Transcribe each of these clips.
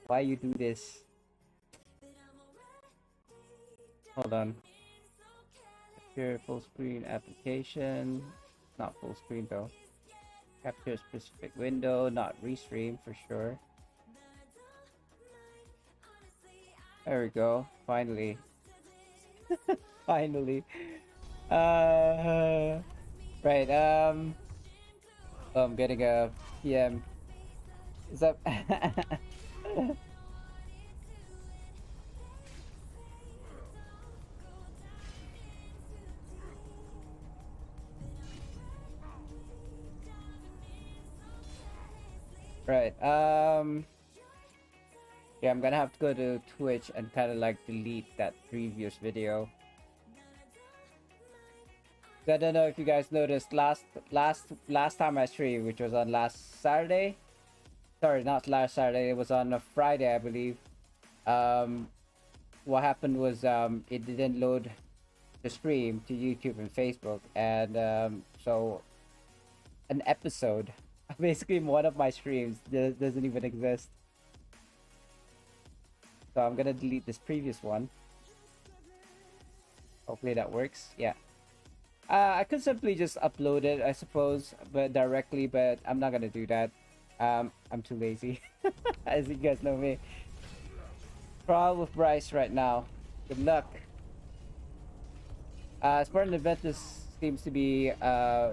Why you do this? Hold on. Capture full screen application. Not full screen though. Capture a specific window, not restream for sure. There we go. Finally. Finally. Right. Oh, I'm getting a PM. Is that? Right. Yeah, I'm gonna have to go to Twitch and kind of like delete that previous video. I don't know if you guys noticed last time I streamed, which was on last Saturday. Sorry, not last Saturday. It was on a Friday, I believe. Um, what happened was it didn't load the stream to YouTube and Facebook, and so an episode, basically one of my streams, doesn't even exist. So I'm gonna delete this previous one. Hopefully that works. Yeah. I could simply just upload it, I suppose, but directly, but I'm not gonna do that. I'm too lazy, as you guys know me. Trial with Bryce right now. Good luck. Spartan Adventus seems to be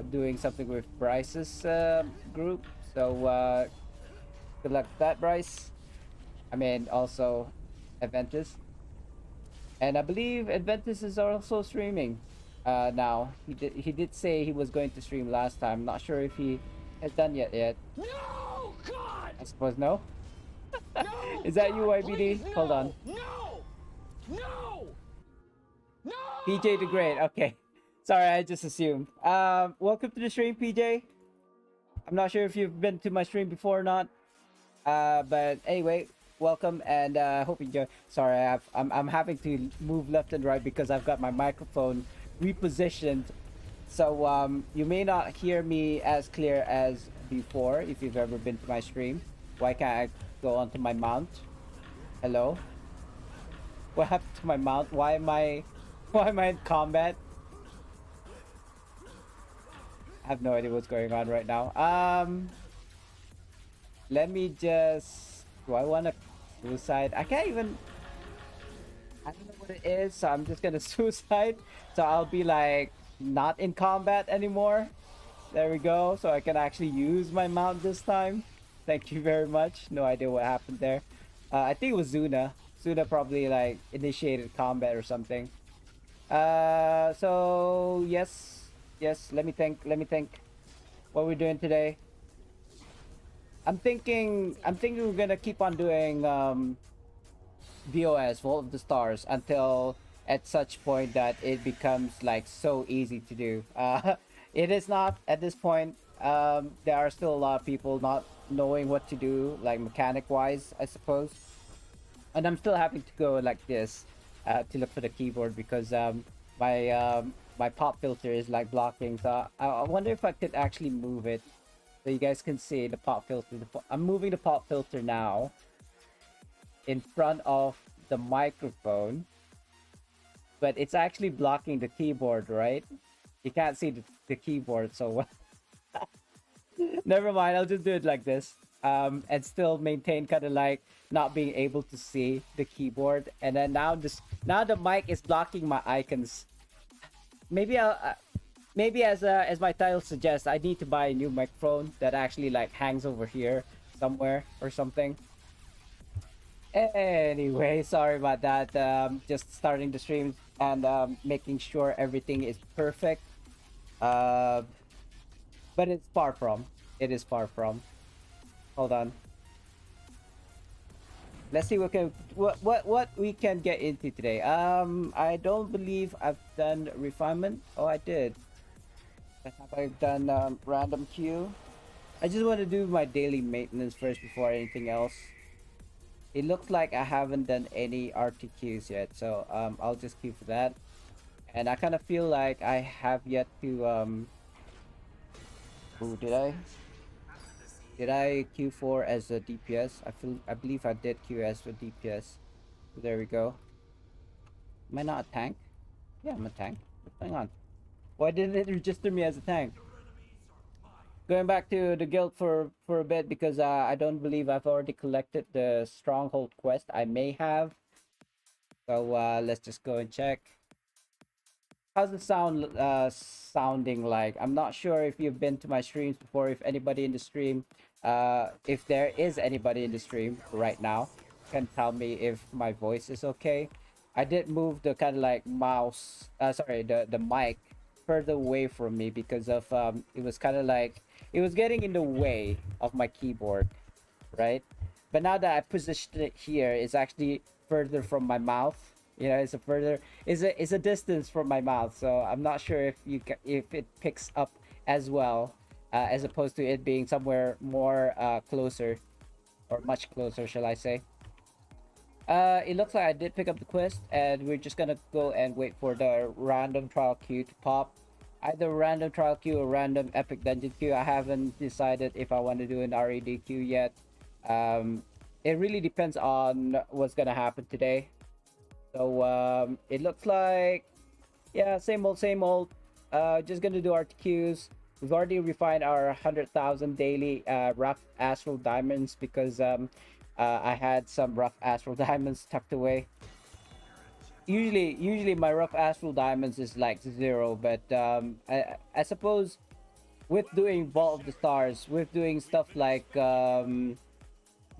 doing something with Bryce's group, so good luck with that, Bryce. I mean, also Adventus. And I believe Adventus is also streaming now. He did say he was going to stream last time. Not sure if he has done yet. No, God! I suppose no. No! Is that God, you, IBD? please, Hold no! on. No! No! No! PJ the Great. Okay. Sorry, I just assumed. Welcome to the stream, PJ. I'm not sure if you've been to my stream before or not. But anyway, welcome and hope you enjoy. Sorry, I'm having to move left and right because I've got my microphone repositioned. So you may not hear me as clear as before if you've ever been to my stream. Why can't I go onto my mount? Hello? What happened to my mount? Why am I in combat? I have no idea what's going on right now. Let me just... Do I want to suicide? I can't even... I don't know what it is, so I'm just gonna suicide. So I'll be like not in combat anymore. There we go. So I can actually use my mount this time. Thank you very much. No idea what happened there. I think it was Zuna. Zuna probably like initiated combat or something. So yes. Let me think. What we're doing today. I'm thinking we're gonna keep on doing VOS, Vault of the Stars, until at such point that it becomes like so easy to do. It is not at this point. There are still a lot of people not knowing what to do, like mechanic wise, I suppose. And I'm still having to go like this to look for the keyboard because my pop filter is like blocking. So I wonder if I could actually move it so you guys can see the pop filter. I'm moving the pop filter now in front of the microphone, but it's actually blocking the keyboard, right? You can't see the keyboard, so never mind. I'll just do it like this, and still maintain kind of like not being able to see the keyboard. And then now the mic is blocking my icons. Maybe maybe as my title suggests, I need to buy a new microphone that actually like hangs over here somewhere or something. Anyway, sorry about that. Just starting the stream and making sure everything is perfect. Uh, but it's far from. It is far from. Hold on. Let's see what we can get into today. I don't believe I've done refinement. Oh, I did. Have I done random queue? I just want to do my daily maintenance first before anything else. It looks like I haven't done any RTQs yet, so I'll just queue for that. And I kind of feel like I have yet to oh, did I? Did I Q4 as a DPS? I believe I did Q as a DPS. There we go. Am I not a tank? Yeah, I'm a tank. What's going on? Why didn't it register me as a tank? Going back to the guild for a bit because I don't believe I've already collected the stronghold quest. I may have. So let's just go and check. How's the sound sounding like? I'm not sure if you've been to my streams before, if anybody in the stream, if there is anybody in the stream right now, can tell me if my voice is okay. I did move the kind of like mouse, sorry, the mic further away from me because of it was kind of like it was getting in the way of my keyboard, right? But now that I positioned it here, it's actually further from my mouth. You know, it's a further, it's a distance from my mouth. So I'm not sure if if it picks up as well, as opposed to it being somewhere more closer, or much closer, shall I say? It looks like I did pick up the quest, and we're just gonna go and wait for the random trial queue to pop. Either random trial queue or random epic dungeon queue. I haven't decided if I want to do an RAD queue yet. It really depends on what's gonna happen today. So it looks like, yeah, same old, same old. Just gonna do RTQs. We've already refined our 100,000 daily rough astral diamonds because I had some rough astral diamonds tucked away. Usually my rough astral diamonds is like 0, but I suppose with doing Vault of the Stars, with doing stuff like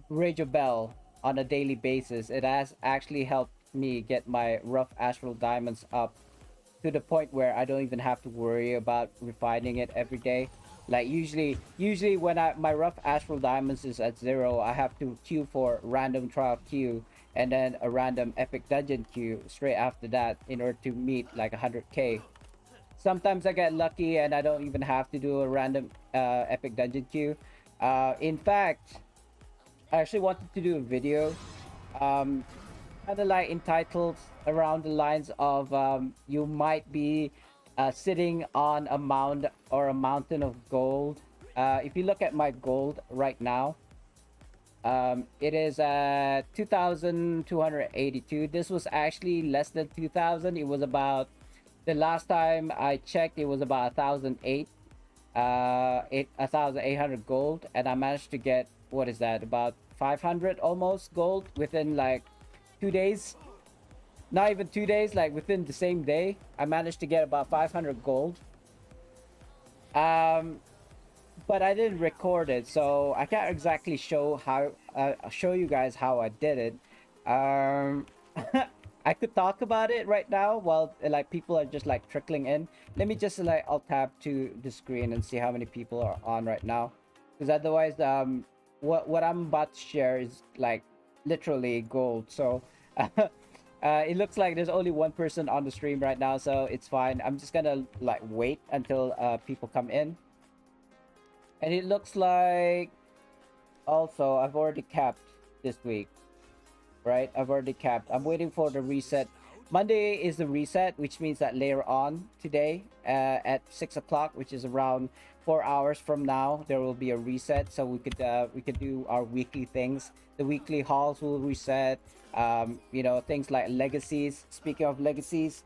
Rage of Bell on a daily basis, it has actually helped me get my rough astral diamonds up to the point where I don't even have to worry about refining it every day. Like usually when my rough astral diamonds is at 0, I have to queue for random trial queue and then a random epic dungeon queue straight after that in order to meet like 100k. Sometimes I get lucky and I don't even have to do a random epic dungeon queue. In fact, I actually wanted to do a video, um, kind of like entitled around the lines of you might be sitting on a mound or a mountain of gold. If you look at my gold right now, it is at 2,282. This was actually less than 2,000. It was about, the last time I checked, it was about 1,008. 1,800 gold, and I managed to get, what is that, about 500 almost gold within like 2 days. Not even 2 days, like within the same day I managed to get about 500 gold. um but I didn't record it, so I can't exactly show you guys how I did it. um I could talk about it right now while like people are just like trickling in. Let me just like, I'll tap to the screen and see how many people are on right now, because otherwise what I'm about to share is like literally gold. So it looks like there's only one person on the stream right now, so it's fine. I'm just gonna like wait until people come in. And it looks like also I've already capped this week, right? I've already capped. I'm waiting for the reset. Monday is the reset, which means that later on today at 6 o'clock, which is around 4 hours from now, there will be a reset. So we could do our weekly things. The weekly hauls will reset. You know, things like legacies. Speaking of legacies,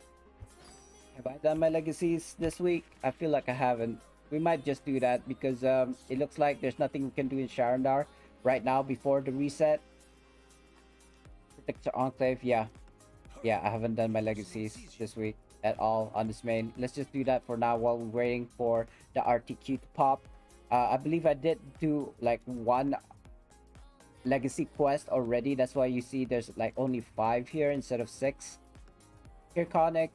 have I done my legacies this week? I feel like I haven't. We might just do that because it looks like there's nothing we can do in Sharandar right now before the reset. Protector Enclave, yeah. Yeah, I haven't done my legacies this week at all on this main. Let's just do that for now while we're waiting for the RTQ to pop. I believe I did do like one legacy quest already. That's why you see there's like only 5 here instead of 6. Kirkonic,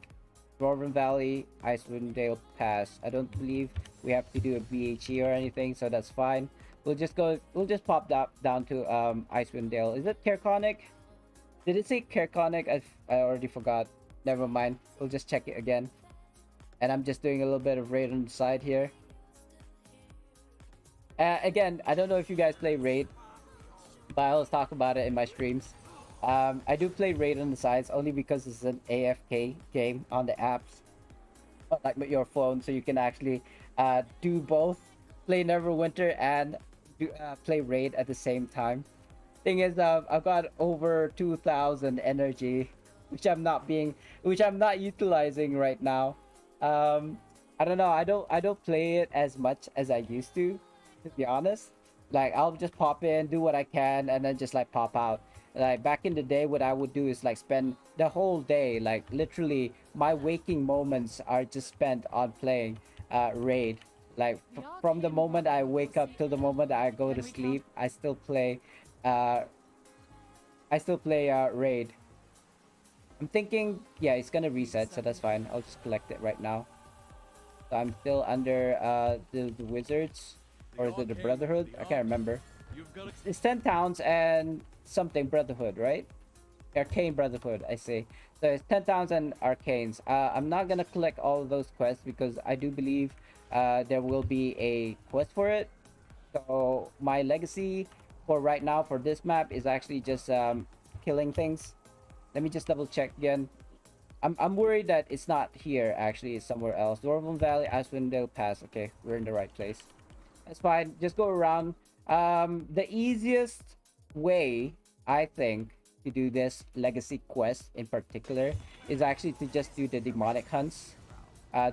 Dwarven Valley, Icewind Dale Pass. I don't believe we have to do a BHE or anything, so that's fine. We'll just pop that down to Icewind Dale. Is it Kirkonic? Did it say Kirkonic? I already forgot. Never mind. We'll just check it again. And I'm just doing a little bit of raid on the side here. Again, I don't know if you guys play raid, but I always talk about it in my streams. I do play raid on the sides only because it's an AFK game on the apps, like with your phone, so you can actually do both, play Neverwinter and play raid at the same time. Thing is, I've got over 2,000 energy, which I'm not utilizing right now. Um, I don't know. I don't play it as much as I used to be honest. Like I'll just pop in, do what I can, and then just like pop out. Like back in the day, what I would do is like spend the whole day, like literally, my waking moments are just spent on playing raid. Like from the moment I wake up till the moment I go to sleep, uh I still play raid. I'm thinking, yeah, it's gonna reset, so that's fine. I'll just collect it right now. So I'm still under the wizards, or is it the brotherhood? I can't remember. It's 10 towns and something brotherhood, right? Arcane brotherhood, I say. So it's 10 towns and arcanes. I'm not gonna collect all of those quests because I do believe there will be a quest for it. So my legacy for right now for this map is actually just killing things. Let me just double check again. I'm worried that it's not here. Actually, it's somewhere else. Dwarven Valley, Icewind Pass. Okay, we're in the right place. That's fine. Just go around. The easiest way, I think, to do this legacy quest in particular is actually to just do the demonic hunts.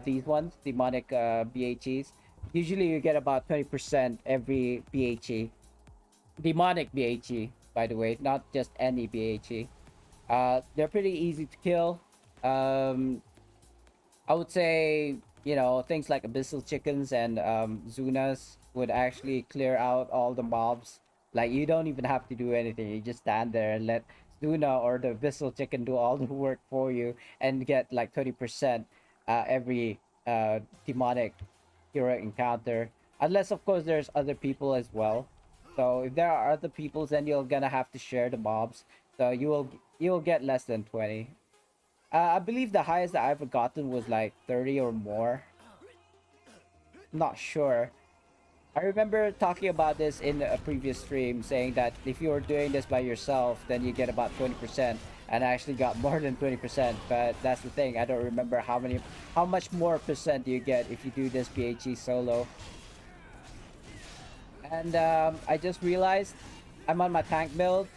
These ones, demonic BHEs. Usually you get about 20% every BHE. Demonic BHE, by the way, not just any BHE. They're pretty easy to kill. Um, I would say, you know, things like abyssal chickens and Zunas would actually clear out all the mobs. Like you don't even have to do anything. You just stand there and let Zuna or the abyssal chicken do all the work for you and get like 30% every demonic hero encounter. Unless of course there's other people as well. So if there are other people, then you're gonna have to share the mobs. So you'll get less than 20. I believe the highest that I've gotten was like 30 or more. Not sure. I remember talking about this in a previous stream, saying that if you're doing this by yourself, then you get about 20%. And I actually got more than 20%. But that's the thing. I don't remember how much more percent do you get if you do this PHE solo. And I just realized I'm on my tank build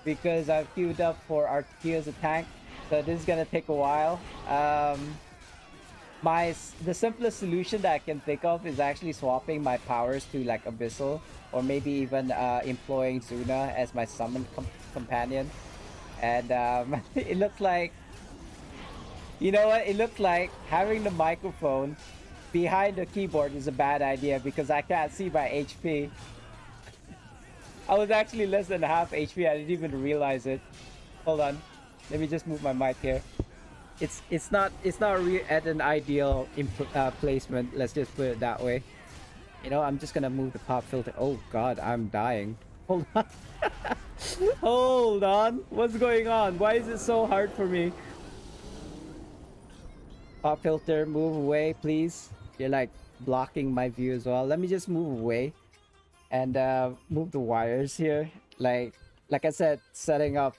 because I've queued up for RTQ as a tank. So this is gonna take a while. The simplest solution that I can think of is actually swapping my powers to like Abyssal, or maybe even employing Zuna as my summon companion. And it looked like, you know what? It looked like having the microphone behind the keyboard is a bad idea because I can't see my HP. I was actually less than half HP. I didn't even realize it. Hold on. Let me just move my mic here. It's not at an ideal placement. Let's just put it that way. You know, I'm just gonna move the pop filter. Oh God, I'm dying. Hold on. Hold on. What's going on? Why is it so hard for me? Pop filter, move away, please. You're like blocking my view as well. Let me just move away and move the wires here. Like I said, setting up.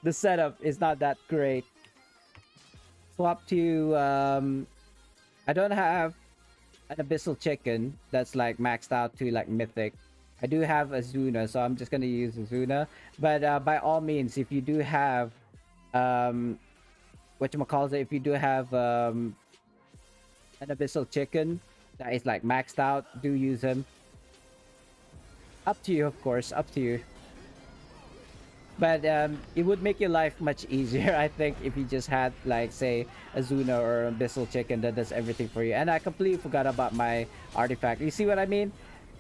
The setup is not that great. Swap to I don't have an abyssal chicken that's like maxed out to like mythic. I do have a Zuna, so I'm just gonna use a Zuna. But by all means, if you do have whatchamacallit, if you do have an abyssal chicken that is like maxed out, do use him. Up to you, of course, up to you. But it would make your life much easier, I think, if you just had, like, say, a Zuna or an Abyssal Chicken that does everything for you. And I completely forgot about my artifact. You see what I mean?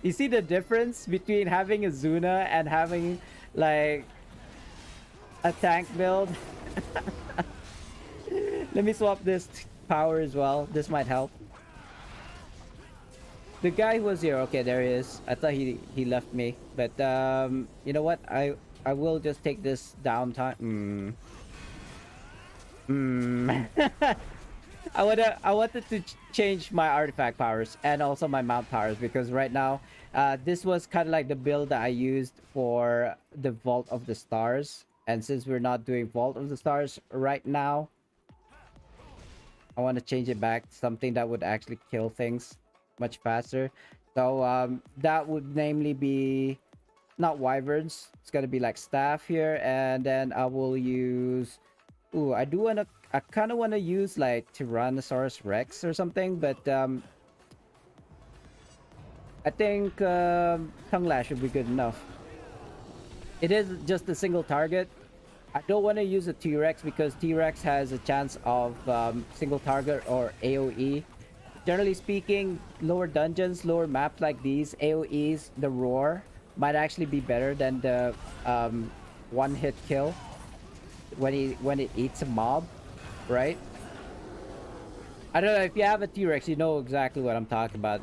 You see the difference between having a Zuna and having, like, a tank build? Let me swap this power as well. This might help. The guy who was here. Okay, there he is. I thought he left me. But, you know what? I will just take this downtime. I wanted to change my artifact powers and also my mount powers because right now, this was kind of like the build that I used for the Vault of the Stars. And since we're not doing Vault of the Stars right now, I want to change it back to something that would actually kill things much faster. So that would namely be not wyverns. It's gonna be like staff here, and then I will use. Ooh, I do wanna. I kind of wanna use like Tyrannosaurus Rex or something, but I think tongue lash would be good enough. It is just a single target. I don't want to use a T-Rex because T-Rex has a chance of single target or AoE. Generally speaking, lower dungeons, lower maps like these, AoEs, the roar might actually be better than the one-hit kill when it eats a mob, right? I don't know if you have a T-Rex, you know exactly what I'm talking about.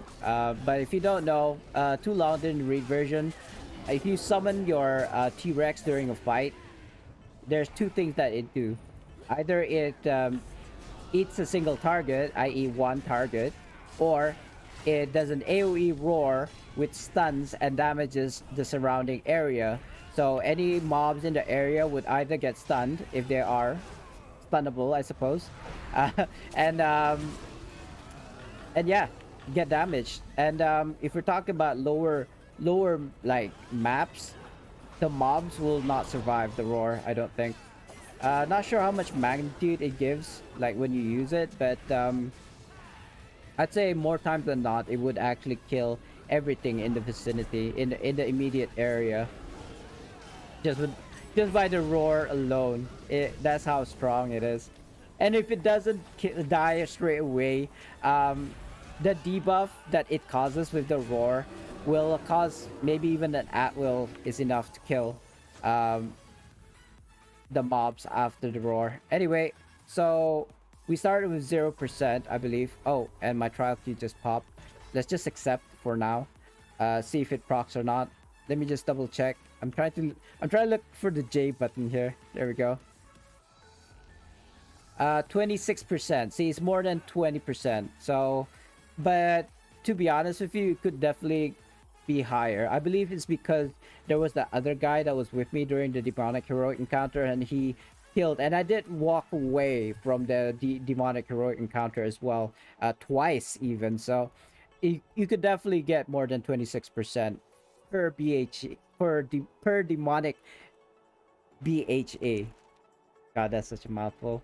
But if you don't know, too long didn't read version. If you summon your T-Rex during a fight, there's two things that it do. Either it eats a single target, i.e. one target, or it does an AoE roar which stuns and damages the surrounding area. So any mobs in the area would either get stunned if they are stunnable, I suppose, uh, and um, and yeah, get damaged. And if we're talking about lower like maps, the mobs will not survive the roar, I don't think. Not sure how much magnitude it gives, like when you use it, but I'd say more times than not, it would actually kill everything in the vicinity, in the immediate area, just with just by the roar alone. That's how strong it is. And if it doesn't die straight away, the debuff that it causes with the roar will cause maybe even an at will is enough to kill um, the mobs after the roar. Anyway, so we started with 0%, I believe. Oh, and my trial key just popped. Let's just accept for now. See if it procs or not. Let me just double check. I'm trying to look for the J button here. There we go. 26%. See, it's more than 20%. So, but to be honest with you, it could definitely be higher. I believe it's because there was that other guy that was with me during the demonic heroic encounter, and he killed, and I did walk away from the demonic heroic encounter as well, twice even. So you could definitely get more than 26% per BH per demonic BHA. God, that's such a mouthful.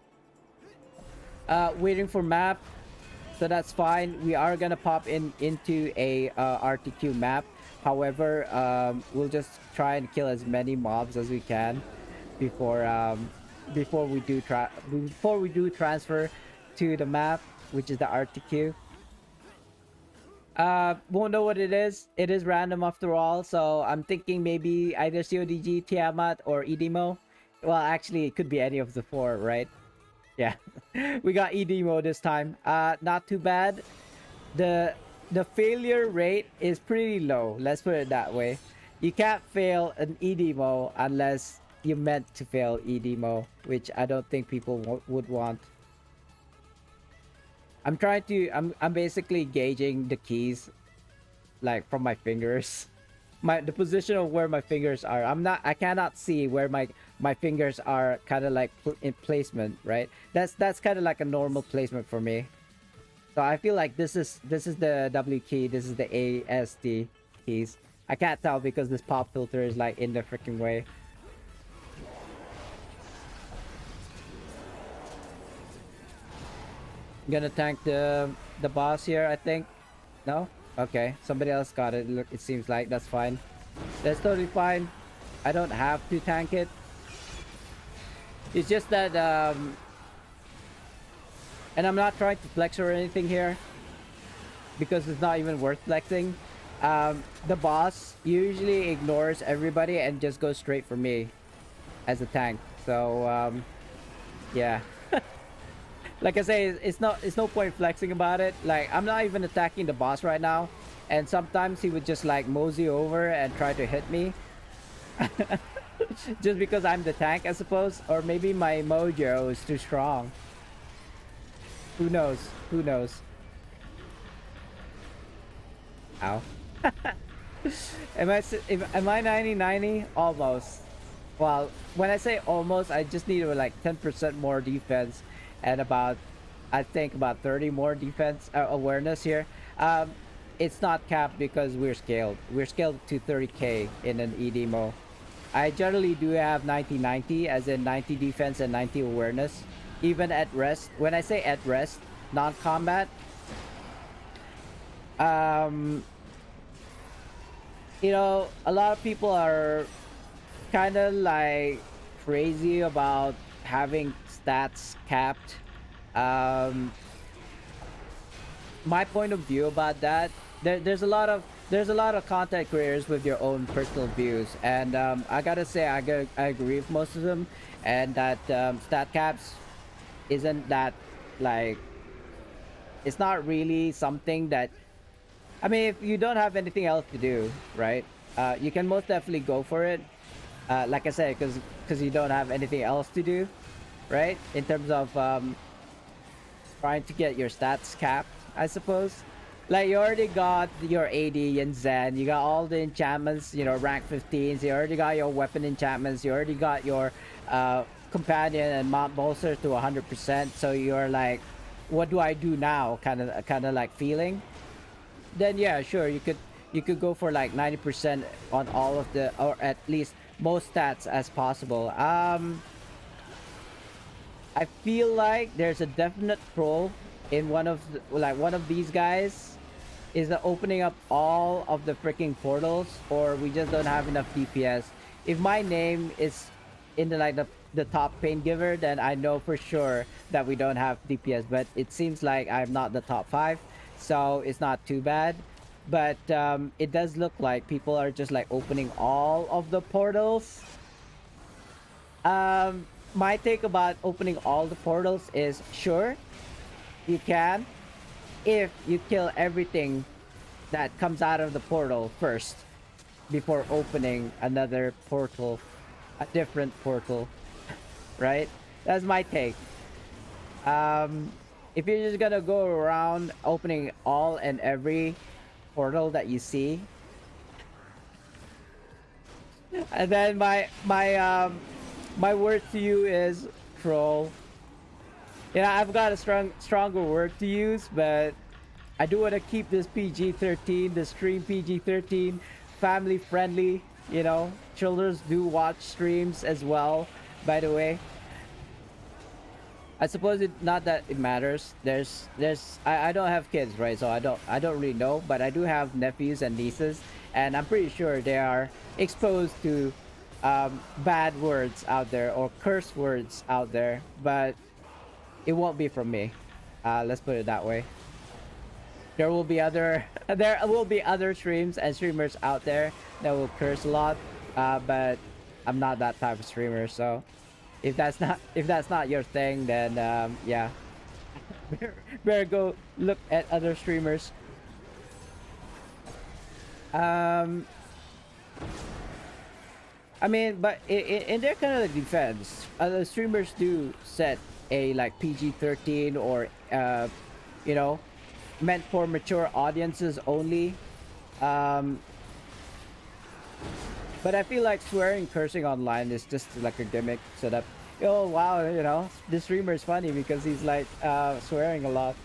Waiting for map, so that's fine. We are gonna pop into a RTQ map. However, we'll just try and kill as many mobs as we can before before we do transfer to the map, which is the RTQ. Won't know what it is. It is random after all, so I'm thinking maybe either CODG, Tiamat, or Edemo. Well, actually, it could be any of the four, right? Yeah, we got Edemo this time. Not too bad. The failure rate is pretty low. Let's put it that way. You can't fail an Edemo unless you meant to fail Edemo, which I don't think people would want. I'm basically gauging the keys like from my fingers. The position of where my fingers are. I cannot see where my fingers are kind of like in placement, right? That's kind of like a normal placement for me. So I feel like this is the W key, this is the ASD keys. I can't tell because this pop filter is like in the freaking way. I'm gonna tank the boss here, I think. No? Okay, somebody else got it. Look, it seems like that's fine. That's totally fine. I don't have to tank it. It's just that and I'm not trying to flex or anything here because it's not even worth flexing. The boss usually ignores everybody and just goes straight for me as a tank. So yeah. Like I say, it's no point flexing about it. Like, I'm not even attacking the boss right now, and sometimes he would just like mosey over and try to hit me. Just because I'm the tank, I suppose, or maybe my mojo is too strong. Who knows? Who knows? Ow. Am I 90-90? Almost. Well, when I say almost, I just need like 10% more defense and about, I think about 30 more defense awareness here. it's not capped because we're scaled. We're scaled to 30k in an EDMO. I generally do have 90-90, as in 90 defense and 90 awareness, even at rest. When I say at rest, non-combat, um, you know, a lot of people are kind of like crazy about having stats capped. Um, my point of view about that, there's a lot of content creators with your own personal views, and I gotta say I agree with most of them, and that stat caps isn't that like, it's not really something that, I mean, if you don't have anything else to do, right, you can most definitely go for it, like I said, because you don't have anything else to do, right, in terms of trying to get your stats capped, I suppose. Like, you already got your AD and Zen, you got all the enchantments, you know, rank 15s, you already got your weapon enchantments, you already got your companion and mount bolster to 100%, so you're like, what do I do now, kind of like feeling. Then yeah, sure, you could go for like 90% on all of the, or at least most stats as possible. I feel like there's a definite troll in one of like one of these guys is opening up all of the freaking portals, or we just don't have enough DPS. If my name is in the like the top pain giver, then I know for sure that we don't have DPS. But it seems like I'm not the top 5, so it's not too bad. But it does look like people are just like opening all of the portals. My take about opening all the portals is, sure, you can, if you kill everything that comes out of the portal first before opening another portal, a different portal, right? That's my take. If you're just gonna go around opening all and every portal that you see, and then my word to you is troll. Yeah, I've got a stronger word to use, but I do want to keep this PG-13, the stream PG-13, family friendly. You know, children do watch streams as well, by the way. I suppose it not that it matters. I don't have kids, right? So I don't really know, but I do have nephews and nieces, and I'm pretty sure they are exposed to bad words out there or curse words out there, but it won't be from me. Let's put it that way. There will be other there will be other streams and streamers out there that will curse a lot, but I'm not that type of streamer. So if that's not your thing, then yeah, better go look at other streamers. I mean, but in their kind of defense, the streamers do set a like PG-13 or you know, meant for mature audiences only. But I feel like swearing, cursing online is just like a gimmick, so that, oh wow, you know, this streamer is funny because he's like swearing a lot.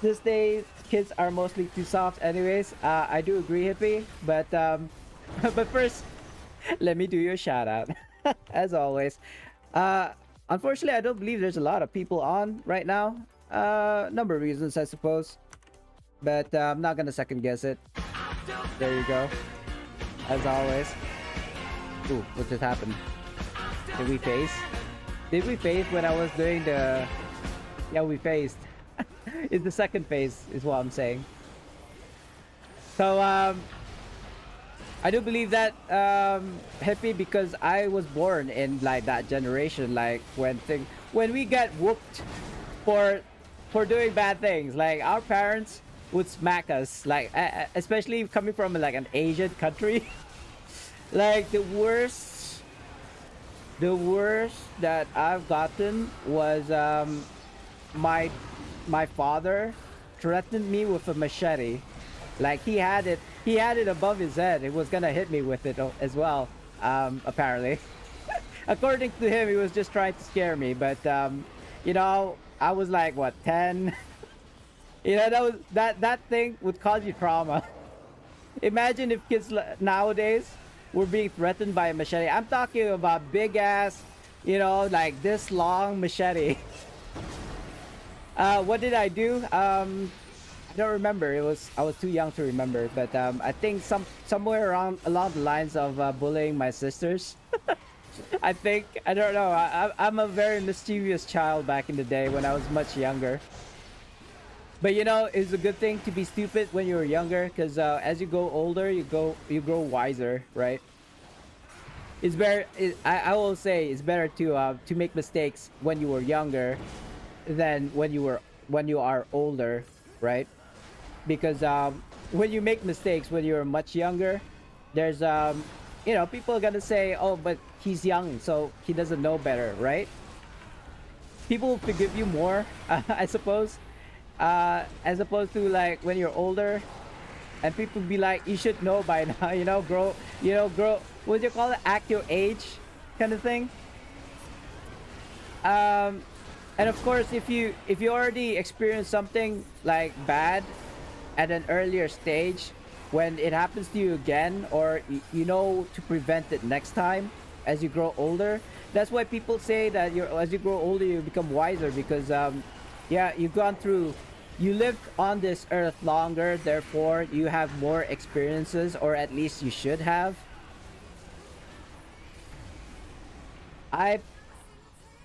These days, kids are mostly too soft anyways. I do agree, Hippie, but but first, let me do your shout out. As always. Unfortunately, I don't believe there's a lot of people on right now. Number of reasons, I suppose. But I'm not gonna second guess it. There you go. As always. Ooh, what just happened? Did we face? Did we face when I was doing the... Yeah, we faced. It's the second phase, is what I'm saying. So, I do believe that happy because I was born in like that generation, like when we got whooped for doing bad things. Like our parents would smack us, like especially coming from like an Asian country. Like the worst that I've gotten was my father threatened me with a machete. Like he had it above his head. It was gonna hit me with it as well. Apparently, according to him, he was just trying to scare me. But you know, I was like what 10, You know, that thing would cause you trauma. Imagine if kids nowadays were being threatened by a machete. I'm talking about big ass, you know, like this long machete. What did I do? I don't remember. I was too young to remember, but I think somewhere around along the lines of bullying my sisters. I think I don't know. I'm a very mischievous child back in the day when I was much younger. But you know, it's a good thing to be stupid when you were younger, because as you go older, you grow wiser, right? It's better. I will say it's better to make mistakes when you were younger than when you are older, right? Because when you make mistakes when you're much younger, there's you know, people are gonna say, oh, but he's young, so he doesn't know better, right? People will forgive you more, I suppose, as opposed to like when you're older, and people be like, you should know by now, you know, grow. What do you call it? Act your age, kind of thing. Um, and of course, if you already experienced something like bad at an earlier stage, when it happens to you again, or you know to prevent it next time as you grow older. That's why people say that as you grow older, you become wiser, because yeah, you've gone through, you lived on this earth longer, therefore you have more experiences, or at least you should have. I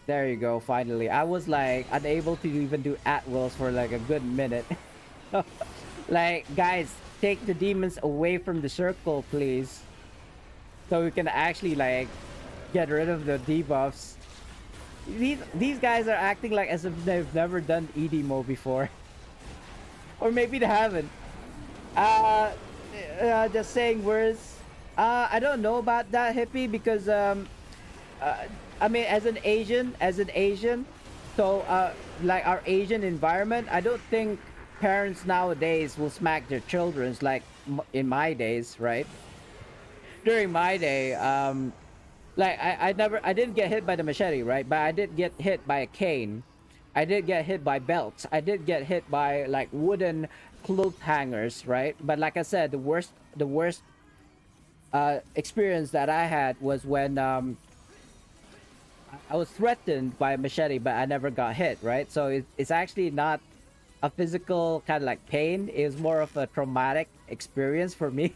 There you go, finally. I was like unable to even do at wills for like a good minute. Like, guys, take the demons away from the circle, please, so we can actually like get rid of the debuffs. These guys are acting like as if they've never done EDMO before. Or maybe they haven't. Uh, just saying words. I don't know about that, hippie, because uh, I mean, as an Asian, so like our Asian environment, I don't think parents nowadays will smack their childrens like in my days, right? During my day, like I didn't get hit by the machete, right? But I did get hit by a cane. I did get hit by belts. I did get hit by like wooden cloth hangers, right? But like I said, the worst experience that I had was when I was threatened by a machete, but I never got hit, right? So it's actually not a physical kind of like pain. It's more of a traumatic experience for me.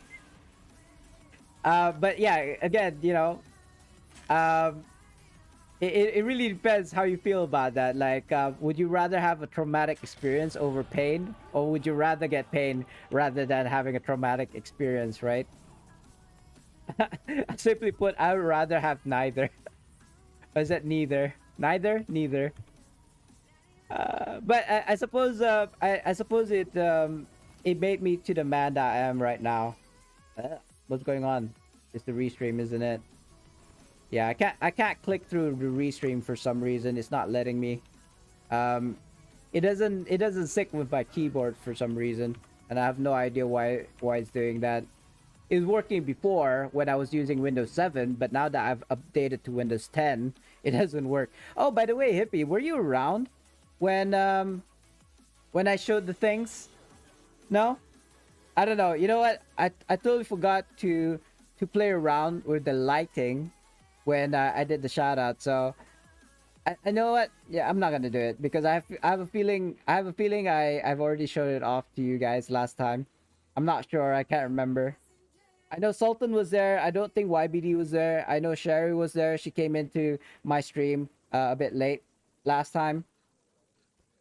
But yeah, again, you know, um, it really depends how you feel about that. Like, would you rather have a traumatic experience over pain, or would you rather get pain rather than having a traumatic experience, right? Simply put, I would rather have neither. Or is that neither? Neither? Neither. But I suppose I suppose it made me to the man that I am right now. What's going on? It's the restream, isn't it? Yeah, I can't click through the restream for some reason. It's not letting me. Um, it doesn't sync with my keyboard for some reason, and I have no idea why it's doing that. It was working before when I was using Windows 7, but now that I've updated to Windows 10, it doesn't work. Oh, by the way, Hippie, were you around when I showed the things? No? I don't know. You know what? I totally forgot to play around with the lighting when I did the shout out. So I know what? Yeah, I'm not gonna do it because I have a feeling I've already showed it off to you guys last time. I'm not sure. I can't remember. I know Sultan was there. I don't think YBD was there. I know Sherry was there. She came into my stream a bit late last time,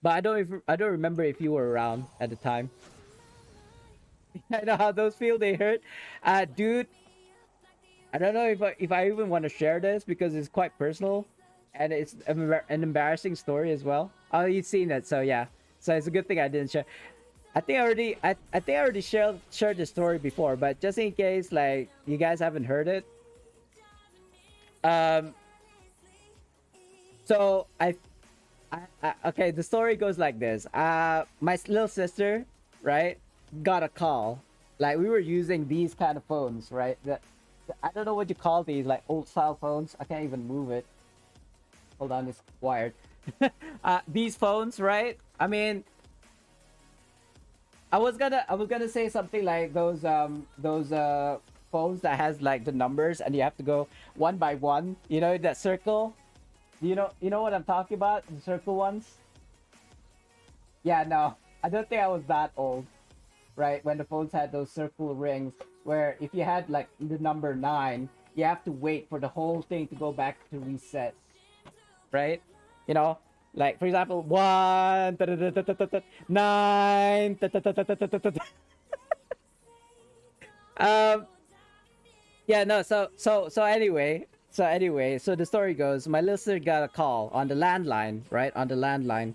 but I don't remember if you were around at the time. I know how those feel. They hurt, dude. I don't know if I even want to share this because it's quite personal, and it's an embarrassing story as well. Oh, you've seen it, so yeah. So it's a good thing I didn't share. I think I already shared the story before, but just in case like you guys haven't heard it. Um so okay, the story goes like this. My little sister, right, got a call. Like we were using these kind of phones, right? I don't know what you call these, like old style phones. I can't even move it. Hold on, it's wired. These phones, right? I mean, I was gonna say something like those phones that has like the numbers and you have to go one by one. You know that circle. You know what I'm talking about? The circle ones. Yeah, no, I don't think I was that old, right? When the phones had those circle rings, where if you had like the number nine, you have to wait for the whole thing to go back to reset, right? You know, like for example, one, nine, um, yeah, no. So the story goes, my little sister got a call on the landline, right? On the landline,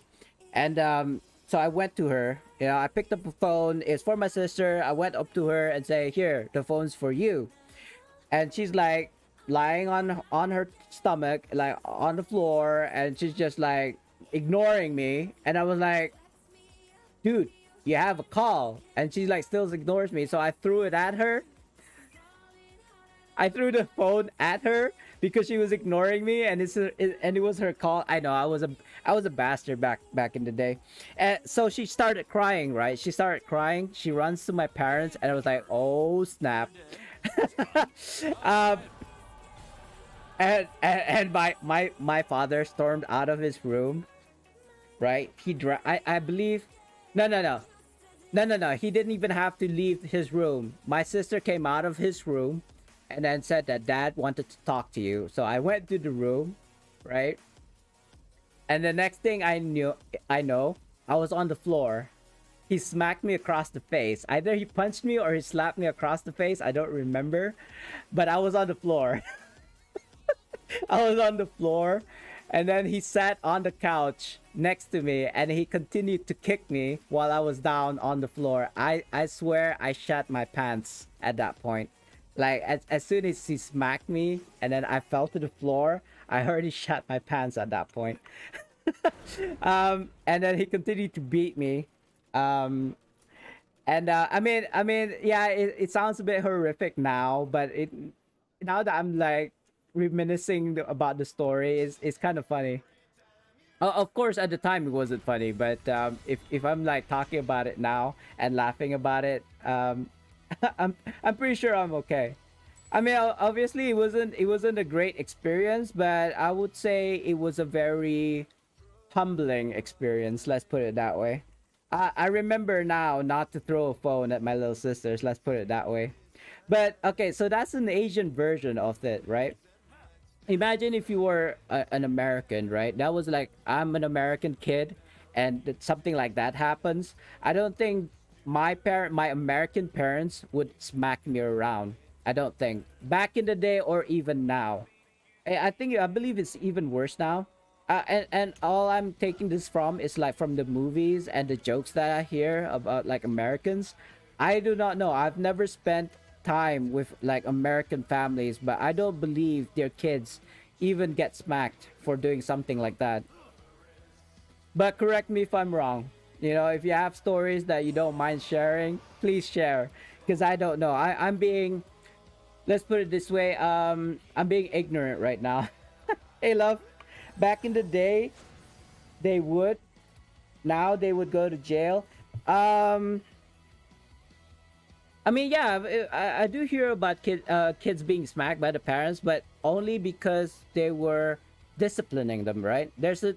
and so I went to her. You know, I picked up the phone. It's for my sister. I went up to her and say, "Here, the phone's for you." And she's like lying on her stomach, like on the floor, and she's just like ignoring me. And I was like, "Dude, you have a call," and she like still ignores me. So I threw it at her. I threw the phone at her because she was ignoring me, and it was her call. I know I was a bastard back in the day, and so she started crying. Right, she started crying. She runs to my parents, and I was like, "Oh snap!" um, and my father stormed out of his room. Right, I believe, no. He didn't even have to leave his room. My sister came out of his room and then said that dad wanted to talk to you. So I went to the room, right? And the next thing I know, I was on the floor. He smacked me across the face. Either he punched me or he slapped me across the face. I don't remember. But I was on the floor. I was on the floor. And then he sat on the couch next to me and he continued to kick me while I was down on the floor. I swear I shat my pants at that point. Like as soon as he smacked me and then I fell to the floor, I already shat my pants at that point. And then he continued to beat me. Um, and I mean, yeah, it sounds a bit horrific now, but it now that I'm like reminiscing about the story, it's kind of funny. Of course, at the time it wasn't funny, but if I'm like talking about it now and laughing about it, I'm pretty sure I'm okay. I mean, obviously it wasn't a great experience, but I would say it was a very humbling experience. Let's put it that way. I remember now not to throw a phone at my little sisters. Let's put it that way. But okay, so that's an Asian version of it, right? Imagine if you were an American, right? That was like I'm an American kid, and something like that happens. I don't think my American parents would smack me around. I don't think back in the day or even now. I believe it's even worse now. And all I'm taking this from is like from the movies and the jokes that I hear about like Americans. I do not know. I've never spent time with like American families, but I don't believe their kids even get smacked for doing something like that. But correct me if I'm wrong. You know, if you have stories that you don't mind sharing, please share. Because I don't know. I'm being, let's put it this way, I'm being ignorant right now. Hey, love. Back in the day, they would. Now they would go to jail. Um, I mean, yeah, I do hear about kids being smacked by the parents, but only because they were disciplining them, right? There's a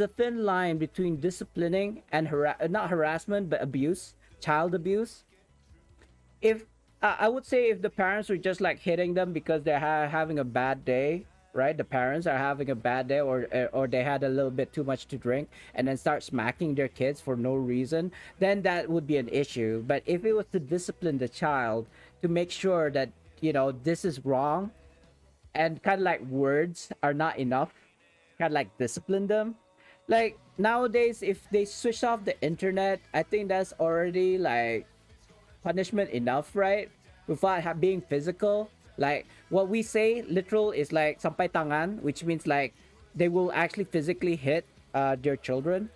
thin line between disciplining and not harassment, but abuse, child abuse. If I would say if the parents were just like hitting them because they're having a bad day, right? The parents are having a bad day, or they had a little bit too much to drink, and then start smacking their kids for no reason, then that would be an issue. But if it was to discipline the child to make sure that this is wrong, and kind of like words are not enough, kind of like discipline them. Like nowadays, if they switch off the internet, I think that's already like punishment enough, right? Without being physical. Like what we say, literal is like sampay tangan, which means like they will actually physically hit their children.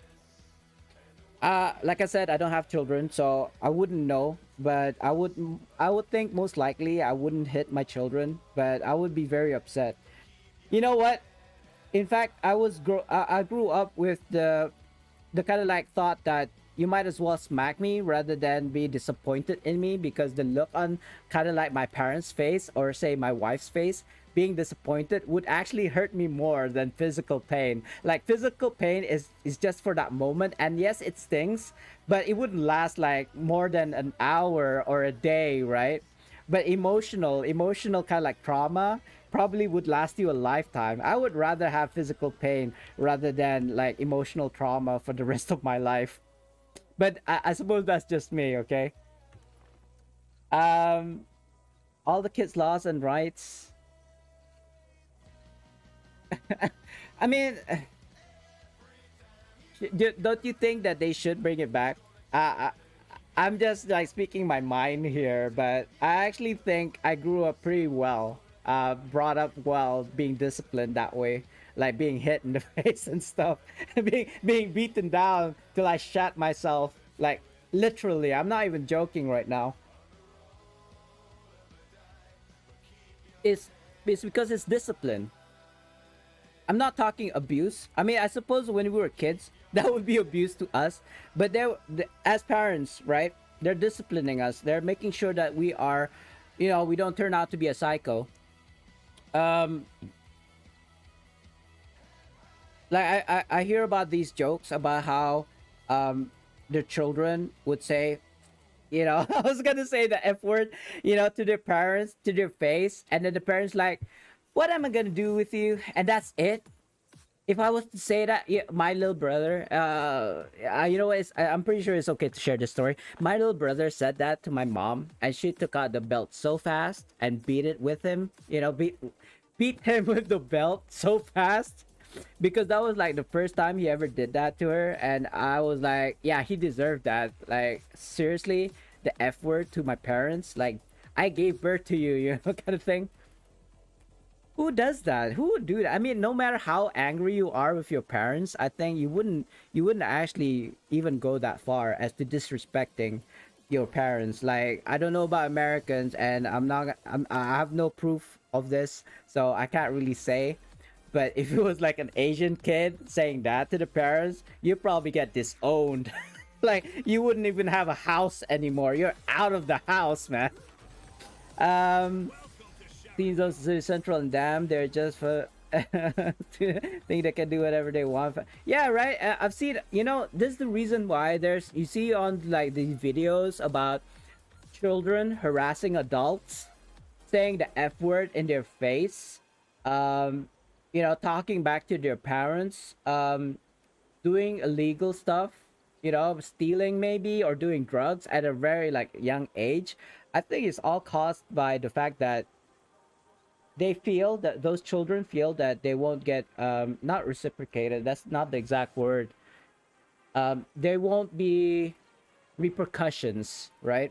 Like I said, I don't have children, so I wouldn't know. But I would think most likely I wouldn't hit my children, but I would be very upset. You know what? In fact, I grew up with the kind of like thought that you might as well smack me rather than be disappointed in me, because the look on kind of like my parents' face or say my wife's face being disappointed would actually hurt me more than physical pain. Like physical pain is just for that moment, and yes, it stings, but it wouldn't last like more than an hour or a day, right? But emotional kind of like trauma probably would last you a lifetime. I would rather have physical pain rather than like emotional trauma for the rest of my life. But I suppose that's just me, okay? um all the kids laws and rights. I mean, don't you think that they should bring it back? I'm just like speaking my mind here, but I actually think I grew up pretty well, brought up well, being disciplined that way, like being hit in the face and stuff, being beaten down till I shat myself, like literally. I'm not even joking right now. It's because it's discipline. I'm not talking abuse. I mean, I suppose when we were kids, that would be abuse to us. But as parents, right? They're disciplining us. They're making sure that we are, we don't turn out to be a psycho. Um, like I hear about these jokes about how, their children would say, I was gonna say the F word, to their parents, to their face, and then the parents like, "What am I gonna do with you?" And that's it. If I was to say that, yeah, my little brother, I'm pretty sure it's okay to share this story. My little brother said that to my mom, and she took out the belt so fast and beat it with him. Beat him with the belt so fast, because that was like the first time he ever did that to her, and I was like, yeah, he deserved that. Like seriously, the F word to my parents, like I gave birth to you, kind of thing. Who does that? Who would do that? I mean, no matter how angry you are with your parents, I think you wouldn't actually even go that far as to disrespecting your parents. Like, I don't know about Americans, and I have no proof of this, so I can't really say. But if it was like an Asian kid saying that to the parents, you probably get disowned. Like, you wouldn't even have a house anymore. You're out of the house, man. Um, Teams of Central and Dam, they're just for to think they can do whatever they want. Yeah, right. I've seen. This is the reason why you see on like these videos about children harassing adults, saying the F word in their face, talking back to their parents, doing illegal stuff, stealing maybe, or doing drugs at a very like young age. I think it's all caused by the fact that they feel that those children feel that they won't get, not reciprocated, that's not the exact word, there won't be repercussions, right?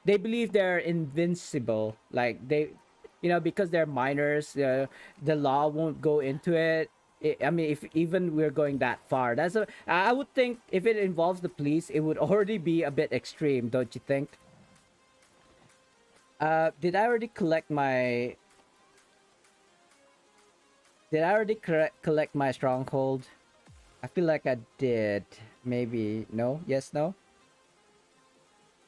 They believe they're invincible, like because they're minors, the law won't go into it. I mean, if even we're going that far, I would think if it involves the police, it would already be a bit extreme, don't you think? Did I already collect my stronghold? I feel like I did. Maybe no. Yes, no.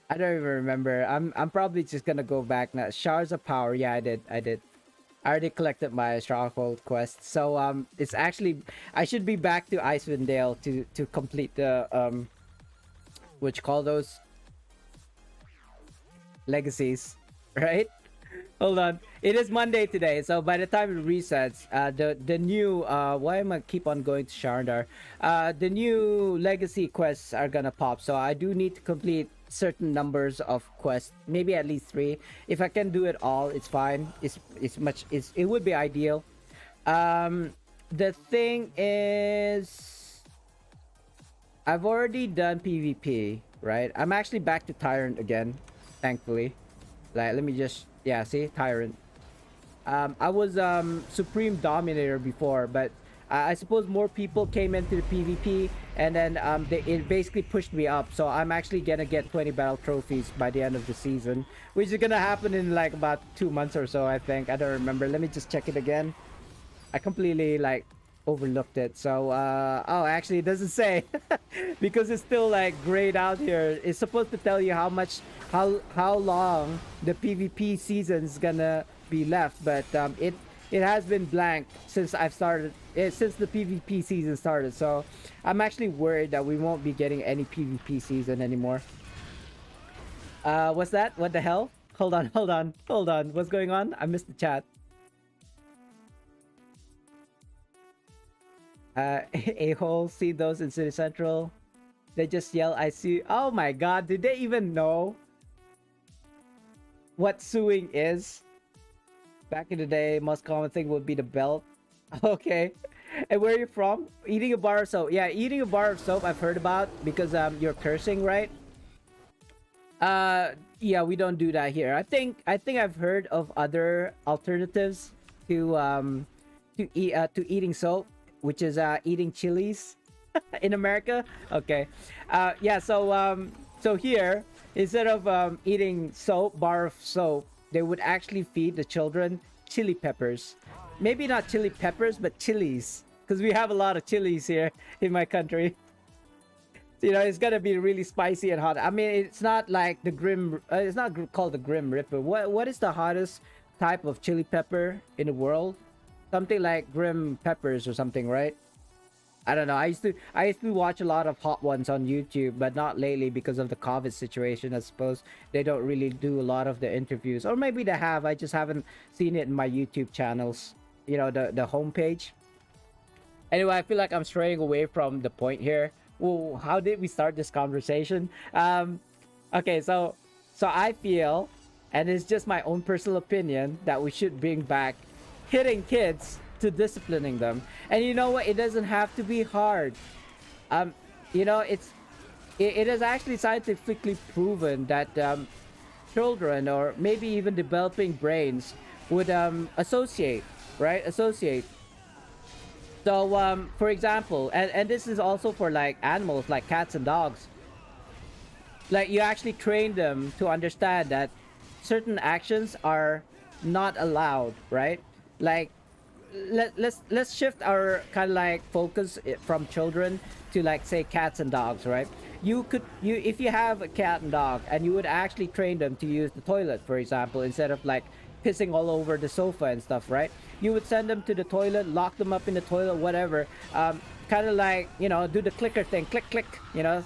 I don't even remember. I'm probably just gonna go back now. Shards of Power. Yeah, I did. I already collected my stronghold quest. So it's actually, I should be back to Icewind Dale to complete the what you call those legacies, right? Hold on. It is Monday today, so by the time it resets, the new why am I keep on going to Sharndar? The new legacy quests are gonna pop, so I do need to complete certain numbers of quests, maybe at least 3. If I can do it all, it's fine. It would be ideal. The thing is, I've already done PvP, right? I'm actually back to Tyrant again, thankfully. Like, let me just, yeah, see, Tyrant. I was Supreme Dominator before, but I suppose more people came into the PvP, and then it basically pushed me up. So I'm actually gonna get 20 battle trophies by the end of the season, which is gonna happen in like about 2 months or so, I think. I don't remember. Let me just check it again. I completely like overlooked it. So oh, actually it doesn't say because it's still like grayed out here. It's supposed to tell you how much, how long the PvP season's gonna be left, but it has been blank since I've started since the PvP season started. So I'm actually worried that we won't be getting any PvP season anymore. What's that? What the hell? Hold on, hold on, hold on. What's going on? I missed the chat. A-hole, see those in City Central? They just yell, I see. Oh my god, did they even know what suing is? Back in the day, most common thing would be the belt. Okay. And where are you from? Eating a bar of soap. Yeah, eating a bar of soap I've heard about because you're cursing, right? Yeah, we don't do that here. I think I've heard of other alternatives to eating soap, which is eating chilies in America. Okay. Yeah, so here, instead of eating soap, bar of soap, they would actually feed the children chili peppers. Maybe not chili peppers, but chilies, because we have a lot of chilies here in my country. You know, it's gonna be really spicy and hot. I mean, it's not like the grim. It's not called the Grim Reaper. What is the hottest type of chili pepper in the world? Something like Grim Peppers or something, right? I don't know. I used to watch a lot of hot ones on YouTube, but not lately because of the COVID situation. I suppose they don't really do a lot of the interviews, or maybe they have. I just haven't seen it in my YouTube channels. You know, the homepage. Anyway, I feel like I'm straying away from the point here. Well, how did we start this conversation? Okay, so I feel, and it's just my own personal opinion, that we should bring back hitting kids to disciplining them. And you know what? It doesn't have to be hard. You know, it is actually scientifically proven that children, or maybe even developing brains, would associate, right? Associate. So, for example, and this is also for like animals like cats and dogs. Like you actually train them to understand that certain actions are not allowed, right? Like let's shift our kind of like focus from children to, like, say, cats and dogs, right? You if you have a cat and dog and you would actually train them to use the toilet, for example, instead of like pissing all over the sofa and stuff, right? You would send them to the toilet, lock them up in the toilet, whatever. Kind of like, you know, do the clicker thing, click click, you know,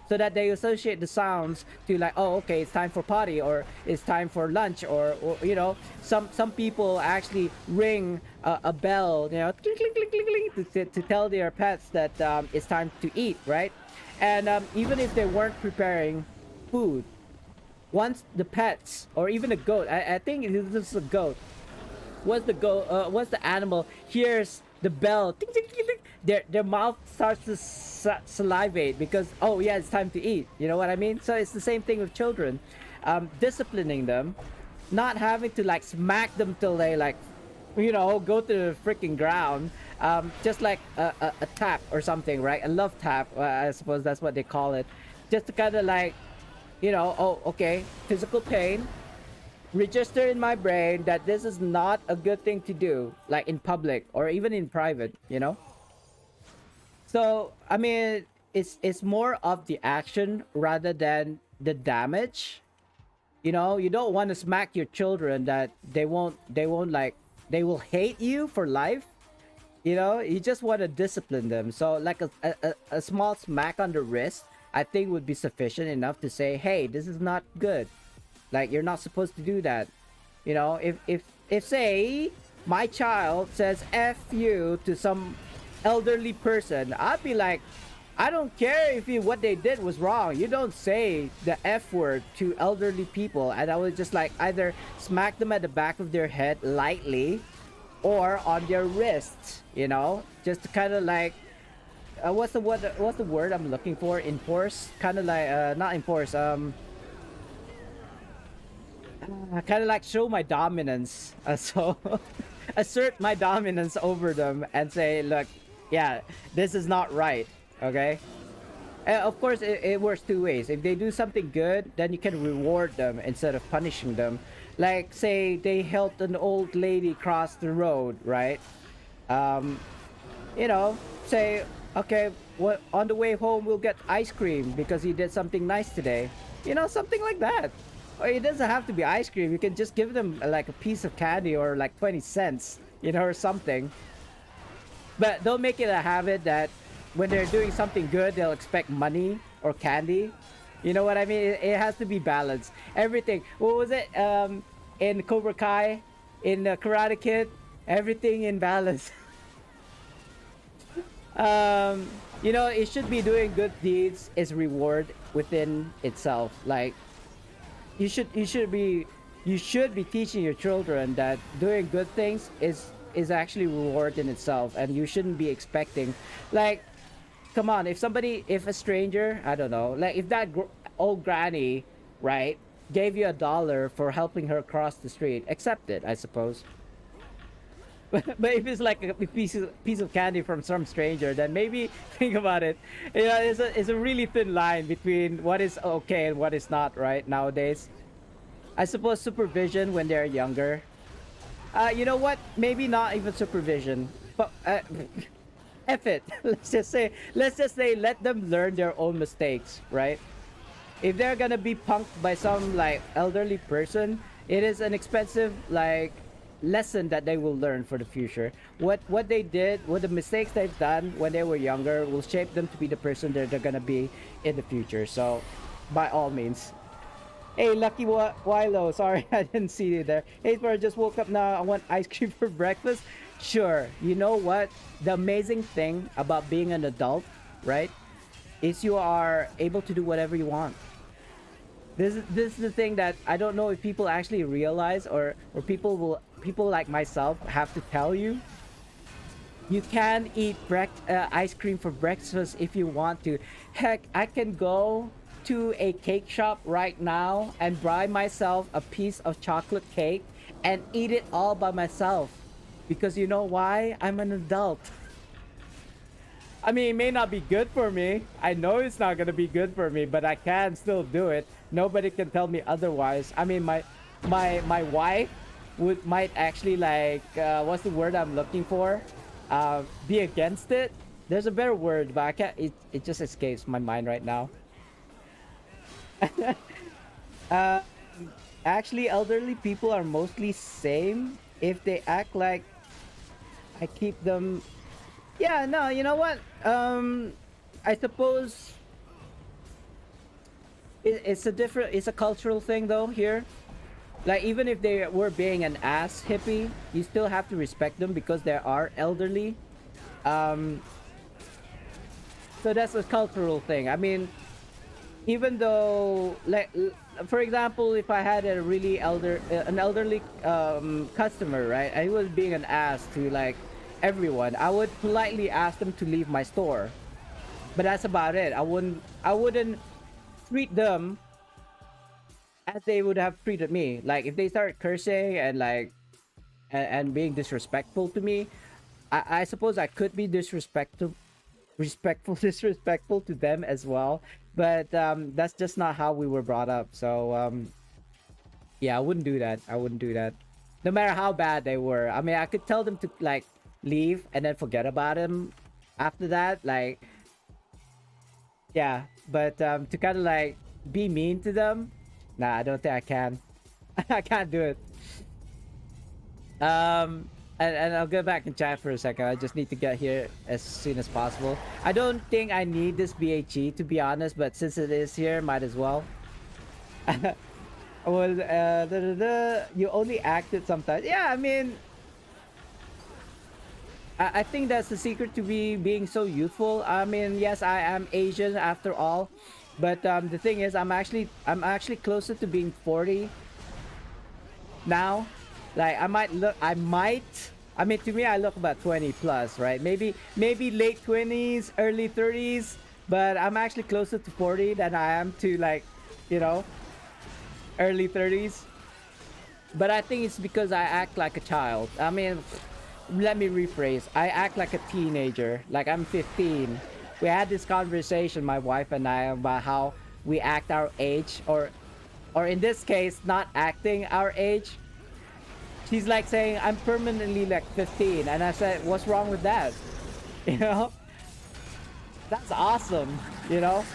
so that they associate the sounds to, like, oh, okay, it's time for potty, or it's time for lunch, or you know, some people actually ring a bell, you know, clink, clink, clink, clink, clink, to tell their pets that it's time to eat, right? And even if they weren't preparing food, once the pets, or even a goat, I think this is a goat, once the animal hears the bell, ting, ting, ting, ting, their mouth starts to salivate because, oh yeah, it's time to eat. You know what I mean? So it's the same thing with children. Disciplining them, not having to like smack them till they, like, you know, go to the freaking ground. Just like a tap or something, right? A love tap, I suppose that's what they call it. Just to kind of like, you know, oh, okay, physical pain, register in my brain that this is not a good thing to do, like in public or even in private, you know? So, I mean, it's more of the action rather than the damage. You know, you don't want to smack your children that they won't like, they will hate you for life. You know, you just want to discipline them. So like a small smack on the wrist, I think would be sufficient enough to say, hey, this is not good. Like, you're not supposed to do that. You know, if say my child says F you to some elderly person, I'd be like, I don't care if what they did was wrong. You don't say the F word to elderly people. And I would just like either smack them at the back of their head lightly or on their wrists, you know, just to kind of like, what's the word I'm looking for? Enforce, kind of like, not enforce, kind of like show my dominance. So assert my dominance over them and say, look, yeah, this is not right, okay? And of course, it works two ways. If they do something good, then you can reward them instead of punishing them. Like, say they helped an old lady cross the road, right? you know, say, okay, what on the way home we'll get ice cream because he did something nice today. You know, something like that. Or it doesn't have to be ice cream. You can just give them like a piece of candy or like 20 cents, you know, or something. But don't make it a habit that when they're doing something good, they'll expect money or candy. You know what I mean? It has to be balanced. Everything. What was it? In Cobra Kai, in Karate Kid, everything in balance. um, you know, it should be doing good deeds is reward within itself. Like you should be teaching your children that doing good things is actually reward in itself, and you shouldn't be expecting, like, come on, if a stranger, I don't know, like if that old granny, right, gave you $1 for helping her cross the street, accept it, I suppose. But if it's like a piece of candy from some stranger, then maybe think about it. You know, it's a really thin line between what is okay and what is not, right, nowadays. I suppose supervision when they're younger. You know what? Maybe not even supervision, but F it. Let's just say, let them learn their own mistakes, right? If they're gonna be punked by some like elderly person, it is an expensive like lesson that they will learn for the future. What they did, what the mistakes they've done when they were younger, will shape them to be the person that they're gonna be in the future. So, by all means. Hey, Lucky Wilo, sorry I didn't see you there. Hey, I just woke up now. I want ice cream for breakfast. Sure. You know what? The amazing thing about being an adult, right, is you are able to do whatever you want. This is the thing that I don't know if people actually realize, or people like myself have to tell you. You can eat ice cream for breakfast if you want to. Heck, I can go to a cake shop right now and buy myself a piece of chocolate cake and eat it all by myself. Because you know why? I'm an adult. I mean, it may not be good for me. I know it's not going to be good for me, but I can still do it. Nobody can tell me otherwise. I mean, my wife might actually like what's the word I'm looking for? Be against it. There's a better word, but I can't. It just escapes my mind right now. uh, Actually, elderly people are mostly same if they act like I keep them. Yeah, no, you know what? I suppose it's a cultural thing though here. Like even if they were being an ass hippie, you still have to respect them because they are elderly. Um, so that's a cultural thing. I mean, even though like for example, if I had a really an elderly customer, right, and he was being an ass to like everyone, I would politely ask them to leave my store, but that's about it. I wouldn't treat them as they would have treated me. Like if they start cursing and like and being disrespectful to me, I suppose I could be disrespectful to them as well. But that's just not how we were brought up. So yeah, I wouldn't do that. I wouldn't do that. No matter how bad they were. I mean, I could tell them to like leave and then forget about him after that. Like, yeah. But to kind of like be mean to them, nah, I don't think I can. I can't do it. And I'll go back and chat for a second. I just need to get here as soon as possible. I don't think I need this BHE to be honest, but since it is here, might as well. Well, you only acted sometimes. Yeah, I mean, I think that's the secret to being so youthful. I mean, yes, I am Asian after all, but the thing is, I'm actually closer to being 40 now. Like I mean, to me I look about 20 plus, right? Maybe late 20s, early 30s, but I'm actually closer to 40 than I am to like, you know, early 30s. But I think it's because I act like a child. I mean, let me rephrase. I act like a teenager, like I'm 15. We had this conversation, my wife and I, about how we act our age, or in this case, not acting our age. She's like saying I'm permanently like 15, and I said, what's wrong with that? You know, that's awesome. You know,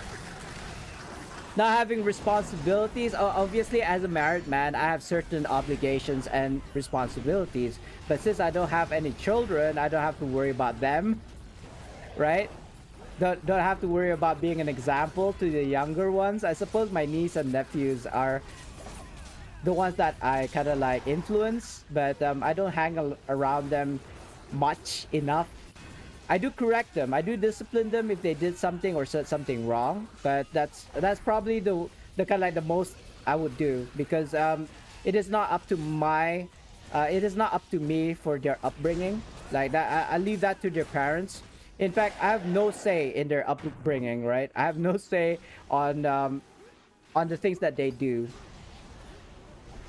not having responsibilities. Obviously, as a married man, I have certain obligations and responsibilities. But since I don't have any children, I don't have to worry about them, right? Don't have to worry about being an example to the younger ones. I suppose my niece and nephews are the ones that I kind of like influence, but I don't hang around them much enough. I do correct them. I do discipline them if they did something or said something wrong. But that's probably the kind of like the most I would do, because it is not up to my it is not up to me for their upbringing. Like that, I leave that to their parents. In fact, I have no say in their upbringing. Right? I have no say on the things that they do.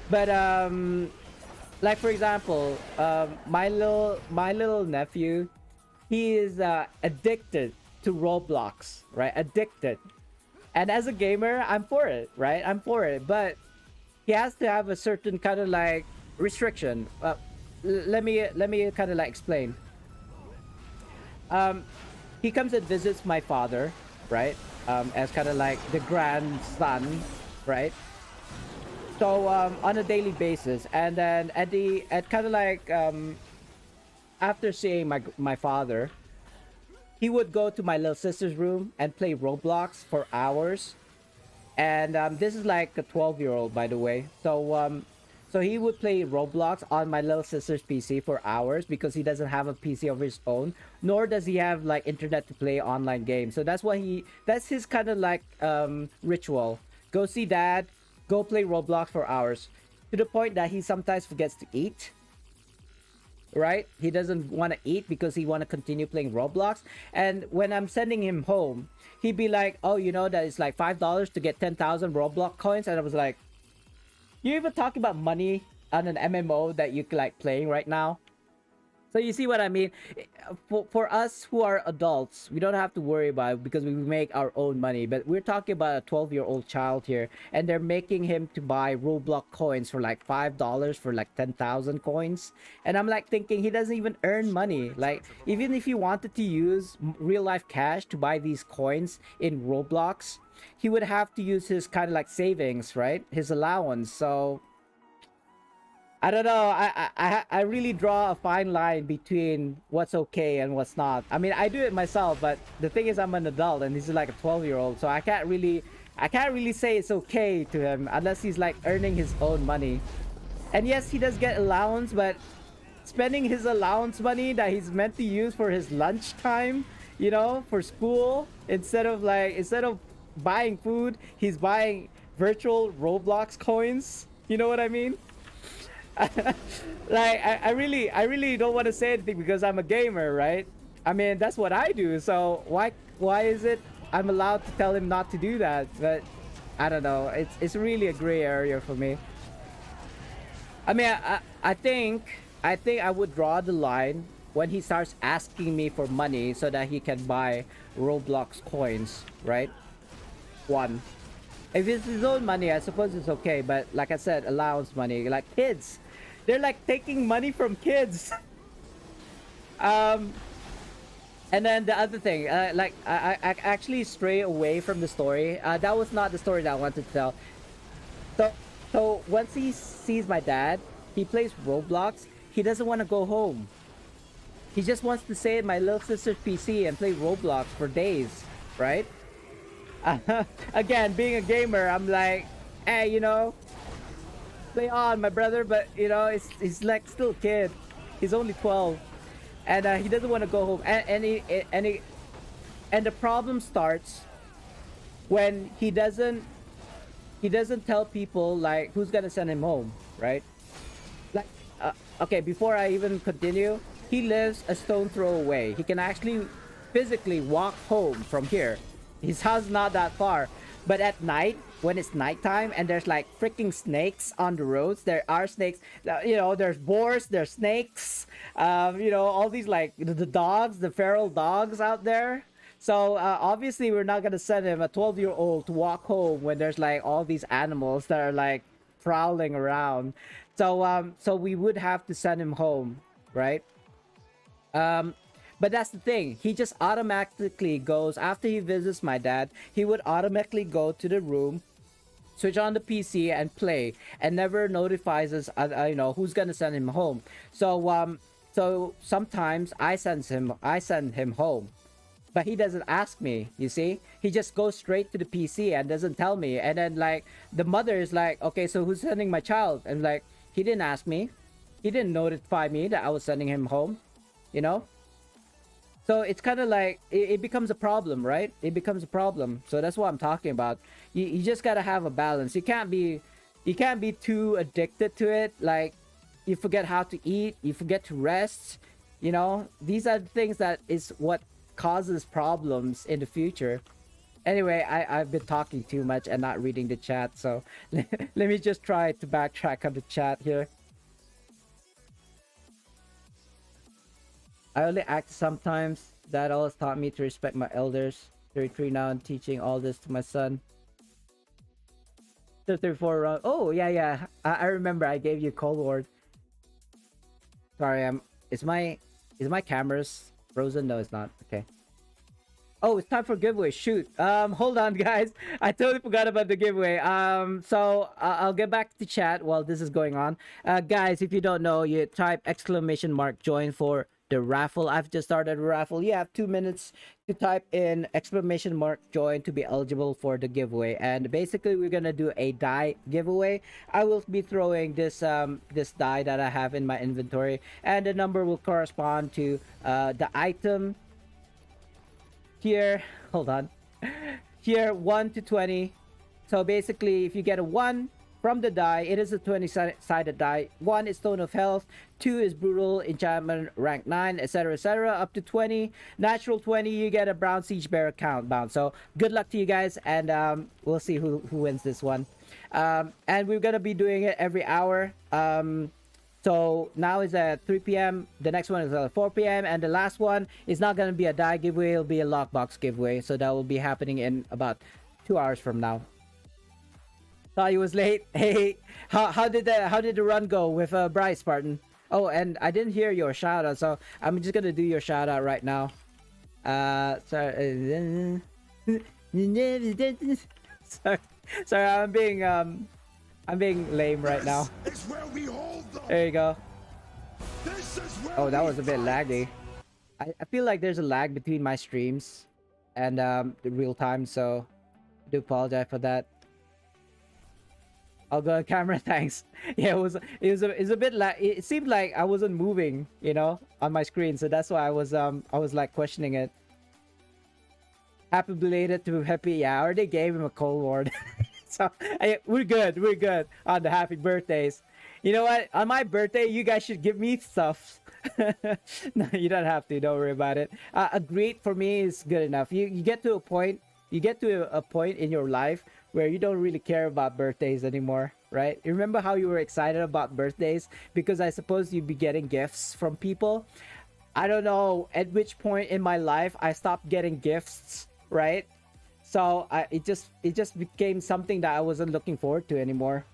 But like for example, my little nephew, he is addicted to Roblox, right? Addicted. And as a gamer, I'm for it, right? I'm for it. But he has to have a certain kind of like restriction. Let me kind of like explain. Um, he comes and visits my father, right? As kind of like the grandson, right? So on a daily basis, and then at kind of like after seeing my father, he would go to my little sister's room and play Roblox for hours. And this is like a 12-year-old, by the way. So he would play Roblox on my little sister's PC for hours because he doesn't have a PC of his own, nor does he have like internet to play online games. So that's his kind of like ritual. Go see dad, go play Roblox for hours, to the point that he sometimes forgets to eat, right? He doesn't want to eat because he want to continue playing Roblox. And when I'm sending him home, he'd be like, "Oh, you know that it's like $5 to get 10,000 Roblox coins." And I was like, "You even talk about money on an MMO that you like playing right now?" So you see what I mean? For us who are adults, we don't have to worry about it because we make our own money. But we're talking about a 12-year-old child here, and they're making him to buy Roblox coins for like $5 for like 10,000 coins. And I'm like thinking he doesn't even earn money. Like even if he wanted to use real life cash to buy these coins in Roblox, he would have to use his kind of like savings, right? His allowance. So I don't know. I really draw a fine line between what's okay and what's not. I mean, I do it myself, but the thing is, I'm an adult and he's like a 12-year-old, so I can't really say it's okay to him unless he's like earning his own money. And yes, he does get allowance, but spending his allowance money that he's meant to use for his lunchtime, for school, instead of buying food, he's buying virtual Roblox coins. You know what I mean? Like I really don't want to say anything because I'm a gamer, right? I mean that's what I do. So why is it I'm allowed to tell him not to do that? But I don't know. It's really a gray area for me. I mean I think I would draw the line when he starts asking me for money so that he can buy Roblox coins, right? One. If it's his own money, I suppose it's okay. But like I said, allowance money, like kids, they're like taking money from kids. um, and then the other thing, like I actually stray away from the story. That was not the story that I wanted to tell. So, so once he sees my dad, he plays Roblox. He doesn't want to go home. He just wants to stay at my little sister's PC and play Roblox for days, right? Again, being a gamer, I'm like, hey, play on, my brother. But he's like still a kid. He's only 12, and he doesn't want to go home. And the problem starts when he doesn't tell people like who's gonna send him home, right? Like, okay, before I even continue, he lives a stone throw away. He can actually physically walk home from here. His house is not that far. But at night, when it's nighttime and there's like freaking snakes on the roads, there are snakes. There's boars, there's snakes. All these like the dogs, the feral dogs out there. So obviously, we're not gonna send him a 12-year-old to walk home when there's like all these animals that are like prowling around. So we would have to send him home, right? Um, But that's the thing. He just automatically goes after he visits my dad. He would automatically go to the room, switch on the PC and play, and never notifies us, who's gonna send him home. So sometimes I send him home, but he doesn't ask me. You see, he just goes straight to the PC and doesn't tell me. And then like the mother is like, okay, so who's sending my child? And like, he didn't ask me, he didn't notify me that I was sending him home, you know. So it's kind of like it becomes a problem, right? It becomes a problem. So that's what I'm talking about. You just gotta have a balance. You can't be too addicted to it. Like you forget how to eat, you forget to rest. You know, these are the things that is what causes problems in the future. Anyway, I've been talking too much and not reading the chat. So let me just try to backtrack on the chat here. I only act sometimes. Dad always taught me to respect my elders. 33 now and teaching all this to my son. 34 around. Oh yeah. I remember I gave you Cold War. Sorry, is my camera's frozen? No, it's not. Okay. Oh, it's time for giveaway. Shoot. Hold on, guys. I totally forgot about the giveaway. So I'll get back to chat while this is going on. Guys, if you don't know, you type !join for the raffle. I've just started a raffle. You have 2 minutes to type in !join to be eligible for the giveaway. And basically, we're gonna do a die giveaway. I will be throwing this this die that I have in my inventory, and the number will correspond to the item. Here, hold on. Here, 1 to 20. So basically, if you get a 1 from the die, it is a 20-sided die. 1 is Stone of Health, 2 is Brutal Enchantment, rank 9, etc, etc, up to 20. Natural 20, you get a Brown Siege Bearer countdown. So good luck to you guys, and we'll see who wins this one. And we're gonna be doing it every hour. So now is at 3 p.m. The next one is at 4 p.m. And the last one is not going to be a die giveaway. It'll be a lockbox giveaway. So that will be happening in about 2 hours from now. Thought you was late. Hey, how did the run go with Bryce, Spartan? Oh, and I didn't hear your shout out. So I'm just going to do your shout out right now. Sorry. Sorry, I'm being lame right now. There you go. Oh, that was a bit laggy. I feel like there's a lag between my streams and the real time, so I do apologize for that. I'll go on camera, thanks. Yeah, it was a bit it seemed like I wasn't moving, you know, on my screen, so that's why I was like questioning it. Happy belated to Happy. Yeah, I already gave him a Cold War. So we're good on the happy birthdays. You know what? On my birthday, you guys should give me stuff. No, you don't have to. Don't worry about it. A greet for me is good enough. You get to a point. You get to a point in your life where you don't really care about birthdays anymore, right? You remember how you were excited about birthdays because I suppose you'd be getting gifts from people. I don't know at which point in my life I stopped getting gifts, right? So it just became something that I wasn't looking forward to anymore.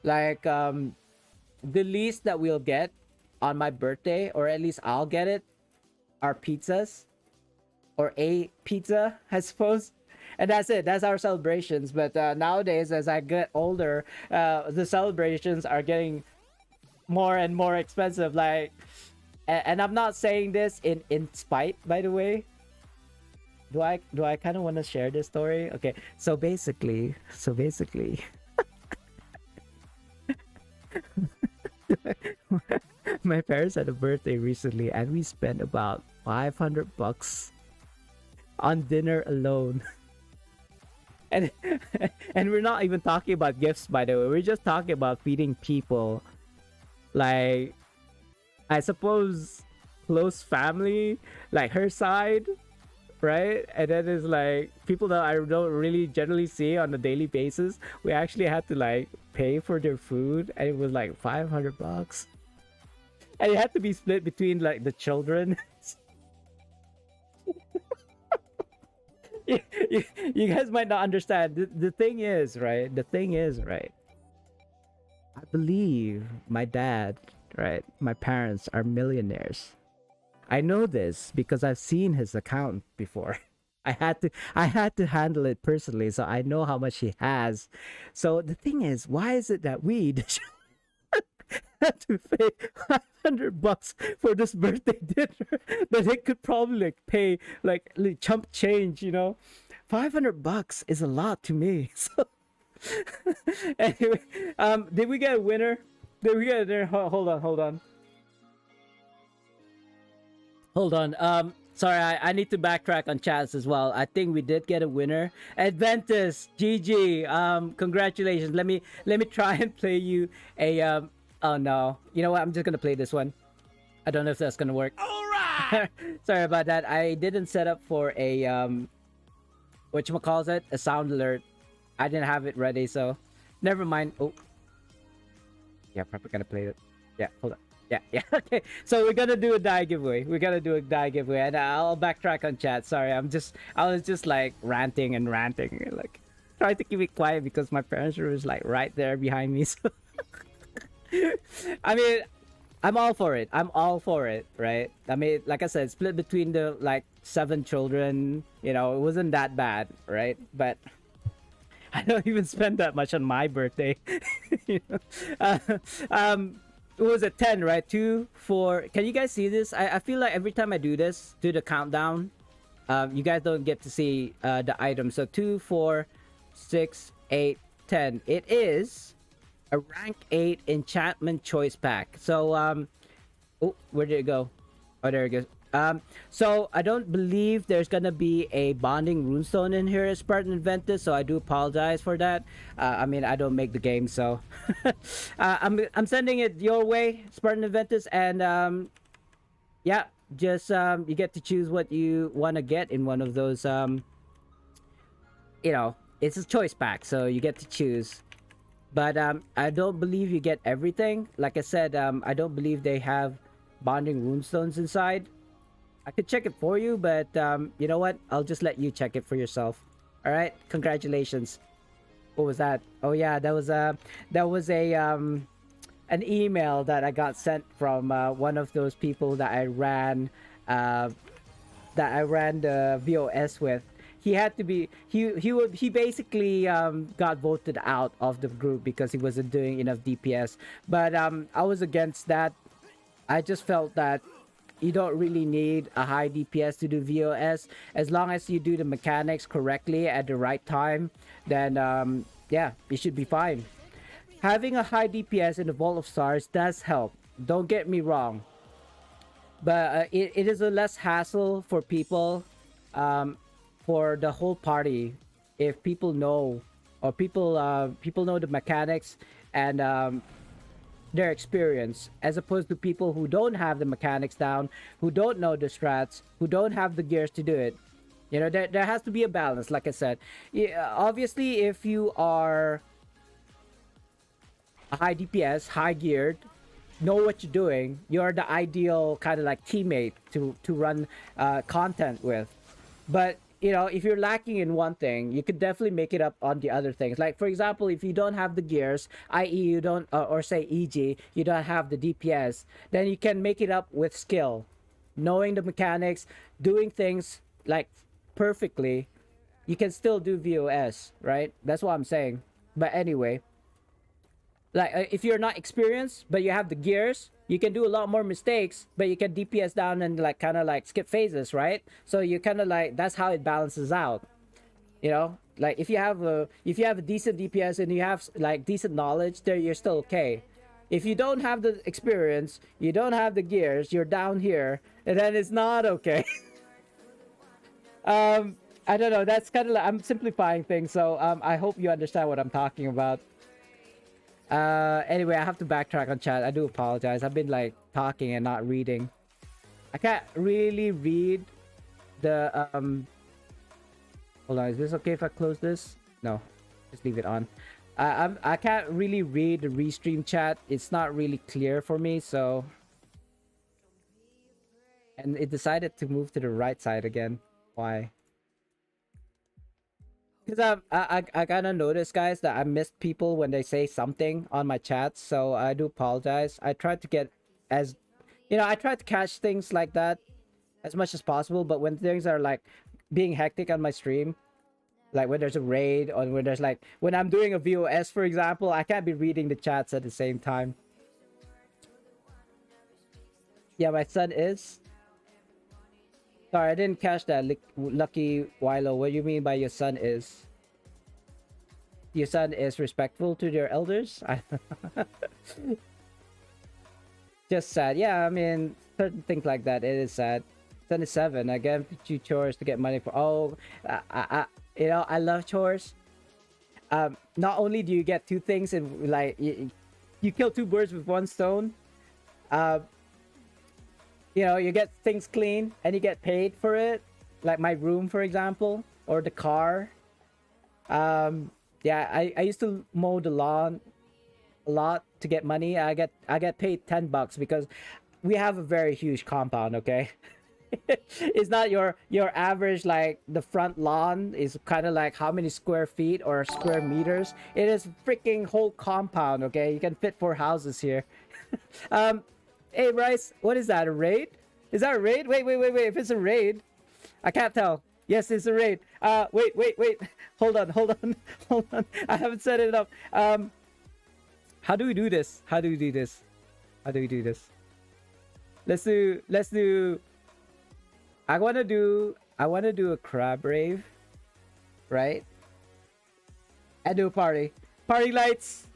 Like the least that we'll get on my birthday, or at least I'll get it, are pizzas, or a pizza, I suppose. And that's it. That's our celebrations. But nowadays, as I get older, the celebrations are getting more and more expensive. Like, and I'm not saying this in spite, by the way. Do I kind of want to share this story? Okay, so basically my parents had a birthday recently and we spent about $500 on dinner alone. And we're not even talking about gifts, by the way. We're just talking about feeding people, like, I suppose close family, like her side, right? And then it's like people that I don't really generally see on a daily basis. We actually had to like pay for their food, and it was like $500, and it had to be split between like the children. you guys might not understand. The thing is, right? I believe my dad, right? My parents are millionaires. I know this because I've seen his account before. I had to handle it personally, so I know how much he has. So the thing is, why is it that we had to pay $500 for this birthday dinner that they could probably like pay like chump change, you know? $500 is a lot to me. So anyway, did we get a winner? Did we get a winner? Hold on. Sorry, I need to backtrack on chats as well. I think we did get a winner. Adventus, GG. Congratulations. Let me try and play you a oh no. You know what? I'm just gonna play this one. I don't know if that's gonna work. All right. Sorry about that. I didn't set up for a whatchamacallit, a sound alert. I didn't have it ready, so never mind. Oh. Yeah, probably gonna play it. Yeah, hold on. Yeah. Okay. So we're gonna do a die giveaway. And I'll backtrack on chat. Sorry, I was just like ranting, like trying to keep it quiet because my parents were just like right there behind me. So I mean, I'm all for it. Right? I mean, like I said, split between the like 7 children. You know, it wasn't that bad, right? But I don't even spend that much on my birthday. You know? It was a 10, right? 2, 4. Can you guys see this? I feel like every time I do this, do the countdown, you guys don't get to see the item. So 2, 4, 6, 8, 10. It is a rank 8 enchantment choice pack. So oh, where did it go? Oh, there it goes. So I don't believe there's gonna be a bonding runestone in here as Spartan Adventus, so I do apologize for that. I mean, I don't make the game, so I'm sending it your way, Spartan Adventus, and yeah, just you get to choose what you want to get in one of those. You know, it's a choice pack, so you get to choose. But I don't believe you get everything. Like I said, I don't believe they have bonding runestones inside. I could check it for you, but you know what? I'll just let you check it for yourself. All right, congratulations. What was that? Oh yeah, that was a an email that I got sent from one of those people that I ran the VOS with. He had to be he basically got voted out of the group because he wasn't doing enough DPS. But I was against that. I just felt that you don't really need a high DPS to do VOS. As long as you do the mechanics correctly at the right time, then yeah, you should be fine. Having a high DPS in the Vault of Stars does help. Don't get me wrong. But it is a less hassle for people, for the whole party, if people know, or people know the mechanics and their experience, as opposed to people who don't have the mechanics down, who don't know the strats, who don't have the gears to do it. You know, there has to be a balance, like I said. Yeah, obviously, if you are a high DPS, high geared, know what you're doing, you're the ideal kind of like teammate to run content with. But you know, if you're lacking in one thing, you could definitely make it up on the other things. Like, for example, if you don't have the gears, i.e. you don't, or say e.g. you don't have the DPS, then you can make it up with skill. Knowing the mechanics, doing things like perfectly, you can still do VOS, right? That's what I'm saying. But anyway, like if you're not experienced, but you have the gears, you can do a lot more mistakes, but you can DPS down and like kind of like skip phases, right? So you kind of like, that's how it balances out. You know, like if you have a decent DPS and you have like decent knowledge, there you're still okay. If you don't have the experience, you don't have the gears, you're down here, and then it's not okay. I don't know. That's kind of like, I'm simplifying things, so I hope you understand what I'm talking about. Anyway, I have to backtrack on chat. I do apologize. I've been like talking and not reading. I can't really read the hold on, is this okay if I close this? No, just leave it on. I can't really read the restream chat. It's not really clear for me, so. And it decided to move to the right side again. Why? Because I kind of noticed, guys, that I missed people when they say something on my chats, so I do apologize. I tried to get as, you know, I tried to catch things like that as much as possible. But when things are like being hectic on my stream, like when there's a raid or when there's like when I'm doing a VOS, for example, I can't be reading the chats at the same time. Yeah, my son is. Sorry, I didn't catch that. Lucky Wilo, what do you mean by your son is? Your son is respectful to their elders? Just sad. Yeah, I mean, certain things like that. It is sad. Son is 7. I get you chores to get money for. Oh, you know, I love chores. Not only do you get two things and like you kill two birds with one stone. You know, you get things clean and you get paid for it, like my room, for example, or the car. Yeah, I used to mow the lawn a lot to get money. I get paid $10 because we have a very huge compound. Okay. It's not your average, like the front lawn is kind of like how many square feet or square meters. It is freaking whole compound. Okay, you can fit 4 houses here. Hey Bryce, what is that, a raid? Is that a raid? Wait, if it's a raid, I can't tell. Yes, it's a raid. Wait, hold on. I haven't set it up. How do we do this? Let's do I want to do a crab rave, right? And do a party lights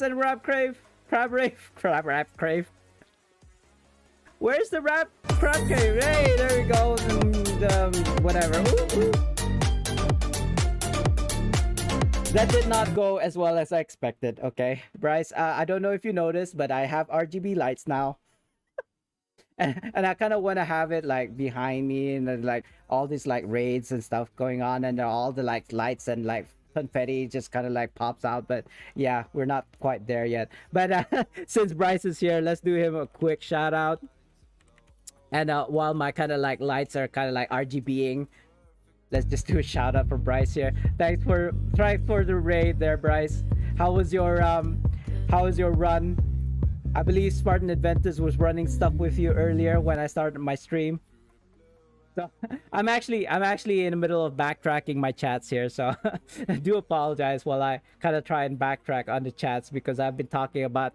and crab rave. Where's the crab cave? Hey, there we go. And, whatever. Ooh. That did not go as well as I expected. Okay, Bryce. I don't know if you noticed, but I have RGB lights now. And I kind of want to have it like behind me and then, like all these like raids and stuff going on and all the like lights and like confetti just kind of like pops out. But yeah, we're not quite there yet. But since Bryce is here, let's do him a quick shout out. And while my kind of like lights are kind of like RGBing, let's just do a shout out for Bryce here. Thanks for the raid there, Bryce. How was your run? I believe Spartan Adventist was running stuff with you earlier when I started my stream. So I'm actually in the middle of backtracking my chats here, so I do apologize while I kind of try and backtrack on the chats because I've been talking about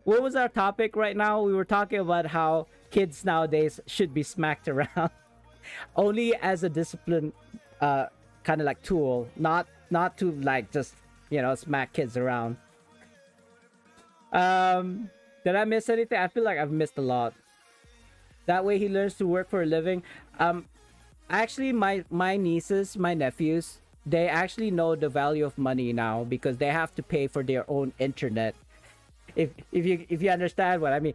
what was our topic right now? We were talking about how kids nowadays should be smacked around only as a discipline kind of like tool, not to like just, you know, smack kids around. Did I miss anything? I feel like I've missed a lot. That way he learns to work for a living. Actually my nieces, my nephews, they actually know the value of money now because they have to pay for their own internet. If you understand what I mean.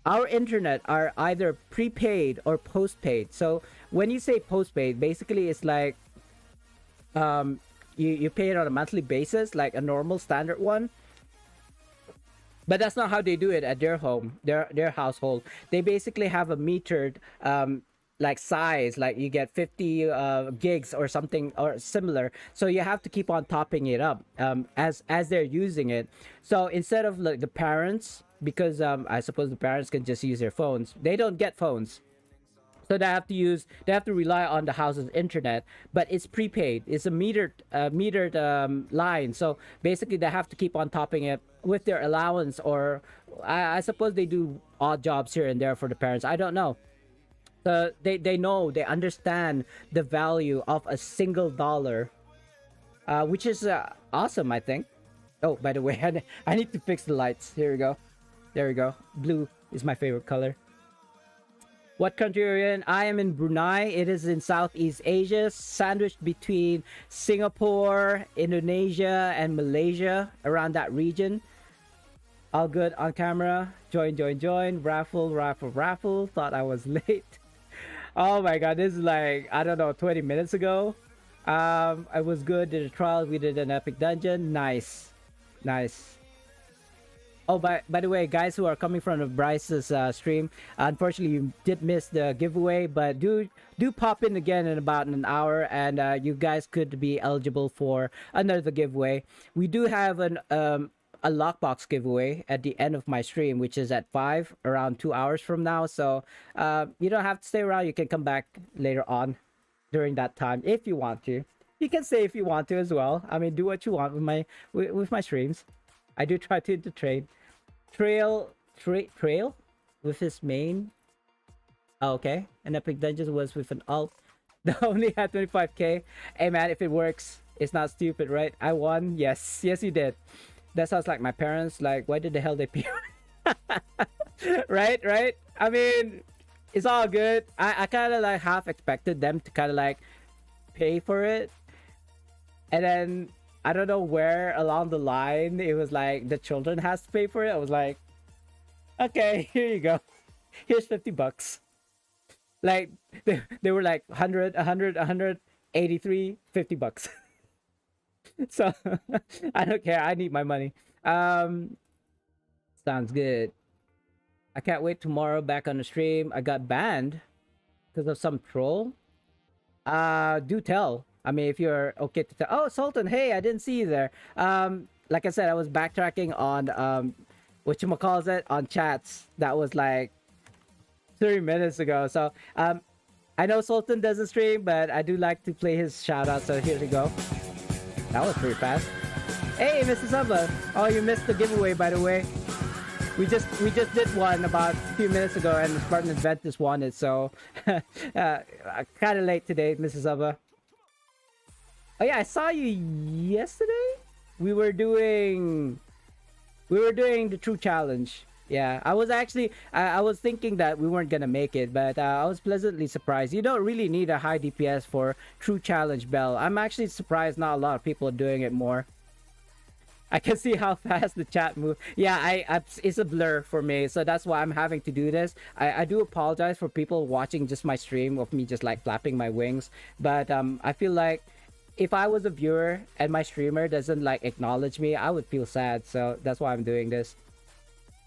Our internet are either prepaid or postpaid. So when you say postpaid, basically it's like you pay it on a monthly basis, like a normal standard one. But that's not how they do it at their home, their household. They basically have a metered like size, like you get 50 gigs or something or similar. So you have to keep on topping it up as they're using it. So instead of like the parents, because I suppose the parents can just use their phones, they don't get phones. So they have to rely on the house's internet, but it's prepaid. It's a metered line. So basically they have to keep on topping it with their allowance, or I suppose they do odd jobs here and there for the parents. I don't know. So they understand the value of a single dollar, which is awesome, I think. Oh, by the way, I need to fix the lights. Here we go. There we go. Blue is my favorite color. What country are you in? I am in Brunei. It is in Southeast Asia, sandwiched between Singapore, Indonesia, and Malaysia, around that region. All good on camera. Join. Raffle. Thought I was late. Oh my god, this is like, I don't know, 20 minutes ago. I was good. Did a trial. We did an epic dungeon. Nice. Oh, by the way, guys who are coming from Bryce's stream, unfortunately you did miss the giveaway, but do pop in again in about an hour, and you guys could be eligible for another giveaway. We do have a a lockbox giveaway at the end of my stream, which is at 5, around 2 hours from now. So you don't have to stay around. You can come back later on during that time if you want to. You can stay if you want to as well. I mean, do what you want with my streams. I do try to entertain. Trail with his main. Oh, okay. And Epic Dungeons was with an alt that only had 25k. Hey man, if it works, it's not stupid, right? I won. Yes, yes, you did. That sounds like my parents. Like, why did the hell they pay? Right. I mean, it's all good. I kind of like half expected them to kind of like pay for it, and then I don't know where along the line it was like the children has to pay for it. I was like, okay, here you go. Here's $50. Like they were like 100, 183, $50. So I don't care. I need my money. Sounds good. I can't wait tomorrow back on the stream. I got banned because of some troll. Do tell. I mean, if you're okay to tell. Oh, Sultan, hey, I didn't see you there. Like I said, I was backtracking on whatchamacallit on chats. That was like 30 minutes ago. So I know Sultan doesn't stream, but I do like to play his shout out. So here we go. That was pretty fast. Hey, Mrs. Hubba. Oh, you missed the giveaway, by the way. We just did one about a few minutes ago, and the Spartan Adventus won it. So kind of late today, Mrs. Hubba. Oh yeah, I saw you yesterday. We were doing the True Challenge. Yeah, I was actually I was thinking that we weren't gonna make it, but I was pleasantly surprised. You don't really need a high DPS for True Challenge Bell. I'm actually surprised not a lot of people are doing it more. I can see how fast the chat moves. Yeah, it's a blur for me, so that's why I'm having to do this. I do apologize for people watching just my stream of me just like flapping my wings, but I feel like if I was a viewer and my streamer doesn't like acknowledge me, I would feel sad. So that's why I'm doing this.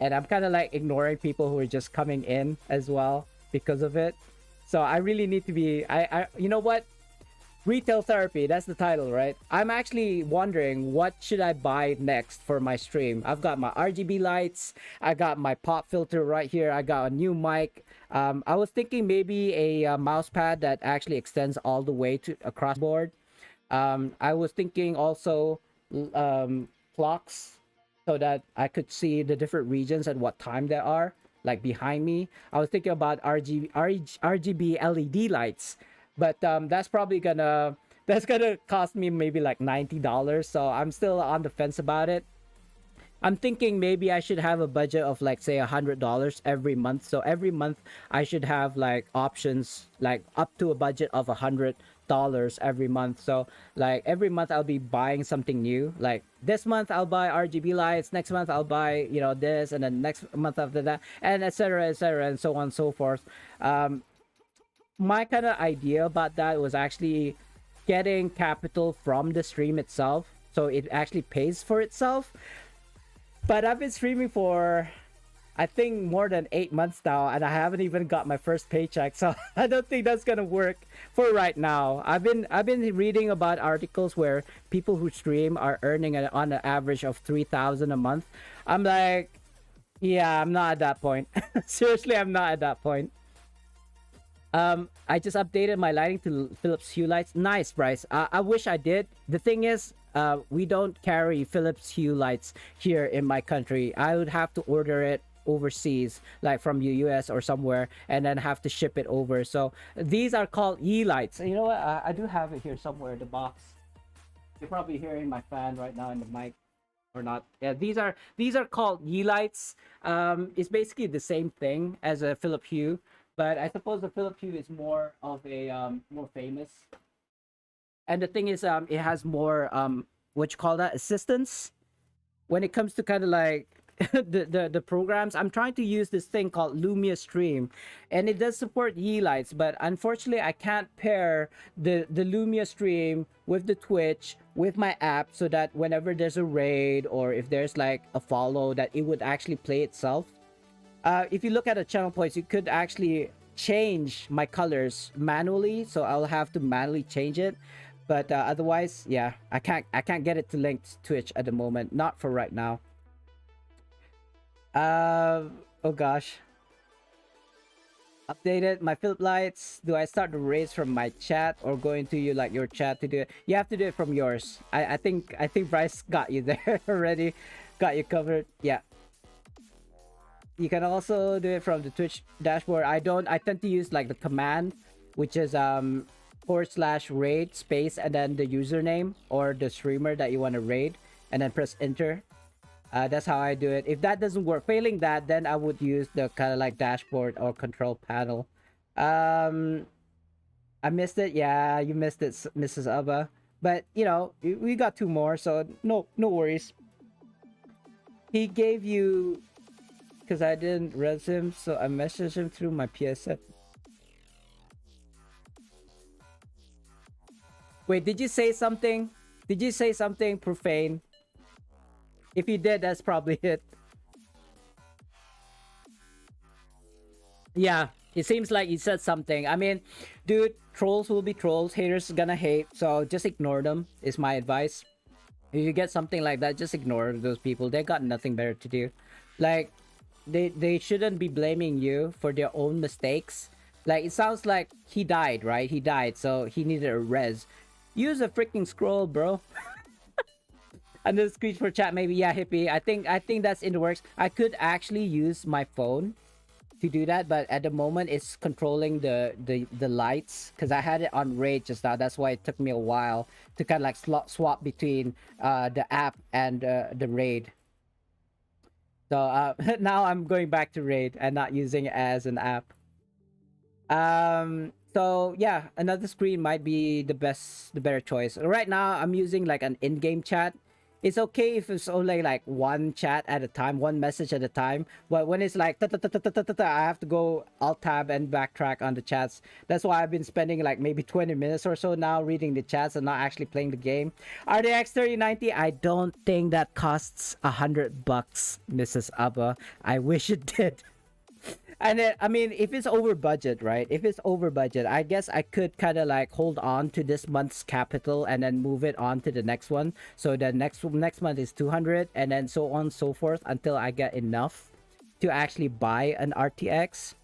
And I'm kind of like ignoring people who are just coming in as well because of it. So I really need to be, you know what? Retail therapy, that's the title, right? I'm actually wondering what should I buy next for my stream. I've got my RGB lights. I got my pop filter right here. I got a new mic. I was thinking maybe a mouse pad that actually extends all the way to across the board. I was thinking also clocks, so that I could see the different regions and what time they are, like behind me. I was thinking about RGB LED lights, but that's probably gonna cost me maybe like $90. So I'm still on the fence about it. I'm thinking maybe I should have a budget of like say $100 every month. So every month I should have like options like up to a budget of $100 every month. So like every month I'll be buying something new. Like this month I'll buy RGB lights, next month I'll buy, you know, this, and then next month after that, and etc, and so on and so forth. My kind of idea about that was actually getting capital from the stream itself, so it actually pays for itself. But I've been streaming for I think more than 8 months now, and I haven't even got my first paycheck, so I don't think that's gonna work for right now. I've been reading about articles where people who stream are earning on an average of 3,000 a month. I'm like, yeah, I'm not at that point. Seriously, I'm not at that point. I just updated my lighting to Philips Hue lights. Nice, Bryce. I wish I did. The thing is, we don't carry Philips Hue lights here in my country. I would have to order it overseas, like from the US or somewhere, and then have to ship it over. So these are called E-lights. You know what? I do have it here somewhere, the box. You're probably hearing my fan right now in the mic, or not. Yeah, these are called E-lights. It's basically the same thing as a Philips Hue, but I suppose the Philips Hue is more of a more famous. And the thing is, it has more what you call that, assistance when it comes to kind of like the programs. I'm trying to use this thing called Lumia Stream, and it does support E-lights, but unfortunately I can't pair the Lumia Stream with the Twitch with my app, so that whenever there's a raid or if there's like a follow, that it would actually play itself. If you look at the channel points, you could actually change my colors manually, so I'll have to manually change it. But otherwise, yeah, I can't get it to link to Twitch at the moment, not for right now. Oh gosh. Updated my Philip lights. Do I start the race from my chat or go into you like your chat to do it? You have to do it from yours. I think Bryce got you there already. Got you covered. Yeah. You can also do it from the Twitch dashboard. I tend to use like the command, which is / raid space and then the username or the streamer that you want to raid and then press enter. That's how I do it. If that doesn't work, failing that, then I would use the kind of like dashboard or control panel. Um, I missed it. Yeah, you missed it, Mrs. Abba. But you know, we got two more, so no worries. He gave you because I didn't res him, so I messaged him through my PSN. Wait, did you say something? Did you say something profane? If you did, that's probably it. Yeah, it seems like you said something. I mean, dude, trolls will be trolls. Haters gonna hate. So just ignore them, is my advice. If you get something like that, just ignore those people. They got nothing better to do. Like, they shouldn't be blaming you for their own mistakes. Like, it sounds like he died, right? He died, so he needed a res. Use a freaking scroll, bro. And the screech for chat, maybe. Yeah, hippie. I think that's in the works. I could actually use my phone to do that, but at the moment it's controlling the lights because I had it on raid just now. That's why it took me a while to kind of like swap between the app and the raid. So now I'm going back to raid and not using it as an app. So yeah, another screen might be the better choice. Right now I'm using like an in-game chat. It's okay if it's only like one chat at a time, one message at a time. But when it's like I have to go alt tab and backtrack on the chats. That's why I've been spending like maybe 20 minutes or so now reading the chats and not actually playing the game. RDX 3090, I don't think that costs $100, Mrs. Abba. I wish it did. And then, I mean, if it's over budget, right? If it's over budget, I guess I could kind of like hold on to this month's capital and then move it on to the next one. So the next month is 200 and then so on and so forth until I get enough to actually buy an RTX.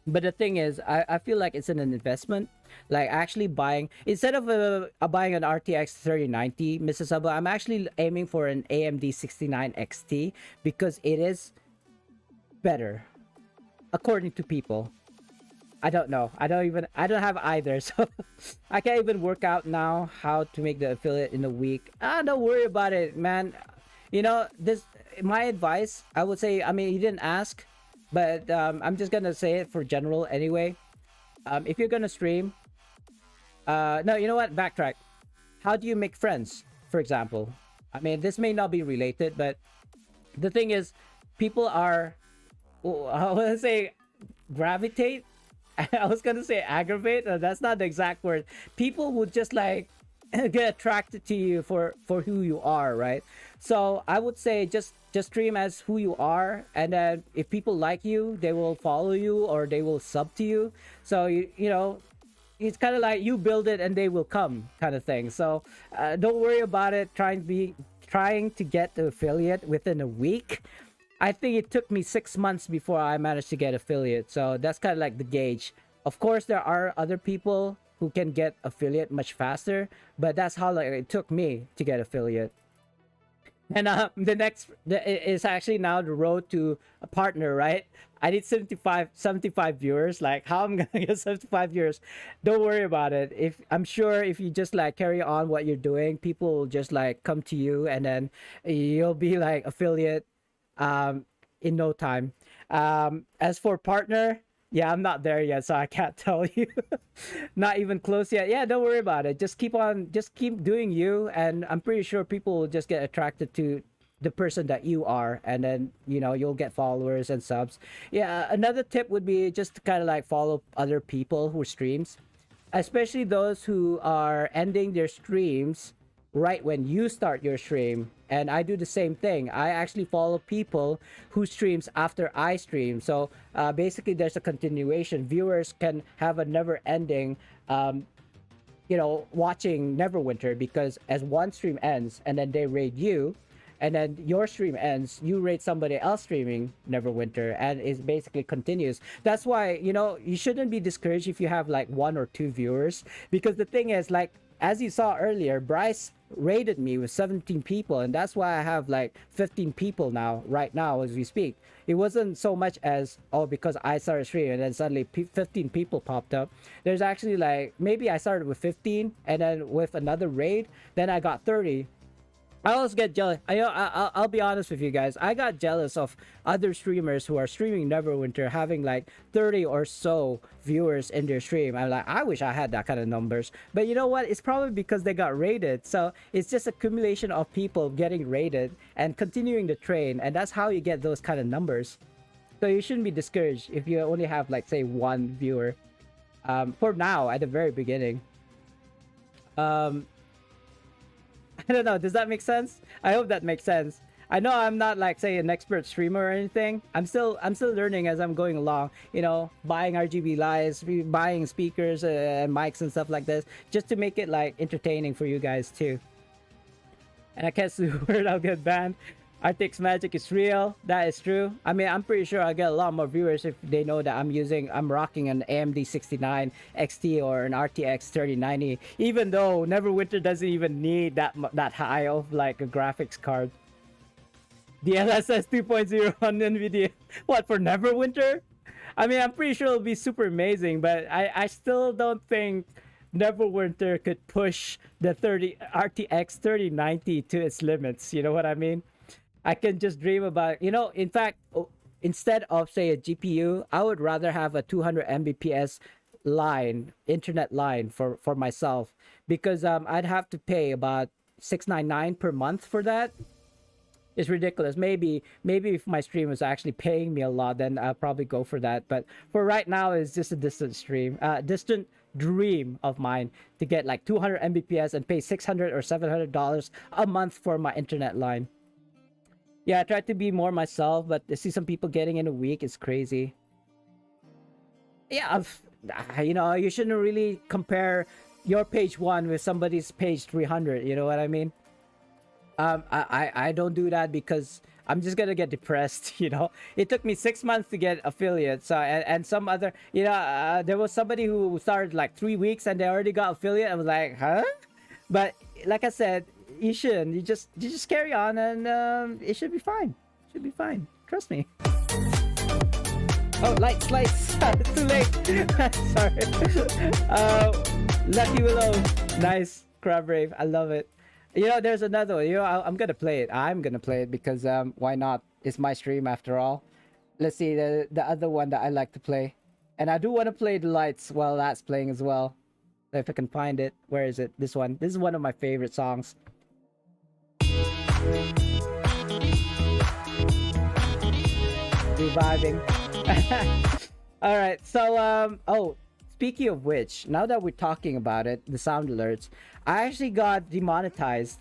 But the thing is, I feel like it's an investment. Like actually buying, instead of buying an RTX 3090, Mrs. Abba, I'm actually aiming for an AMD 69 XT because it is better. According to people. I don't know. I don't have either. So I can't even work out now how to make the affiliate in a week. Don't worry about it, man. You know, this my advice, I would say, I mean, you didn't ask, but I'm just gonna say it for general anyway. If you're gonna stream, no, you know what? Backtrack. How do you make friends, for example? I mean, this may not be related, but the thing is, people are I want to say gravitate. I was gonna say aggravate. That's not the exact word. People would just like get attracted to you for who you are, right? So I would say just stream as who you are, and then if people like you, they will follow you or they will sub to you. So you know, it's kind of like you build it and they will come, kind of thing. So don't worry about it. Trying to get the affiliate within a week. I think it took me 6 months before I managed to get affiliate. So that's kind of like the gauge. Of course, there are other people who can get affiliate much faster, but that's how like it took me to get affiliate. And the next is actually now the road to a partner, right? I need 75 viewers. Like, how I'm gonna get 75 viewers? Don't worry about it. If I'm sure if you just like carry on what you're doing, people will just like come to you, and then you'll be like affiliate in no time. As for partner, yeah, I'm not there yet, so I can't tell you. Not even close yet. Yeah, don't worry about it. Just keep doing you, and I'm pretty sure people will just get attracted to the person that you are, and then you know you'll get followers and subs. Yeah, another tip would be just to kind of like follow other people who streams, especially those who are ending their streams right when you start your stream. And I do the same thing. I actually follow people who streams after I stream. So basically there's a continuation. Viewers can have a never ending watching Neverwinter, because as one stream ends and then they raid you, and then your stream ends, you rate somebody else streaming Neverwinter, and it basically continues. That's why, you know, you shouldn't be discouraged if you have like 1 or 2 viewers, because the thing is, like, as you saw earlier, Bryce rated me with 17 people, and that's why I have like 15 people now, right now as we speak. It wasn't so much as, oh, because I started streaming and then suddenly 15 people popped up. There's actually like, maybe I started with 15, and then with another raid, then I got 30. I always get jealous. I'll be honest with you guys. I got jealous of other streamers who are streaming Neverwinter having like 30 or so viewers in their stream. I'm like, I wish I had that kind of numbers. But you know what? It's probably because they got rated. So it's just accumulation of people getting rated and continuing the train. And that's how you get those kind of numbers. So you shouldn't be discouraged if you only have like, say, 1 viewer. For now, at the very beginning. I don't know. Does that make sense? I hope that makes sense. I know I'm not like, say, an expert streamer or anything. I'm still learning as I'm going along. You know, buying RGB lights, buying speakers and mics and stuff like this, just to make it like entertaining for you guys too. And I can't see the word, I'll get banned. RTX magic is real. That is true. I mean, I'm pretty sure I'll get a lot more viewers if they know that I'm rocking an AMD 69 XT or an RTX 3090, even though Neverwinter doesn't even need that high of like a graphics card. DLSS 2.0 on NVIDIA. What, for Neverwinter? I mean, I'm pretty sure it'll be super amazing, but I still don't think Neverwinter could push the RTX 3090 to its limits. You know what I mean? I can just dream about, you know, in fact, instead of, say, a GPU, I would rather have a 200 Mbps line, internet line for myself, because I'd have to pay about $699 per month for that. It's ridiculous. Maybe if my stream was actually paying me a lot, then I'll probably go for that. But for right now, it's just a distant dream of mine to get like 200 Mbps and pay $600 or $700 a month for my internet line. Yeah, I try to be more myself, but to see some people getting in a week is crazy. Yeah, you know, you shouldn't really compare your page 1 with somebody's page 300. You know what I mean? I don't do that because I'm just gonna get depressed. You know, it took me 6 months to get affiliates. And some other, you know, there was somebody who started like 3 weeks and they already got affiliate. I was like, huh? But like I said, you shouldn't. You just carry on, and it should be fine. Should be fine. Trust me. Oh, lights. Too late. Sorry. Lucky Willow. Nice. Crab Rave. I love it. You know, there's another one. You know, I'm gonna play it. I'm gonna play it because why not? It's my stream after all. Let's see the other one that I like to play, and I do want to play the lights while that's playing as well. If I can find it. Where is it? This one. This is one of my favorite songs. Reviving. All right, so oh, speaking of which, now that we're talking about it, the sound alerts, I actually got demonetized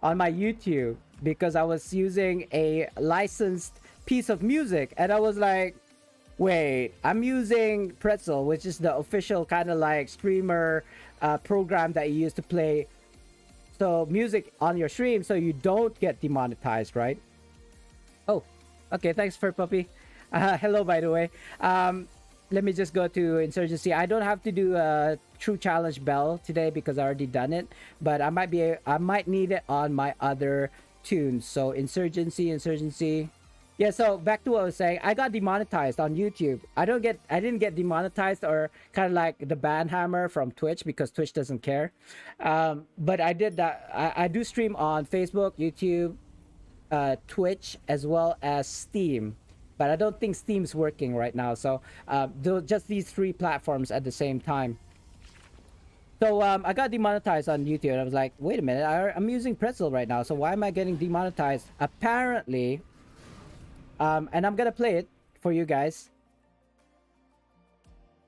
on my YouTube because I was using a licensed piece of music, and I was like, wait, I'm using Pretzel, which is the official kind of like streamer program that you use to play so music on your stream, so you don't get demonetized, right? Oh, okay, thanks for puppy. Hello, by the way. Let me just go to Insurgency. I don't have to do a True Challenge Bell today because I already done it, but I might need it on my other tunes. So Insurgency. Yeah, so back to what I was saying. I got demonetized on YouTube. I didn't get demonetized or kind of like the ban hammer from Twitch because Twitch doesn't care. But I did that. I do stream on Facebook, YouTube, Twitch, as well as Steam. But I don't think Steam's working right now. So just these 3 platforms at the same time. So I got demonetized on YouTube. And I was like, wait a minute, I'm using Pretzel right now. So why am I getting demonetized? Apparently, and I'm gonna play it for you guys.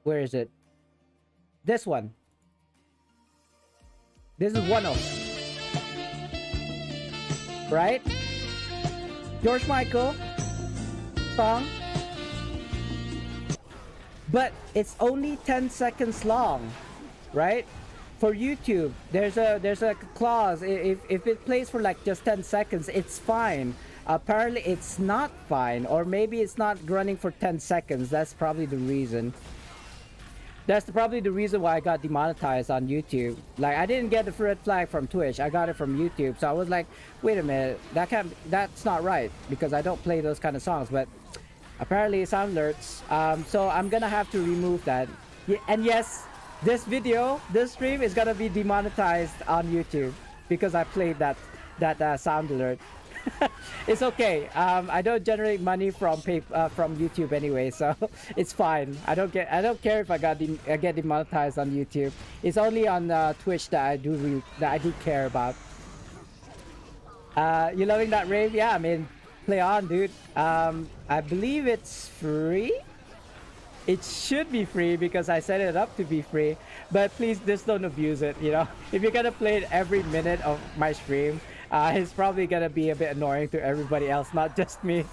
Where is it? This one. This is one of. Right? George Michael song. But it's only 10 seconds long. Right? for YouTube, there's a clause. If it plays for like just 10 seconds, it's fine. Apparently, it's not fine, or maybe it's not running for 10 seconds. That's probably the reason. That's probably the reason why I got demonetized on YouTube. Like, I didn't get the red flag from Twitch. I got it from YouTube. So I was like, wait a minute, that's not right, because I don't play those kind of songs. But apparently sound alerts. So I'm gonna have to remove that. And yes, this stream is gonna be demonetized on YouTube because I played that sound alert. It's okay. I don't generate money from YouTube anyway, so it's fine. I don't care if I get demonetized on YouTube. It's only on Twitch that I do care about. You loving that rave? Yeah, I mean, play on, dude. I believe it's free. It should be free because I set it up to be free. But please, just don't abuse it. You know, if you're gonna play it every minute of my stream, it's probably gonna be a bit annoying to everybody else, not just me.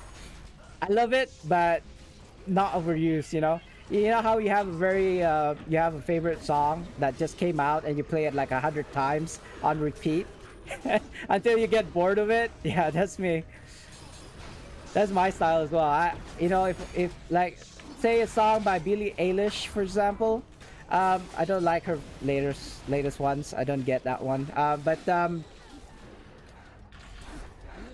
I love it, but not overused. You know how you have a favorite song that just came out and you play it like 100 times on repeat until you get bored of it. Yeah, that's me. That's my style as well. If like, say a song by Billie Eilish, for example, I don't like her latest ones. I don't get that one. But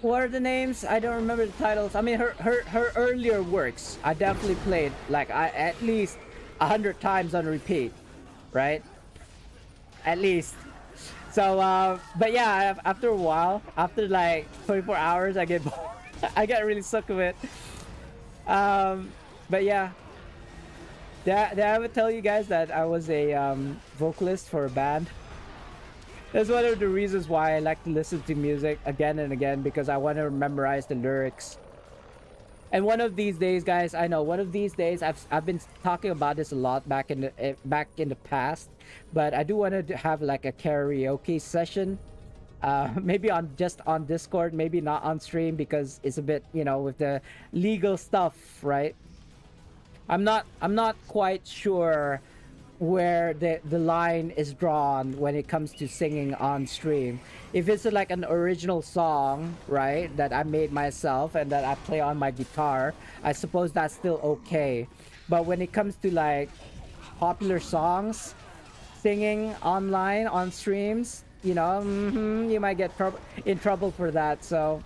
what are the names? I don't remember the titles. I mean, her earlier works, I definitely played like at least 100 times on repeat, right? At least. So, but yeah, after a while, after like 24 hours, I get bored. I get really sick of it. But yeah. Did I ever tell you guys that I was a vocalist for a band? That's one of the reasons why I like to listen to music again and again, because I want to memorize the lyrics. And one of these days, guys, I know one of these days, I've been talking about this a lot back in the past, but I do want to have like a karaoke session, maybe just on Discord, maybe not on stream, because it's a bit, with the legal stuff, right? I'm not quite sure where the line is drawn when it comes to singing on stream. If it's like an original song, right, that I made myself and that I play on my guitar, I suppose that's still okay. But when it comes to like popular songs, singing online on streams, you might get in trouble for that. So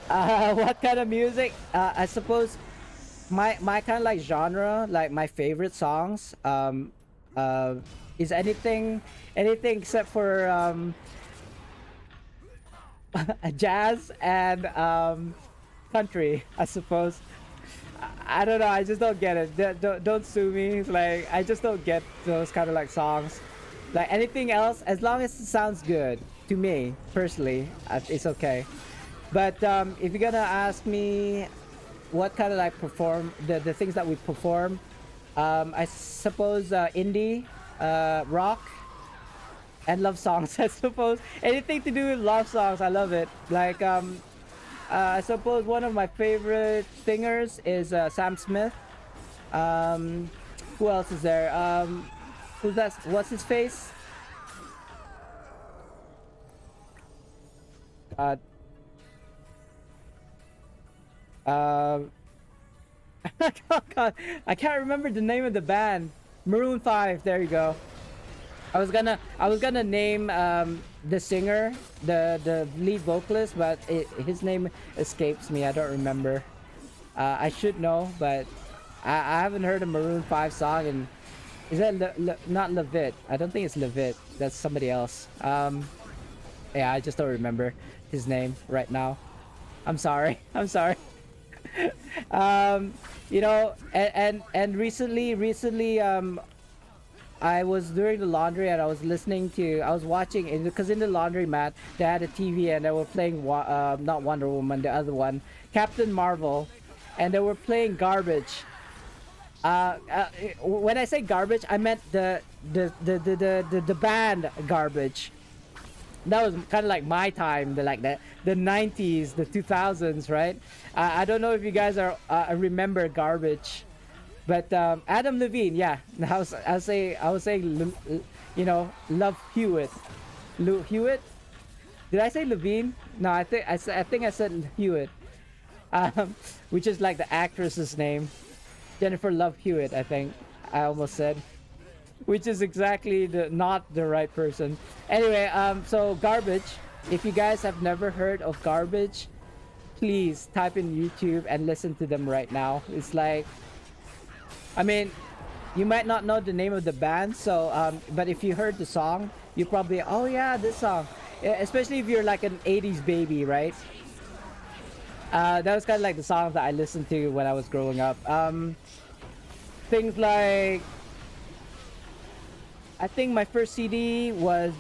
what kind of music? I suppose my kind of like genre, like my favorite songs, is anything except for jazz and country, I suppose. I don't know, I just don't get it. Don't sue me. Like, I just don't get those kind of like songs. Like anything else, as long as it sounds good to me personally, it's okay. But if you're gonna ask me what kind of like perform the things that we perform, I suppose indie, rock, and love songs. I suppose anything to do with love songs, I love it. Like I suppose one of my favorite singers is Sam Smith. Who else is there? Who's that? What's his face? God, I can't remember the name of the band. Maroon 5. There you go. I was gonna name the singer, the lead vocalist, but his name escapes me. I don't remember. I should know, but I haven't heard a Maroon 5 song. And is that not Levitt? I don't think it's Levitt. That's somebody else. Yeah, I just don't remember his name right now. I'm sorry. I'm sorry. And recently I was doing the laundry and I was watching, because in the laundromat they had a TV and they were playing not Wonder Woman, the other one, Captain Marvel, and they were playing Garbage. When I say Garbage, I meant the band Garbage. That was kind of like my time, the 90s, the 2000s, right? I don't know if you guys remember Garbage, But Adam Levine, yeah. I was saying, you know, Love Hewitt. Hewitt? Did I say Levine? No, I think I said Hewitt. Which is like the actress's name, Jennifer Love Hewitt. I think I almost said, which is exactly the not the right person. Anyway, so Garbage. If you guys have never heard of Garbage, please type in YouTube and listen to them right now. It's like, I mean, you might not know the name of the band, so but if you heard the song, you probably, oh yeah, this song. Especially if you're like an 80s baby, right? That was kind of like the songs that I listened to when I was growing up. Things like, I think my first CD was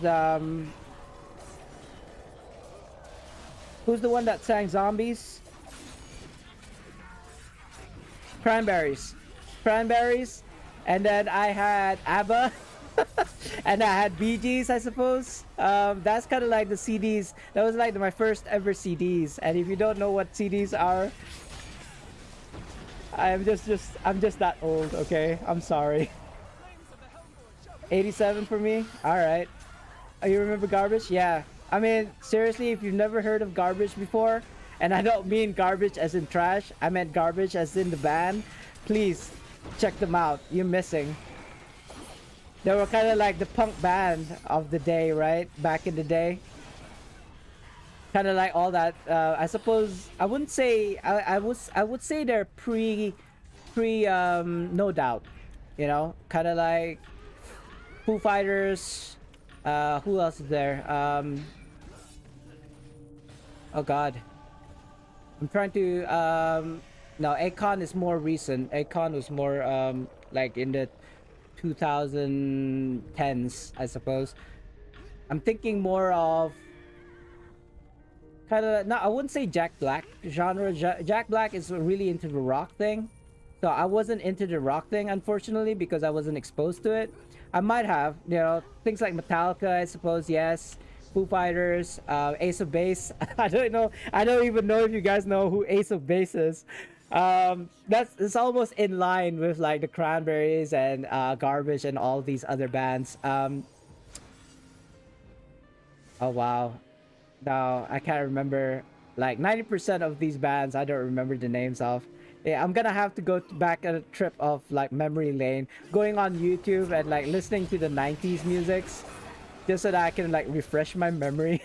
who's the one that sang Zombies? Cranberries. And then I had ABBA. And I had Bee Gees, I suppose. That's kind of like the CDs. That was like my first ever CDs. And if you don't know what CDs are, I'm just that old, okay? I'm sorry. 87 for me? Alright. Oh, you remember Garbage? Yeah. I mean, seriously, if you've never heard of Garbage before, and I don't mean garbage as in trash, I meant Garbage as in the band, please check them out. You're missing. They were kind of like the punk band of the day, right? Back in the day. Kind of like all that. I suppose I wouldn't say I would say they're pre No Doubt. You know, kind of like Foo Fighters. Who else is there? Oh God, I'm trying to. No, Akon is more recent. Akon was more like in the 2010s, I suppose. I'm thinking more of kind of, no, I wouldn't say Jack Black genre. Jack Black is really into the rock thing, so I wasn't into the rock thing, unfortunately, because I wasn't exposed to it. I might have, you know, things like Metallica, I suppose, yes. Foo Fighters, Ace of Base. I don't even know if you guys know who Ace of Base is. It's almost in line with like the Cranberries and Garbage and all these other bands. Oh wow, no, I can't remember. Like 90% of these bands I don't remember the names of. Yeah, I'm gonna have to go back on a trip of like memory lane, going on YouTube and like listening to the 90s musics, just so that I can like refresh my memory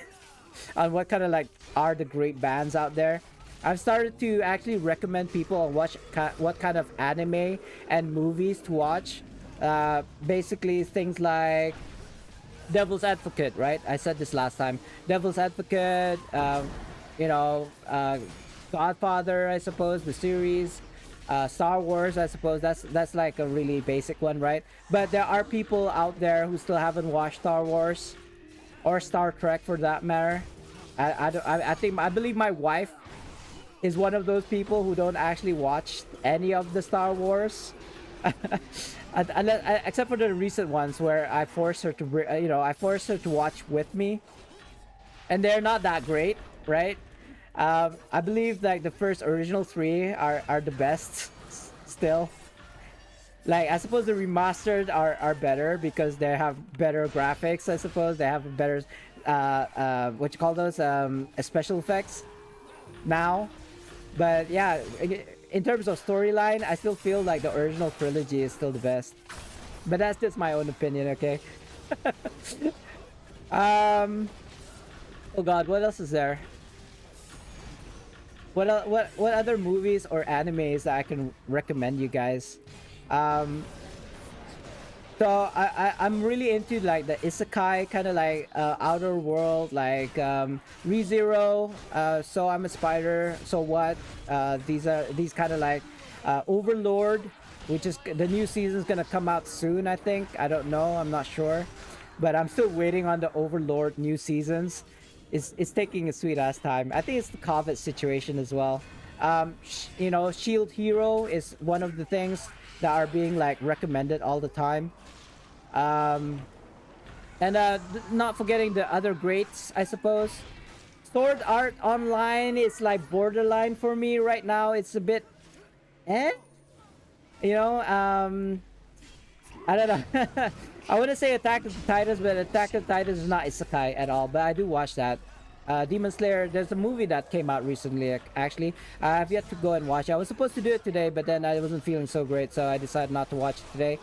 on what kind of like are the great bands out there. I've started to actually recommend people on what kind of anime and movies to watch. Basically things like Devil's Advocate, right? I said this last time. Devil's Advocate, you know, Godfather, I suppose, the series, Star Wars, I suppose. That's like a really basic one, right? But there are people out there who still haven't watched Star Wars or Star Trek, for that matter. I believe my wife is one of those people who don't actually watch any of the Star Wars, except for the recent ones where I forced her to watch with me, and they're not that great, right? I believe like the first original three are the best still. Like I suppose the remastered are better because they have better graphics. I suppose they have better what you call those special effects now. But yeah, in terms of storyline, I still feel like the original trilogy is still the best. But that's just my own opinion, okay? Oh God, what else is there? What other movies or animes that I can recommend you guys? So I'm really into like the isekai kind of like outer world, like ReZero. So I'm a spider. So what? These kind of like Overlord, which is the new season's gonna come out soon. I think. I don't know. I'm not sure, but I'm still waiting on the Overlord new seasons. It's taking a sweet ass time. I think it's the COVID situation as well. You know, Shield Hero is one of the things that are being like recommended all the time. And not forgetting the other greats, I suppose. Sword Art Online is like borderline for me right now. It's a bit You know, I don't know. I wouldn't say Attack of the Titans, but Attack of the Titans is not isekai at all. But I do watch that. Demon Slayer, there's a movie that came out recently, actually. I have yet to go and watch it. I was supposed to do it today, but then I wasn't feeling so great, so I decided not to watch it today.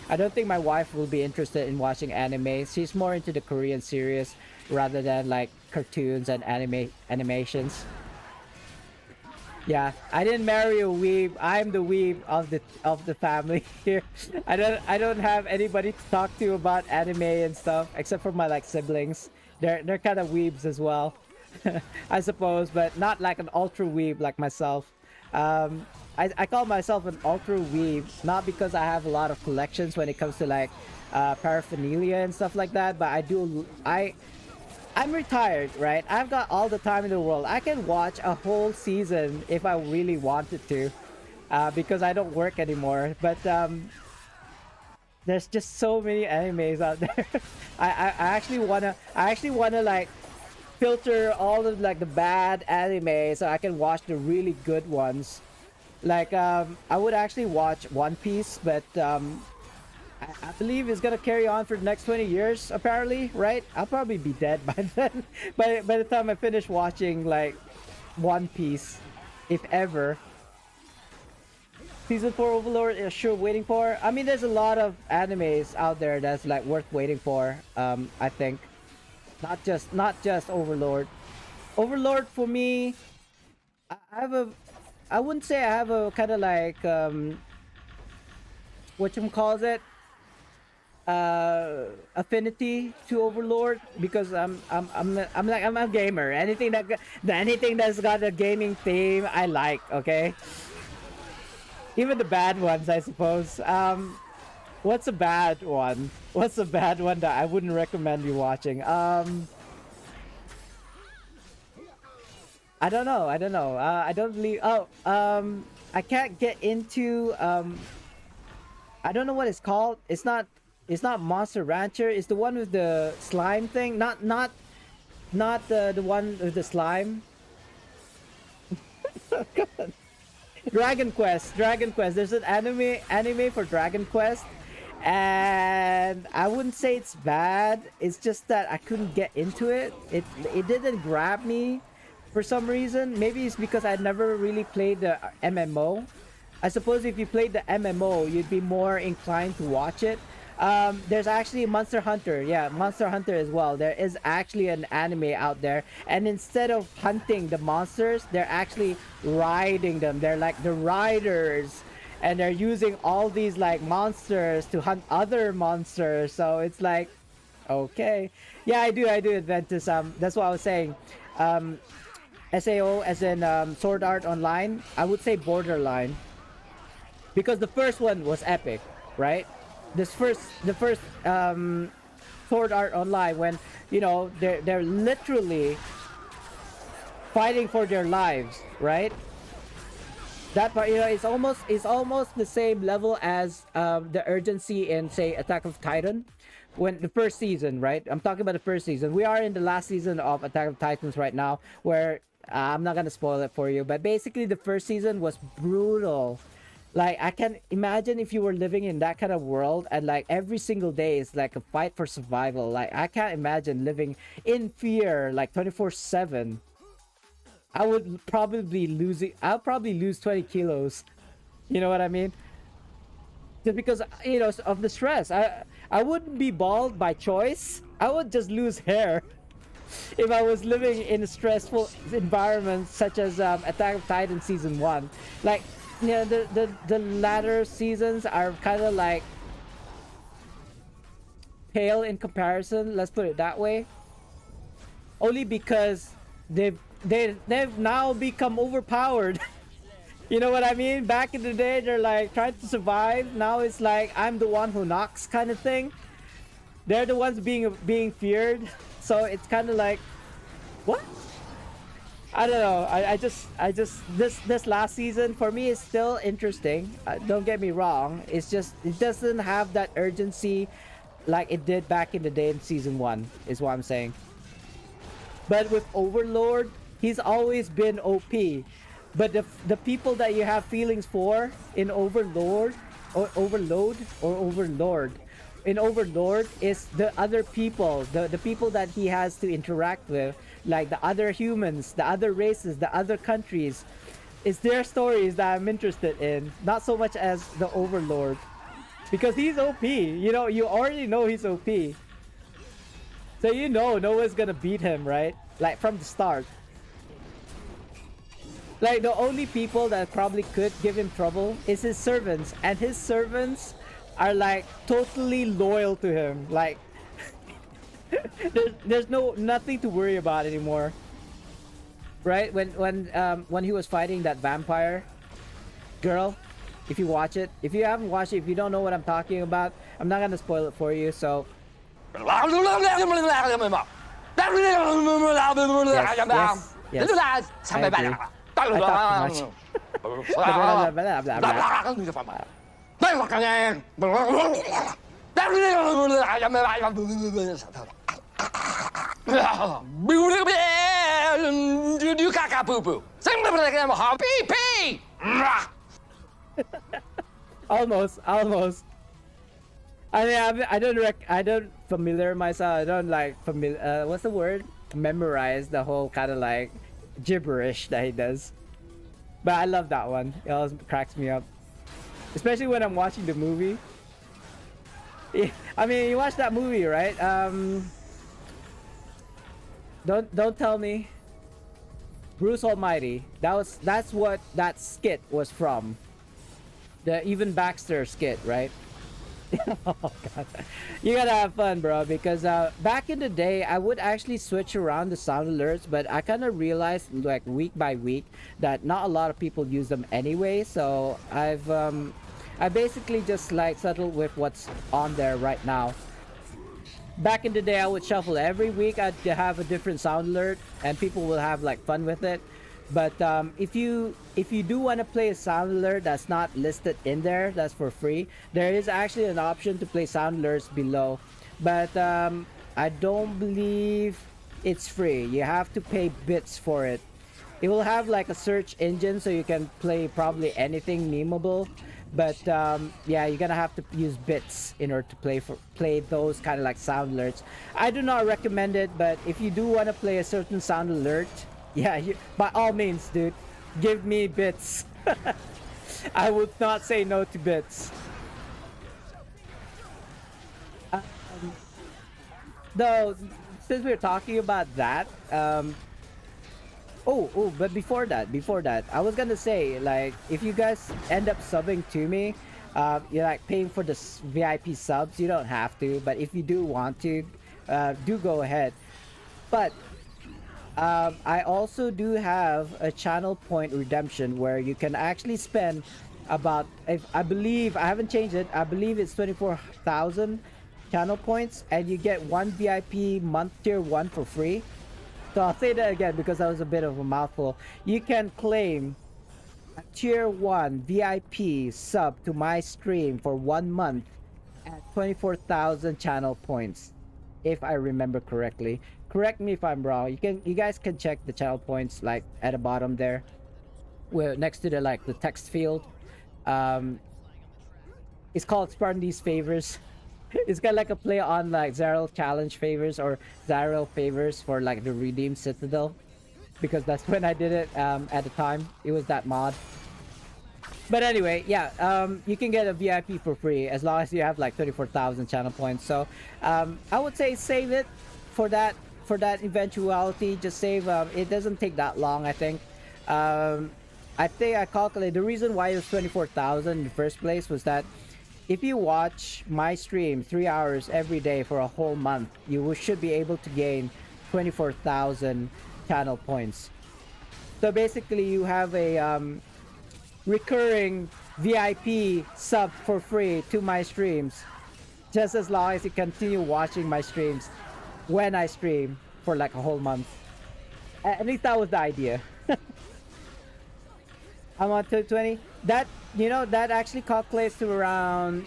I don't think my wife will be interested in watching anime. She's more into the Korean series rather than like cartoons and animations. Yeah, I didn't marry a weeb. I'm the weeb of the family here. I don't have anybody to talk to about anime and stuff except for my like siblings. They're kind of weebs as well, I suppose, but not like an ultra weeb like myself. I call myself an ultra weeb not because I have a lot of collections when it comes to like paraphernalia and stuff like that, but I'm retired, right? I've got all the time in the world. I can watch a whole season if I really wanted to, because I don't work anymore. But there's just so many animes out there. I actually wanna like filter all of like the bad anime so I can watch the really good ones. Like I would actually watch One Piece, but I believe it's gonna carry on for the next 20 years, apparently, right? I'll probably be dead by then. by the time I finish watching like One Piece, if ever. Season 4 Overlord is sure waiting for. I mean, there's a lot of animes out there that's like worth waiting for. I think, not just Overlord. Overlord for me, I wouldn't say I have a kind of like whatchamacallit, affinity to Overlord because I'm a gamer. Anything that's got a gaming theme, I like. Okay, even the bad ones, I suppose. What's a bad one? What's a bad one that I wouldn't recommend you watching? I don't know. I don't believe. Oh, I can't get into. I don't know what it's called. It's not Monster Rancher. It's the one with the slime thing. Not the one with the slime. Dragon Quest. There's an anime for Dragon Quest, and I wouldn't say it's bad. It's just that I couldn't get into it. It didn't grab me for some reason. Maybe it's because I'd never really played the MMO. I suppose if you played the MMO, you'd be more inclined to watch it. There's actually Monster Hunter. Yeah, Monster Hunter as well. There is actually an anime out there, and instead of hunting the monsters, they're actually riding them. They're like the riders, and they're using all these like monsters to hunt other monsters. So it's like, okay, yeah, I do Adventus. That's what I was saying. SAO as in Sword Art Online. I would say borderline, because the first one was epic, right? The first Sword Art Online, when you know they're literally fighting for their lives, right? That part, you know, it's almost the same level as the urgency in say Attack of Titan, when the first season, right? I'm talking about the first season. We are in the last season of Attack of Titans right now, where I'm not gonna spoil it for you, but basically the first season was brutal. Like, I can imagine if you were living in that kind of world and like every single day is like a fight for survival. Like, I can't imagine living in fear like 24/7. I'll probably lose 20 kilos. You know what I mean? Just because, you know, of the stress. I wouldn't be bald by choice. I would just lose hair if I was living in a stressful environment such as Attack of Titan season 1. Like, you know, the latter seasons are kind of like pale in comparison, let's put it that way. Only because they've now become overpowered. You know what I mean? Back in the day, they're like trying to survive. Now it's like I'm the one who knocks kind of thing. They're the ones being feared. So it's kind of like, what? I don't know. I just this last season for me is still interesting. Don't get me wrong. It's just it doesn't have that urgency like it did back in the day in season 1. Is what I'm saying. But with Overlord, he's always been OP. But the people that you have feelings for in Overlord overload or overlord. In overlord is the other people, the people that he has to interact with, like the other humans, the other races, the other countries. It's their stories that I'm interested in, not so much as the overlord, because he's OP. You know, you already know he's OP, so you know no one's gonna beat him, right? Like from the start. Like the only people that probably could give him trouble is his servants, and his servants are like totally loyal to him. Like there's nothing to worry about anymore. Right? When he was fighting that vampire girl, if you watch it, if you haven't watched it, if you don't know what I'm talking about, I'm not gonna spoil it for you. So yes, I agree. I talk too much. Almost. I mean, I don't familiar myself. I don't like familiar. What's the word? Memorize the whole kind of like gibberish that he does. But I love that one. It always cracks me up, especially when I'm watching the movie. I mean, you watch that movie, right? Don't tell me. Bruce Almighty. That's what that skit was from. The Even Baxter skit, right? Oh god, you gotta have fun, bro, because back in the day I would actually switch around the sound alerts, but I kind of realized like week by week that not a lot of people use them anyway, so I basically just like settled with what's on there right now. Back in the day I would shuffle every week. I'd have a different sound alert and people will have like fun with it. But if you do want to play a sound alert that's not listed in there, that's for free, there is actually an option to play sound alerts below. But I don't believe it's free. You have to pay bits for it. It will have like a search engine so you can play probably anything memeable. But yeah, you're gonna have to use bits in order to play those kind of like sound alerts. I do not recommend it, but if you do want to play a certain sound alert, yeah, by all means, dude, give me bits. I would not say no to bits. Though, since we're talking about that, but before that, I was gonna say, like, if you guys end up subbing to me, you're like paying for the VIP subs. You don't have to, but if you do want to, do go ahead. But I also do have a channel point redemption where you can actually spend about, I believe, I haven't changed it, I believe it's 24,000 channel points, and you get one VIP month tier 1 for free. So I'll say that again because that was a bit of a mouthful. You can claim a tier 1 VIP sub to my stream for 1 month at 24,000 channel points, if I remember correctly. Correct me if I'm wrong. You guys can check the channel points like at the bottom there, where next to the like the text field. It's called Spartanese favors. It's got like a play on like Zariel challenge favors or Zariel favors for like the redeem citadel, because that's when I did it at the time. It was that mod. But anyway, yeah, you can get a VIP for free as long as you have like 34,000 channel points. So I would say save it for that eventuality. Just save. It doesn't take that long, I think. I think I calculated the reason why it was 24,000 in the first place was that if you watch my stream 3 hours every day for a whole month, you should be able to gain 24,000 channel points. So basically you have a recurring VIP sub for free to my streams, just as long as you continue watching my streams when I stream for like a whole month. At least that was the idea. I'm on 220. That, you know, that actually calculates to around,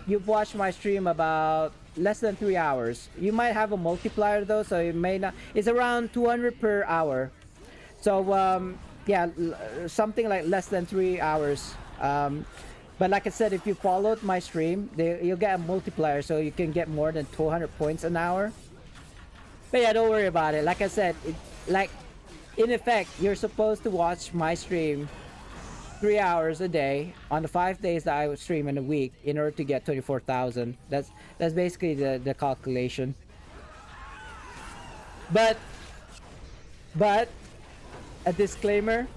you've watched my stream about less than 3 hours. You might have a multiplier though, so it may not. It's around 200 per hour. So yeah, something like less than 3 hours. But like I said, if you followed my stream, you'll get a multiplier, so you can get more than 200 points an hour. But yeah, don't worry about it. Like I said, like in effect, you're supposed to watch my stream 3 hours a day on the 5 days that I would stream in a week in order to get 24,000. That's basically the calculation. But a disclaimer: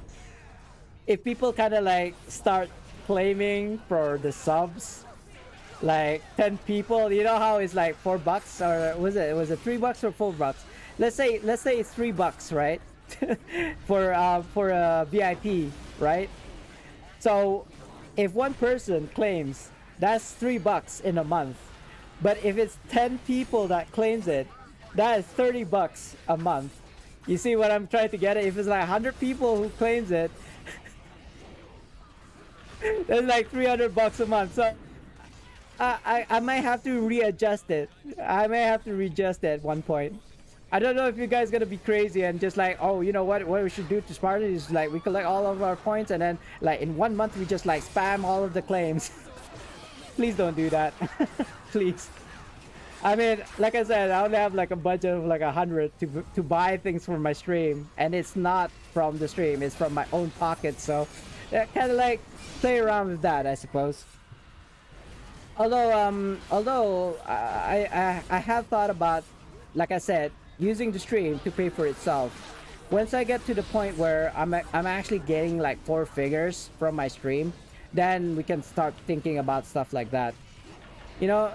if people kind of like start claiming for the subs, like 10 people, you know how it's like $4 or was it $3 or $4? Let's say it's $3, right? for a VIP, right? So if one person claims, that's $3 in a month. But if it's 10 people that claims it, that is $30 a month. You see what I'm trying to get at? If it's like 100 people who claims it, that's like $300 a month. So I might have to readjust it. I may have to readjust it at one point. I don't know if you guys gonna be crazy and just like, oh, you know what we should do to Spartan is like we collect all of our points and then like in 1 month we just like spam all of the claims. Please don't do that. Please. I mean, like I said, I only have like a budget of like 100 to buy things for my stream, and it's not from the stream, it's from my own pocket. So kind of like play around with that, I suppose. Although I have thought about, like I said, using the stream to pay for itself. Once I get to the point where I'm actually getting like 4 figures from my stream, then we can start thinking about stuff like that. You know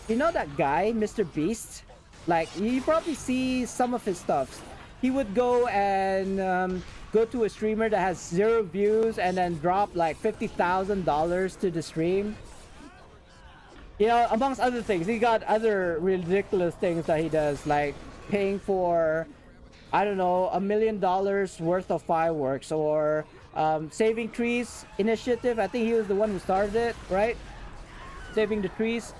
that guy, Mr. Beast? Like, you probably see some of his stuff. He would go and go to a streamer that has 0 views and then drop like $50,000 to the stream. You know, amongst other things, he got other ridiculous things that he does, like paying for, I don't know, $1 million worth of fireworks, or saving trees initiative. I think he was the one who started it, right? Saving the trees.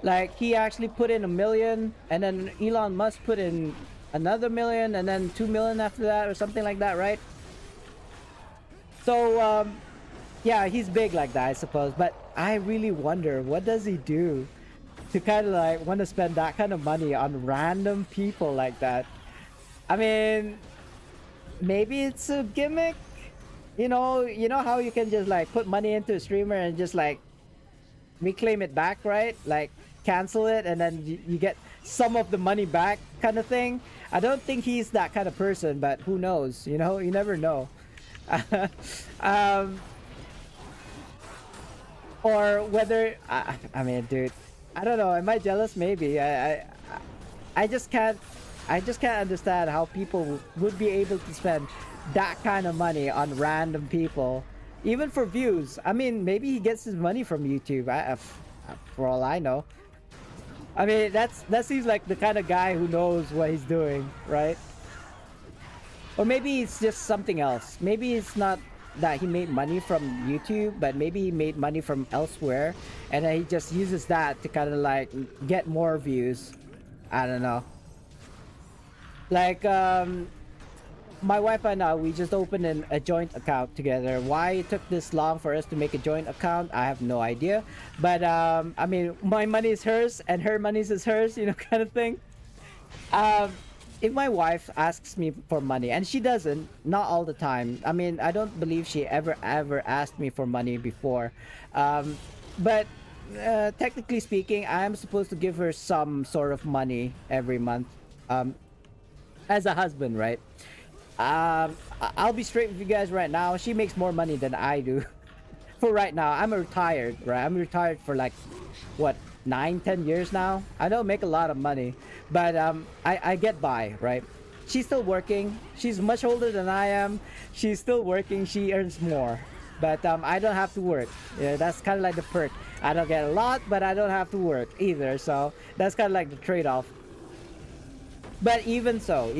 Like, he actually put in $1 million, and then Elon Musk put in another $1 million, and then $2 million after that, or something like that, right? So yeah, he's big like that, I suppose. But I really wonder, what does he do to kind of like want to spend that kind of money on random people like that? I mean, maybe it's a gimmick. You know how you can just like put money into a streamer and just like reclaim it back, right? Like cancel it and then you get some of the money back, kind of thing. I don't think he's that kind of person, but who knows? You know, you never know. Or whether I mean, dude, I don't know. Am I jealous? Maybe. I just can't understand how people would be able to spend that kind of money on random people, even for views. I mean, maybe he gets his money from YouTube. For all I know. I mean, that seems like the kind of guy who knows what he's doing, right? Or maybe it's just something else. Maybe it's not that he made money from YouTube, but maybe he made money from elsewhere, and then he just uses that to kind of like get more views. I don't know. Like my wife and I, we just opened a joint account together. Why it took this long for us to make a joint account, I have no idea. But I mean, my money is hers and her money is hers, you know, kind of thing. If my wife asks me for money, and she doesn't, not all the time. I mean, I don't believe she ever asked me for money before. But technically speaking, I'm supposed to give her some sort of money every month. As a husband, right? I'll be straight with you guys right now. She makes more money than I do. For right now, I'm retired, right? I'm retired for like, what, 9-10 years now. I don't make a lot of money, but I get by, right? She's still working. She's much older than I am. She's still working. She earns more, but I don't have to work. Yeah, that's kind of like the perk. I don't get a lot, but I don't have to work either. So that's kind of like the trade-off. But even so,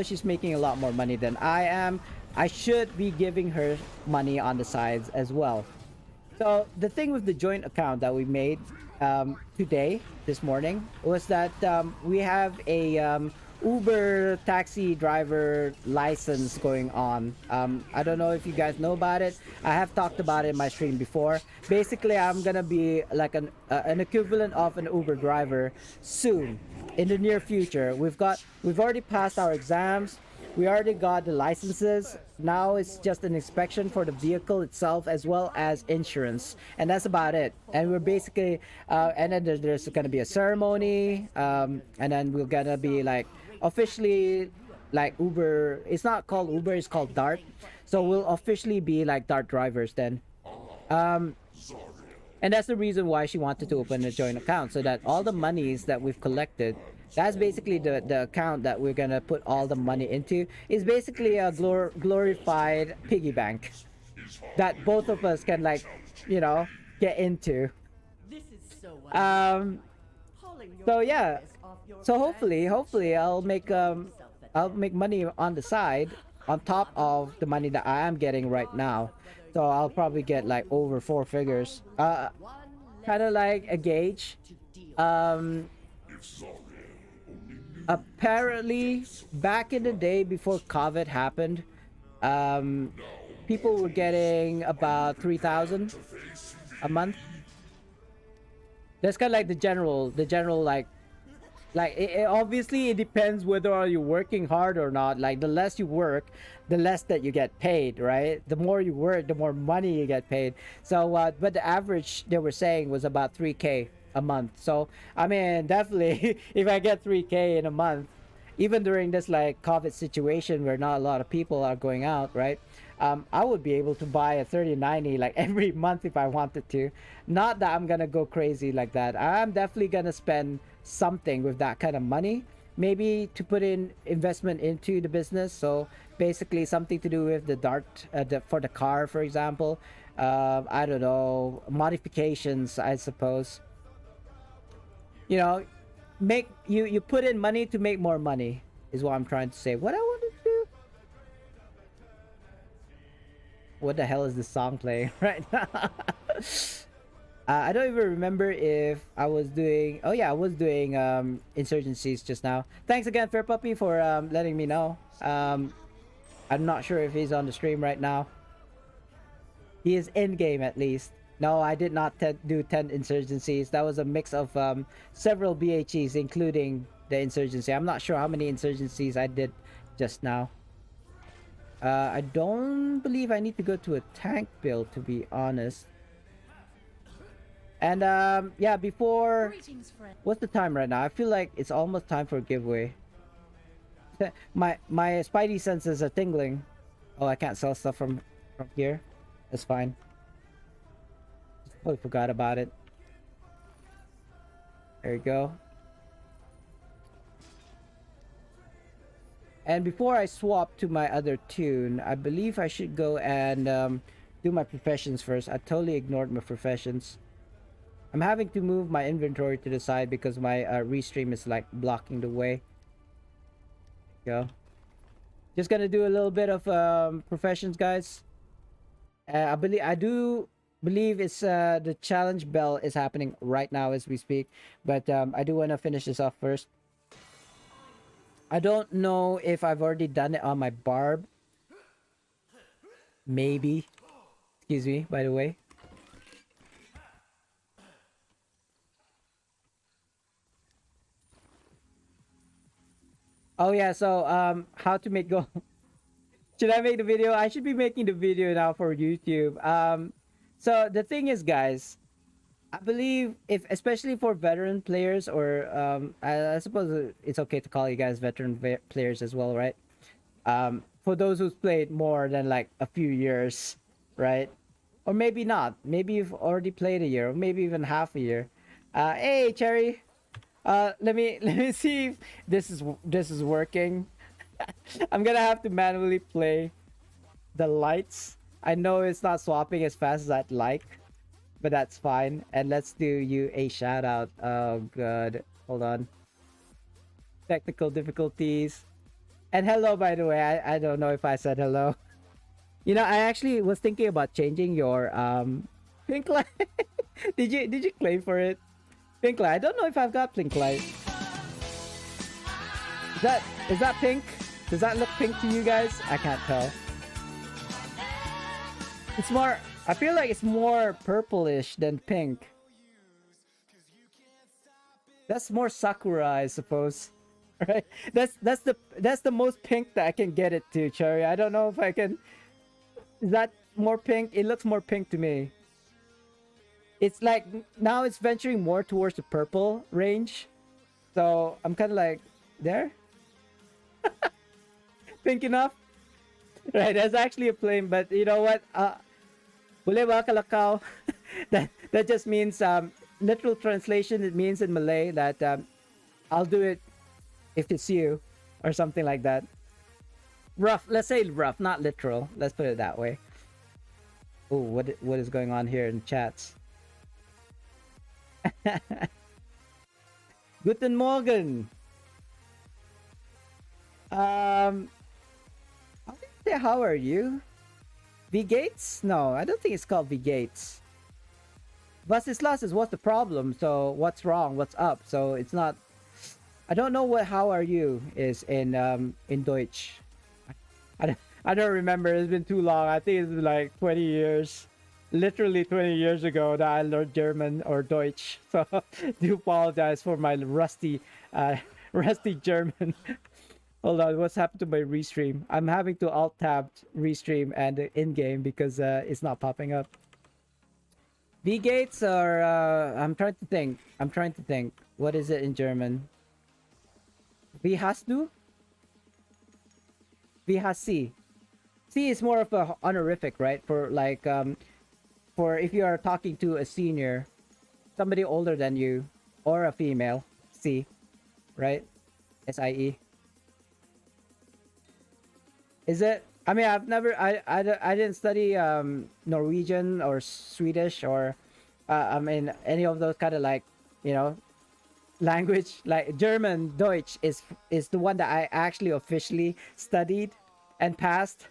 she's making a lot more money than I am. I should be giving her money on the sides as well. So the thing with the joint account that we made this morning, was that we have a Uber taxi driver license going on. I don't know if you guys know about it. I have talked about it in my stream before. Basically, I'm gonna be like an equivalent of an Uber driver soon, in the near future. We've already passed our exams. We already got the licenses. Now it's just an inspection for the vehicle itself as well as insurance, and that's about it. And we're basically, and then there's gonna be a ceremony, and then we're gonna be like officially like Uber. It's not called Uber, it's called Dart. So we'll officially be like Dart drivers then. And that's the reason why she wanted to open a joint account, so that all the monies that we've collected, that's basically the account that we're gonna put all the money into, is basically a glorified piggy bank that both of us can, like, you know, get into. This is so So yeah, so hopefully I'll make money on the side on top of the money that I am getting right now. So I'll probably get like over 4 figures, kind of like a gauge. Apparently back in the day before COVID happened, people were getting about 3,000 a month. That's kind of like the general obviously it depends whether are you working hard or not. Like, the less you work, the less that you get paid, right? The more you work, the more money you get paid. So but the average they were saying was about 3K a month. So I mean, definitely if I get 3K in a month, even during this like COVID situation where not a lot of people are going out, right? I would be able to buy a 3090 like every month if I wanted to. Not that I'm gonna go crazy like that. I'm definitely gonna spend something with that kind of money, maybe to put in investment into the business. So basically something to do with the Dart, for the car, for example. I don't know, modifications, I suppose. You know, you put in money to make more money is what I'm trying to say. What I wanted to do. What the hell is this song playing right now? I don't even remember if I was doing. Oh yeah, I was doing insurgencies just now. Thanks again, Fair Puppy, for letting me know. I'm not sure if he's on the stream right now. He is in game at least. No, I did not do 10 insurgencies. That was a mix of several BHEs, including the insurgency. I'm not sure how many insurgencies I did just now. I don't believe I need to go to a tank build, to be honest. And yeah, before... What's the time right now? I feel like it's almost time for a giveaway. My spidey senses are tingling. Oh, I can't sell stuff from here. That's fine. Totally forgot about it. There you go. And before I swap to my other tune, I believe I should go and do my professions first. I totally ignored my professions. I'm having to move my inventory to the side because my restream is like blocking the way. Go. Just gonna do a little bit of professions, guys. I do believe it's the challenge bell is happening right now as we speak, but I do want to finish this off first. I don't know if I've already done it on my barb. Maybe. Excuse me, by the way. Oh yeah, so how to make gold. Should I make the video? I should be making the video now for YouTube. So the thing is, guys, I believe if, especially for veteran players, or I suppose it's okay to call you guys veteran players as well, right? For those who've played more than like a few years, right? Or maybe not. Maybe you've already played a year, or maybe even half a year. Hey, Cherry. Let me see if this is working. I'm gonna have to manually play the lights. I know it's not swapping as fast as I'd like, but that's fine. And let's do you a shout out. Oh god, hold on. Technical difficulties. And hello, by the way. I don't know if I said hello. You know, I actually was thinking about changing your pink light. did you claim for it? Pink light. I don't know if I've got pink light. Is that pink? Does that look pink to you guys? I can't tell. It's more. I feel like it's more purplish than pink. That's more Sakura, I suppose. Right? That's the most pink that I can get it to, Cherry. I don't know if I can. Is that more pink? It looks more pink to me. It's like now it's venturing more towards the purple range. So I'm kind of like there. Pink enough? Right, that's actually a flame, but you know what? Bule ba kalakaw? That just means literal translation. It means in Malay that I'll do it if it's you, or something like that. Rough. Let's say rough, not literal. Let's put it that way. Oh, what is going on here in chats? Guten Morgen. How are you? V Gates? No, I don't think it's called V Gates. Vasislas is what's the problem? So what's wrong? What's up? So it's not. I don't know what "How are you" is in Deutsch. I don't remember. It's been too long. I think it's like 20 years. Literally 20 years ago that I learned German or Deutsch. So do apologize for my rusty German. Hold on, what's happened to my restream? I'm having to alt tab restream and in-game because it's not popping up. V gates are I'm trying to think. What is it in German? Wie hast du? Wie hast sie? C is more of a honorific, right? For like for if you are talking to a senior, somebody older than you, or a female, C, right? SIE. Is it? I mean, I've never, I didn't study Norwegian or Swedish or, I mean, any of those kind of like, you know, language. Like German, Deutsch is the one that I actually officially studied and passed.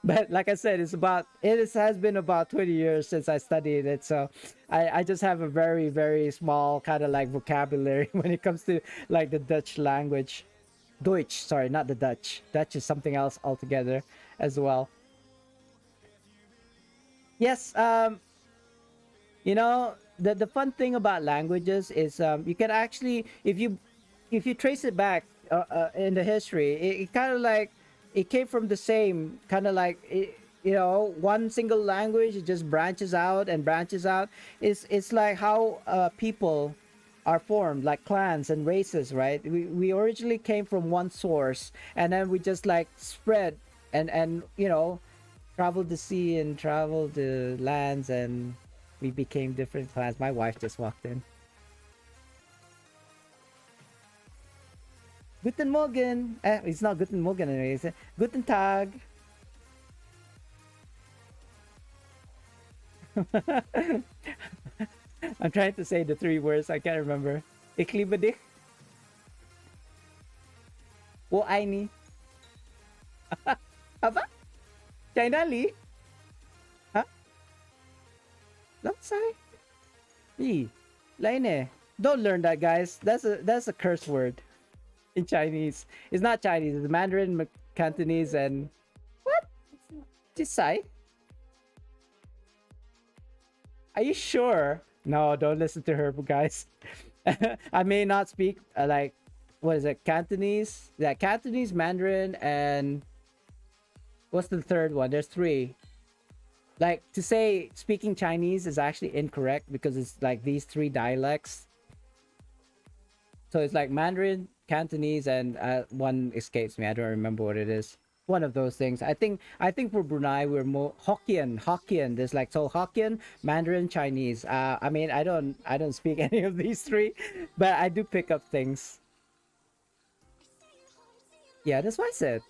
But like I said, it has been about 20 years since I studied it. So I just have a very, very small kind of like vocabulary when it comes to like the Dutch language. Deutsch, sorry, not the Dutch. Dutch is something else altogether as well. Yes, you know, the fun thing about languages is you can actually, if you trace it back in the history, it kind of like, it came from the same kind of like, you know, one single language. It just branches out and branches out. It's like how people are formed, like clans and races, right? We originally came from one source, and then we just like spread and you know, traveled the sea and traveled the lands, and we became different clans. My wife just walked in. Guten Morgen. It's not Guten Morgen anyway. It's Guten Tag. I'm trying to say the three words. I can't remember. Ik liebe dich. Wo eine? Apa? China Li? Huh? Langsai? Yi. Laine. Don't learn that, guys. That's a curse word in Chinese. It's not Chinese. It's Mandarin, Cantonese, and what? Jisai? Are you sure? No, don't listen to her, guys. I may not speak like, what is it? Cantonese? Yeah, Cantonese, Mandarin, and what's the third one? There's three. Like, to say speaking Chinese is actually incorrect because it's like these three dialects. So it's like Mandarin, Cantonese, and one escapes me. I don't remember what it is. One of those things. I think for Brunei we're more Hokkien. There's like, so Hokkien, Mandarin, Chinese. I mean, I don't speak any of these three, but I do pick up things. Yeah, that's what I said.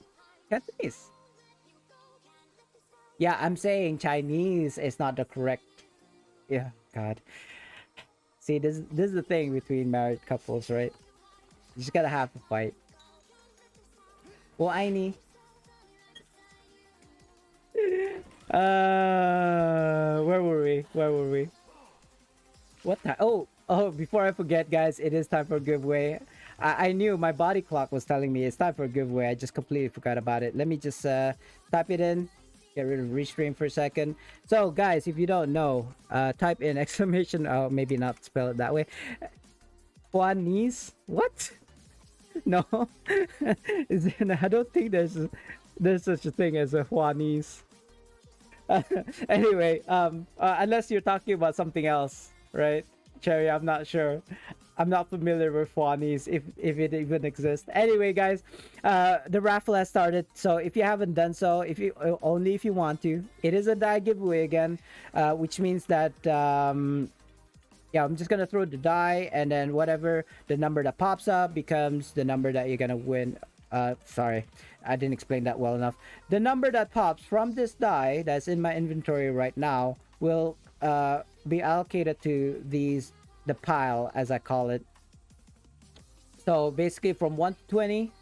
Cantonese. Yeah, I'm saying Chinese is not the correct. Yeah, God. See, this is the thing between married couples, right? You just gotta have a fight. Well, Aini. Where were we? What time? Oh, before I forget, guys, it is time for a giveaway. I knew my body clock was telling me it's time for a giveaway. I just completely forgot about it. Let me just type it in. Get rid of restream for a second. So guys, if you don't know, type in exclamation. Oh, maybe not spell it that way. Juanis. What? No. I don't think there's such a thing as a Juanis. Anyway, unless you're talking about something else, right? Cherry, I'm not sure. I'm not familiar with Juanis, if it even exists. Anyway, guys, the raffle has started. So if you haven't done so, if you only if you want to, it is a die giveaway again, which means that yeah, I'm just gonna throw the die, and then whatever the number that pops up becomes the number that you're gonna win. Sorry, I didn't explain that well enough. The number that pops from this die that's in my inventory right now will be allocated to the pile, as I call it. So basically from 1 to 20,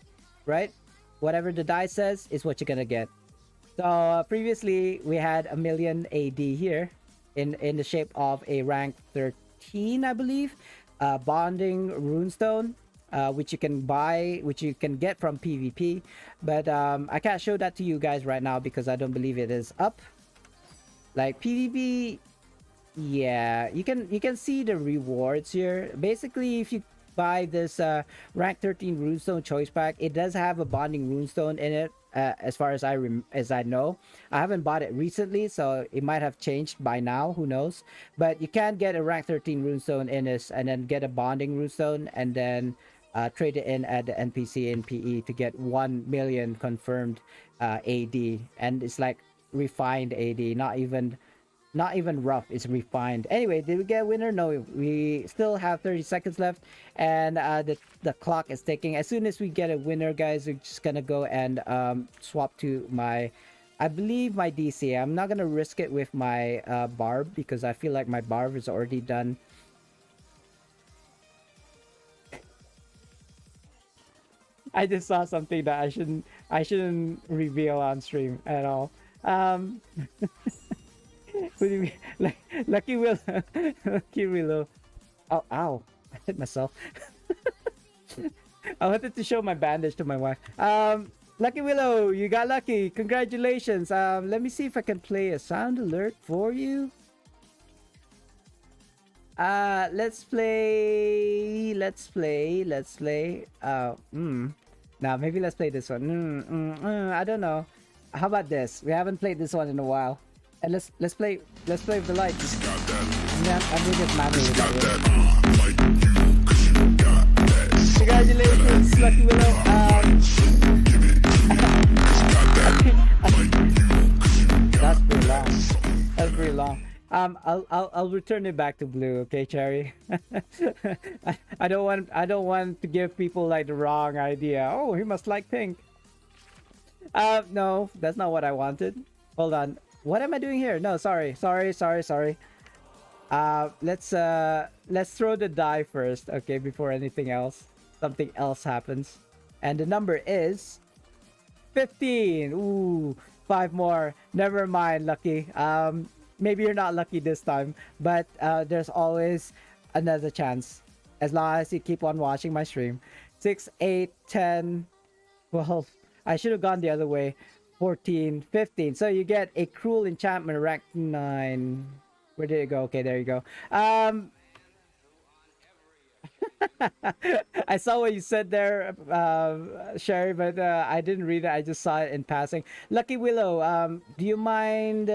right? Whatever the die says is what you're gonna get. So previously we had a million AD here in the shape of a rank 13, I believe, bonding runestone, which you can buy, which you can get from PvP, but I can't show that to you guys right now because I don't believe it is up. Like PvP, yeah, you can see the rewards here. Basically, if you buy this rank 13 runestone choice pack, it does have a bonding runestone in it. As far as I know, I haven't bought it recently, so it might have changed by now, who knows. But you can get a rank 13 runestone in this, and then get a bonding runestone, and then trade it in at the NPC in PE to get 1 million confirmed AD. And it's like refined AD, not even rough, it's refined. Anyway, did we get a winner? No, we still have 30 seconds left, and the clock is ticking. As soon as we get a winner, guys, we're just gonna go and swap to my, I believe, my DC. I'm not gonna risk it with my barb because I feel like my barb is already done. I just saw something that I shouldn't reveal on stream at all. What do you mean? Lucky Willow. Lucky Willow. Oh, ow. I hit myself. I wanted to show my bandage to my wife. Lucky Willow, you got lucky. Congratulations. Let me see if I can play a sound alert for you. Let's play. Now maybe let's play this one. I don't know. How about this? We haven't played this one in a while. And let's play with the lights. Yeah, I'm doing this manually. Congratulations, Lucky Willow. That's pretty long. That's pretty long. I'll return it back to blue, okay, Cherry? I don't want to give people like the wrong idea. Oh, he must like pink. No, that's not what I wanted. Hold on. What am I doing here? No, sorry. Let's throw the die first, okay, before anything else. Something else happens. And the number is 15. Ooh, 5 more. Never mind, Lucky. Maybe you're not lucky this time, but there's always another chance as long as you keep on watching my stream. 6, 8, 10, 12. I should have gone the other way. 14, 15. So you get a cruel enchantment rank 9. Where did it go? Okay, there you go. I saw what you said there, Sherry, but I didn't read it. I just saw it in passing. Lucky Willow, do you mind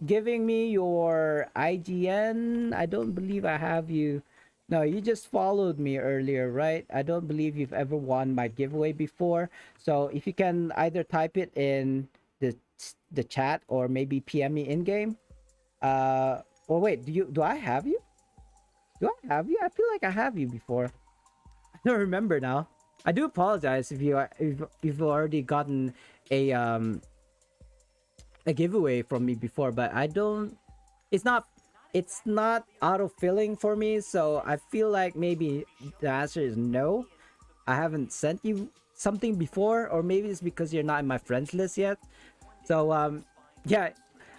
giving me your IGN? I don't believe I have you. No, you just followed me earlier, right? I don't believe you've ever won my giveaway before. So if you can either type it in the chat or maybe PM me in game. Or wait, do I have you? Do I have you? I feel like I have you before. I don't remember now. I do apologize if you've already gotten a giveaway from me before, but I don't. It's not auto-filling for me, so I feel like maybe the answer is no. I haven't sent you something before, or maybe it's because you're not in my friends list yet. So yeah,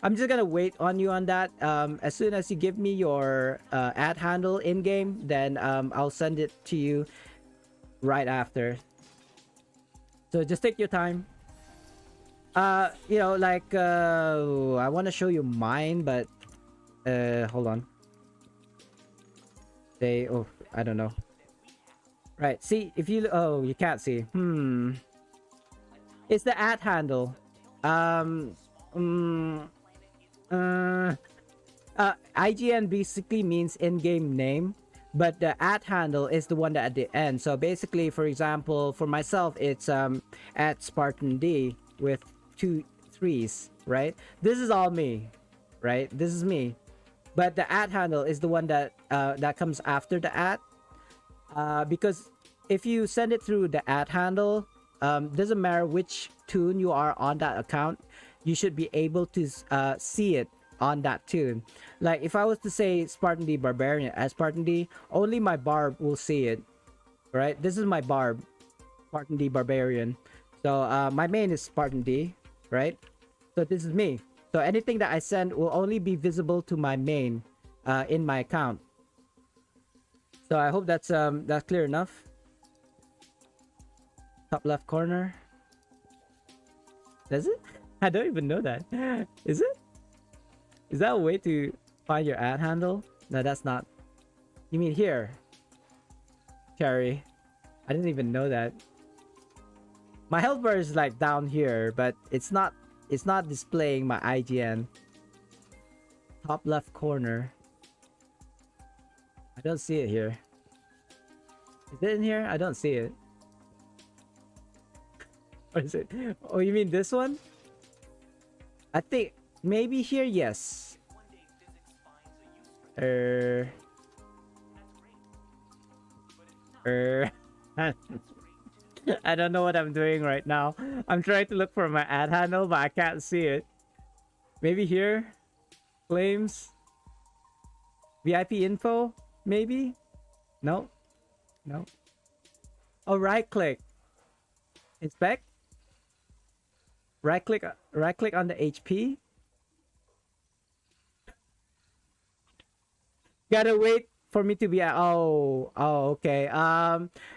I'm just gonna wait on you on that. As soon as you give me your ad handle in game, then I'll send it to you right after. So just take your time. You know, like I want to show you mine, but hold on. Oh, I don't know. Right, see, if you, oh, you can't see. It's the ad handle. IGN basically means in-game name, but the at handle is the one that at the end. So basically, for example, for myself, it's at Spartan D with 2 3s, right? This is all me, right? This is me, but the at handle is the one that that comes after the at, because if you send it through the at handle, doesn't matter which tune you are on that account, you should be able to see it on that tune. Like if I was to say Spartan D Barbarian as Spartan D, only my barb will see it, right? This is my barb, Spartan D Barbarian. So my main is Spartan D, right? So this is me. So anything that I send will only be visible to my main in my account. So I hope that's clear enough. Top left corner. Does it? I don't even know that. Is it? Is that a way to find your ad handle? No, that's not. You mean here? Cherry. I didn't even know that. My health bar is like down here, but it's not displaying my IGN. Top left corner. I don't see it here. Is it in here? I don't see it. What is it? Oh, you mean this one? I think maybe here, yes. I don't know what I'm doing right now. I'm trying to look for my ad handle, but I can't see it. Maybe here? Flames? VIP info? Maybe? No? No? Oh, right click. Inspect? Right click on the HP. Gotta wait for me to be okay.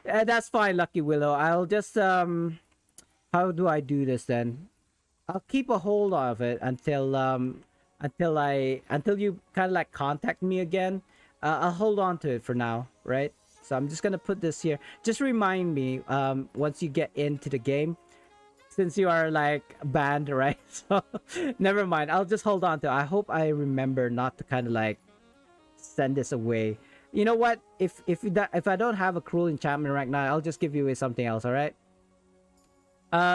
That's fine, Lucky Willow. I'll just how do I do this then? I'll keep a hold of it until you kind of like contact me again. I'll hold on to it for now, right? So I'm just gonna put this here. Just remind me once you get into the game, since you are like banned, right? So never mind. I'll just hold on to it. I hope I remember not to kind of like send this away. You know what? If I don't have a cruel enchantment right now, I'll just give you away something else. All right.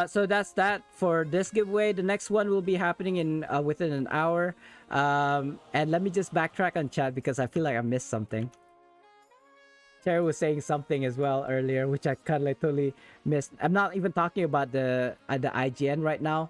So that's that for this giveaway. The next one will be happening in within an hour. And let me just backtrack on chat because I feel like I missed something. Cherry was saying something as well earlier, which I kind of like totally missed. I'm not even talking about the IGN right now.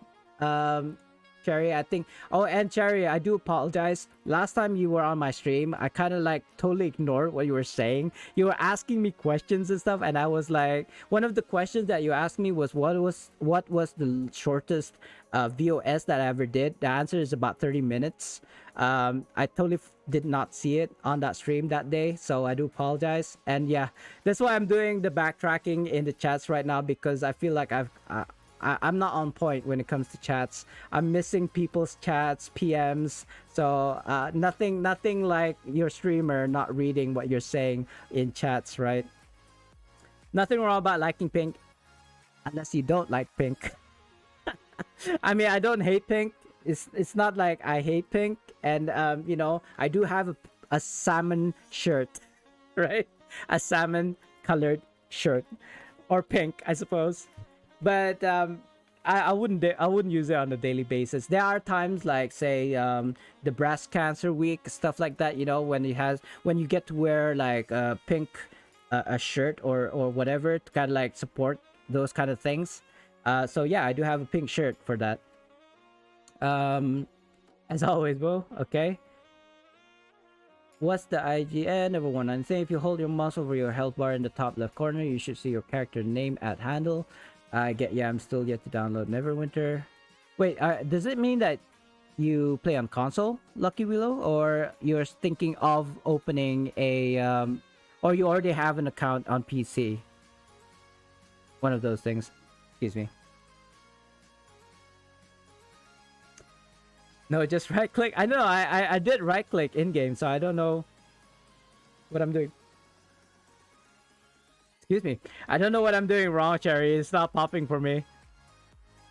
Cherry, I think. Oh, and Cherry, I do apologize. Last time you were on my stream, I kind of like totally ignored what you were saying. You were asking me questions and stuff, and I was like, one of the questions that you asked me was what was the shortest VOS that I ever did. The answer is about 30 minutes. I totally did not see it on that stream that day, so I do apologize. And yeah, that's why I'm doing the backtracking in the chats right now, because I feel like I'm not on point when it comes to chats. I'm missing people's chats, PMs. So nothing like your streamer not reading what you're saying in chats, right? Nothing wrong about liking pink, unless you don't like pink. I mean, I don't hate pink. It's not like I hate pink. And you know, I do have a salmon shirt, right? A salmon colored shirt, or pink, I suppose. But I wouldn't use it on a daily basis. There are times like, say, the breast cancer week, stuff like that, you know, when you get to wear like a pink a shirt or whatever to kind of like support those kind of things. So yeah, I do have a pink shirt for that. As always, bro. Okay. What's the IGN? Number 193. If you hold your mouse over your health bar in the top left corner, you should see your character name at handle. I'm still yet to download Neverwinter. Wait, does it mean that you play on console, Lucky Willow, or you're thinking of opening a or you already have an account on PC? One of those things. Excuse me. No, just right click. I know I did right click in game, so I don't know what I'm doing. Excuse me. I don't know what I'm doing wrong, Cherry. It's not popping for me.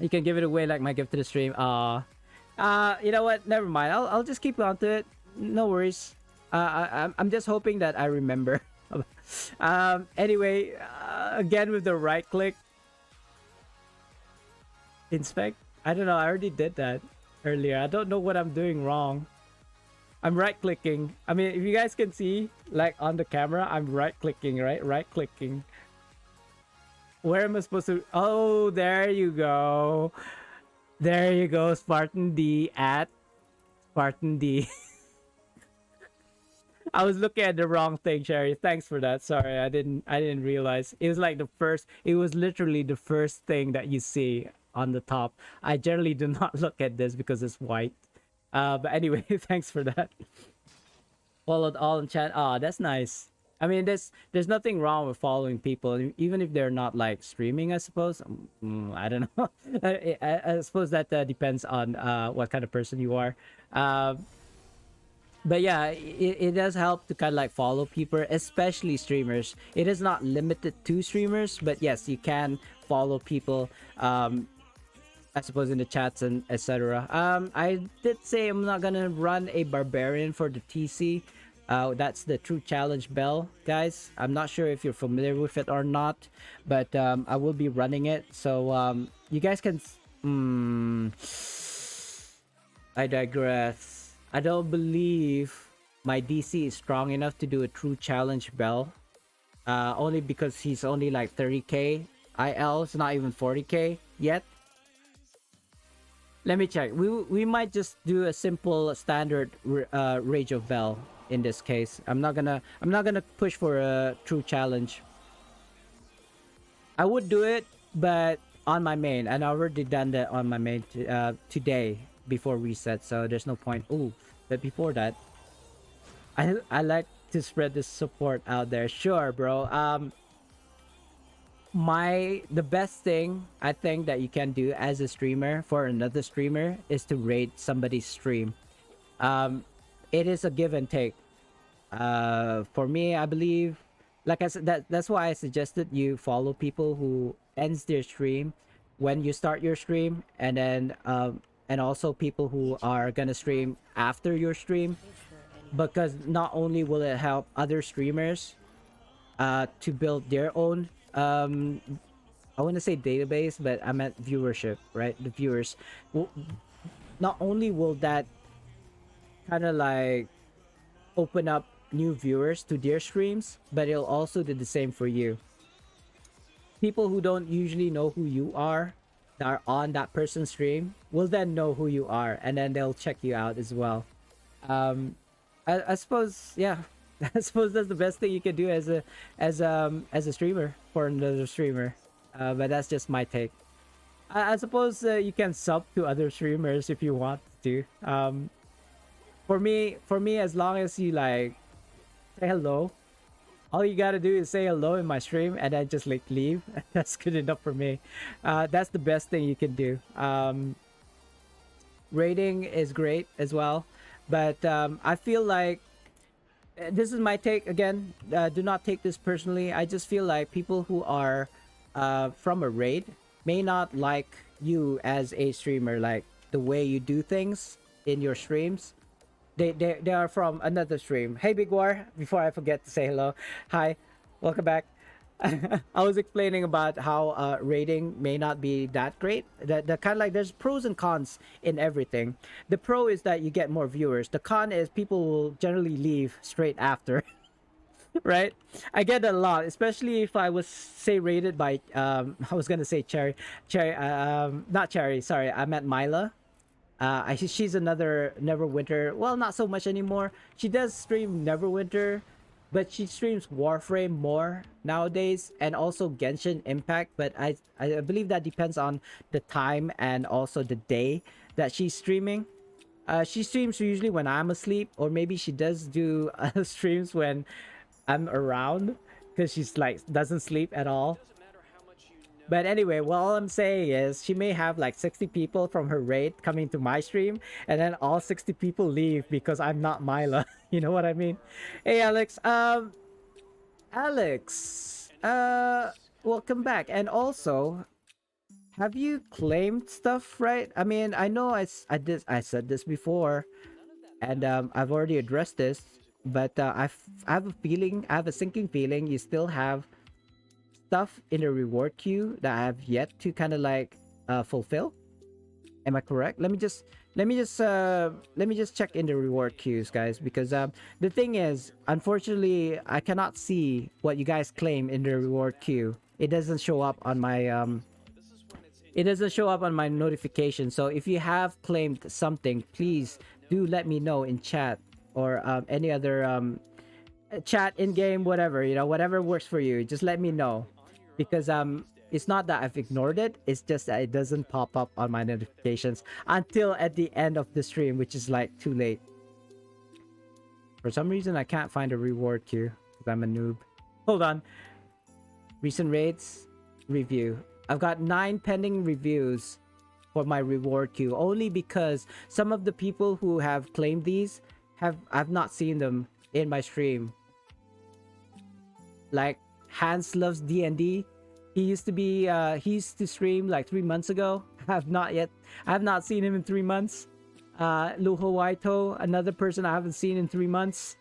You can give it away like my gift to the stream. You know what? Never mind. I'll just keep on to it. No worries. I'm just hoping that I remember. Anyway, again with the right click. Inspect. I don't know. I already did that earlier. I don't know what I'm doing wrong. I'm right clicking. I mean, if you guys can see, like on the camera, I'm right clicking, right? Right clicking. Where am I supposed to? Oh, there you go. There you go, Spartan D at Spartan D. I was looking at the wrong thing, Sherry. Thanks for that. Sorry, I didn't realize. It was like it was literally the first thing that you see on the top. I generally do not look at this because it's white. But anyway, thanks for that. Followed all in chat. Ah, that's nice. I mean, there's nothing wrong with following people, even if they're not like streaming, I suppose. I don't know. I suppose that depends on what kind of person you are. But yeah, it does help to kind of like follow people, especially streamers. It is not limited to streamers, but yes, you can follow people. I suppose in the chats and etc. I did say I'm not gonna run a barbarian for the TC. That's the True Challenge bell, guys. I'm not sure if you're familiar with it or not, but I will be running it. So you guys can... I digress. I don't believe my DC is strong enough to do a True Challenge bell. Only because he's only like 30k IL. It's not even 40k yet. Let me check. We might just do a simple standard Rage of Bell. In this case, I'm not gonna push for a true challenge. I would do it, but on my main, and I already done that on my main today before reset, so there's no point. Ooh, but before that, I like to spread this support out there. Sure, bro. The best thing I think that you can do as a streamer for another streamer is to raid somebody's stream. It is a give and take. For me, I believe, like I said, that's why I suggested you follow people who ends their stream when you start your stream, and then and also people who are gonna stream after your stream, because not only will it help other streamers to build their own I want to say database, but I meant viewership, right? The viewers will, not only will that kind of like open up new viewers to their streams, but it'll also do the same for you. People who don't usually know who you are that are on that person's stream will then know who you are, and then they'll check you out as well. I suppose, yeah. I suppose that's the best thing you can do as a streamer for another streamer. But that's just my take. I suppose you can sub to other streamers if you want to. For me, as long as you like say hello, all you gotta do is say hello in my stream and then just like leave. That's good enough for me. That's the best thing you can do. Rating is great as well, but I feel like this is my take again. Do not take this personally. I just feel like people who are from a raid may not like you as a streamer, like the way you do things in your streams. They are from another stream. Hey Big War, before I forget to say hello. Hi, welcome back. I was explaining about how rating may not be that great. The kind of like there's pros and cons in everything. The pro is that you get more viewers. The con is people will generally leave straight after. Right? I get that a lot, especially if I was say rated by I was gonna say Cherry, not Cherry. Sorry, I meant Myla. She's another Neverwinter. Well, not so much anymore. She does stream Neverwinter, but she streams Warframe more nowadays, and also Genshin Impact. But I believe that depends on the time and also the day that she's streaming. She streams usually when I'm asleep, or maybe she does do streams when I'm around, because she's like doesn't sleep at all. But anyway, well, all I'm saying is she may have like 60 people from her raid coming to my stream, and then all 60 people leave because I'm not Myla. You know what I mean? Hey, Alex. Alex. Welcome back. And also, have you claimed stuff, right? I mean, I know I said this before, and I've already addressed this, but I have a feeling, I have a sinking feeling you still have stuff in the reward queue that I have yet to kind of like fulfill. Am I correct? Let me just check in the reward queues, guys, because the thing is, unfortunately, I cannot see what you guys claim in the reward queue. It doesn't show up on my it doesn't show up on my notification. So if you have claimed something, please do let me know in chat, or any other chat in game, whatever, you know, whatever works for you. Just let me know, because it's not that I've ignored it, it's just that it doesn't pop up on my notifications until at the end of the stream, which is like too late. For some reason I can't find a reward queue because I'm a noob. Hold on. Recent raids review. I've got 9 pending reviews for my reward queue, only because some of the people who have claimed these I've not seen them in my stream. Like Hans Loves D&D. He used to stream like 3 months ago. I have not seen him in 3 months. Luho Waito, another person I haven't seen in 3 months.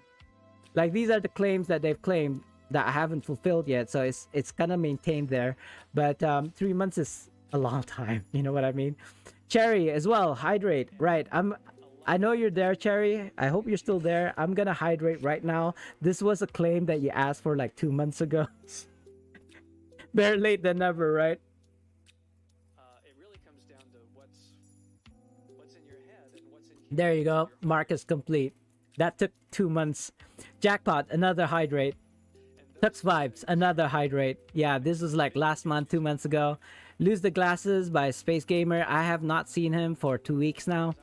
Like, these are the claims that they've claimed that I haven't fulfilled yet, so it's kind of maintained there. But 3 months is a long time, you know what I mean? Cherry as well, hydrate. Right, I know you're there, Cherry. I hope you're still there. I'm gonna hydrate right now. This was a claim that you asked for like 2 months ago. Better late than never, right? It really comes down to what's in your head and what's in There you go. Marcus complete. That took 2 months. Jackpot, another hydrate. Tux Vibes, another hydrate. Yeah, this was like last month, 2 months ago. Lose the Glasses by Space Gamer. I have not seen him for 2 weeks now.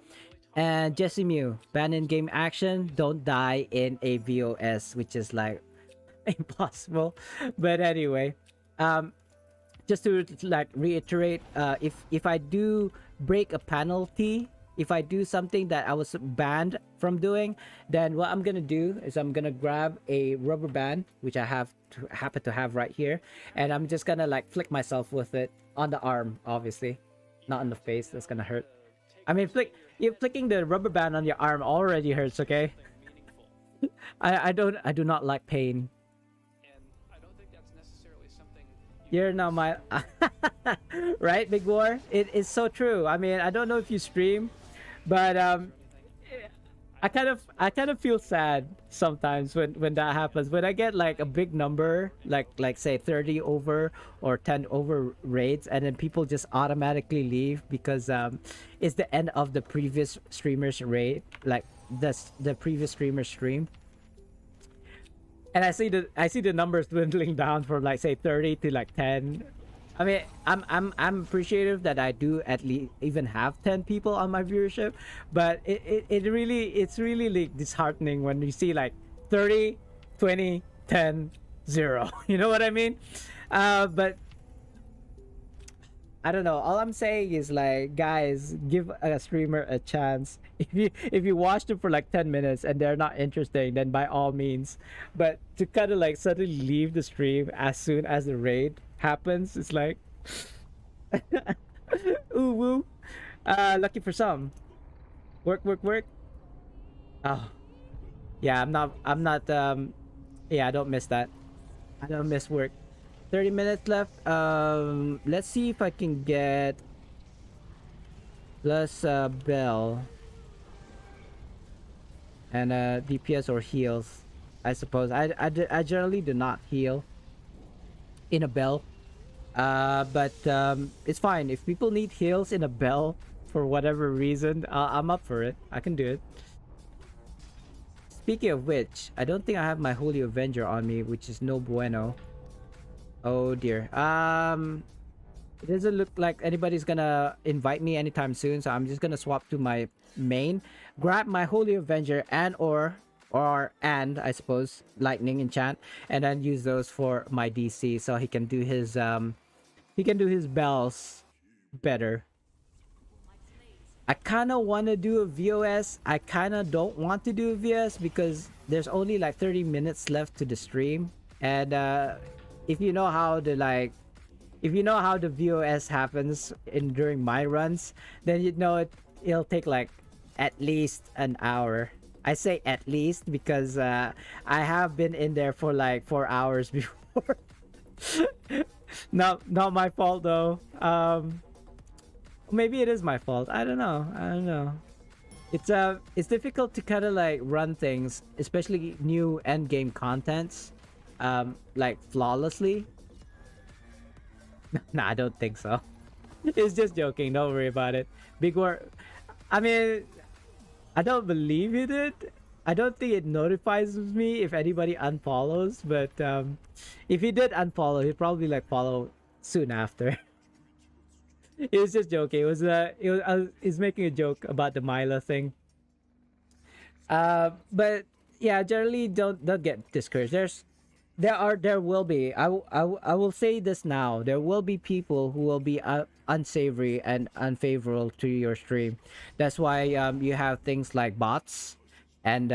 And Jesse Mew, ban in game action, don't die in a VOS, which is like impossible. But anyway, just to like reiterate, if I do break a penalty, if I do something that I was banned from doing, then what I'm gonna do is I'm gonna grab a rubber band, which I happen to have right here, and I'm just gonna like flick myself with it on the arm, obviously, not on the face. That's gonna hurt. I mean, flicking the rubber band on your arm already hurts. Okay. I do not like pain. And I don't think that's necessarily something You're not my right, Big War. It is so true. I mean, I don't know if you stream, but I kind of feel sad sometimes when that happens. When I get like a big number, like say 30 over or 10 over raids, and then people just automatically leave because it's the end of the previous streamer's raid, like the previous streamer's stream. And I see the numbers dwindling down from like say 30 to like 10. I mean, I'm appreciative that I do at least even have 10 people on my viewership, but it's really like disheartening when you see like 30, 20, 10, 0. You know what I mean? But I don't know. All I'm saying is like, guys, give a streamer a chance. If you watch them for like 10 minutes and they're not interesting, then by all means. But to kind of like suddenly leave the stream as soon as the raid happens, it's like ooh woo. Lucky for some. Work. Oh. Yeah, I'm not yeah, I don't miss that. I don't miss work. 30 minutes left. Let's see if I can get plus bell and DPS or heals. I suppose I generally do not heal in a bell, but it's fine if people need heals in a bell for whatever reason. I'm up for it. I can do it. Speaking of which, I don't think I have my Holy Avenger on me, which is no bueno. Oh dear. It doesn't look like anybody's gonna invite me anytime soon, so I'm just gonna swap to my main. grab my Holy Avenger and I suppose Lightning enchant, and then use those for my DC so he can do his bells better. I kind of want to do a VOS. I kind of don't want to do a VOS because there's only like 30 minutes left to the stream. And if you know how the if you know how the VOS happens during my runs, then you know it'll take like at least an hour. I say at least because I have been in there for like 4 hours before. Not my fault though. Maybe it is my fault. I don't know. It's difficult to kind of like run things, especially new end game contents, like flawlessly. Nah, I don't think so. It's just joking. Don't worry about it. Big War. I mean, I don't believe he did. I don't think it notifies me if anybody unfollows, but if he did unfollow, he'd probably like follow soon after. It was just joking. He's making a joke about the Mila thing. But yeah, generally don't get discouraged. There will be. I will say this now. There will be people who will be unsavory and unfavorable to your stream. That's why you have things like bots and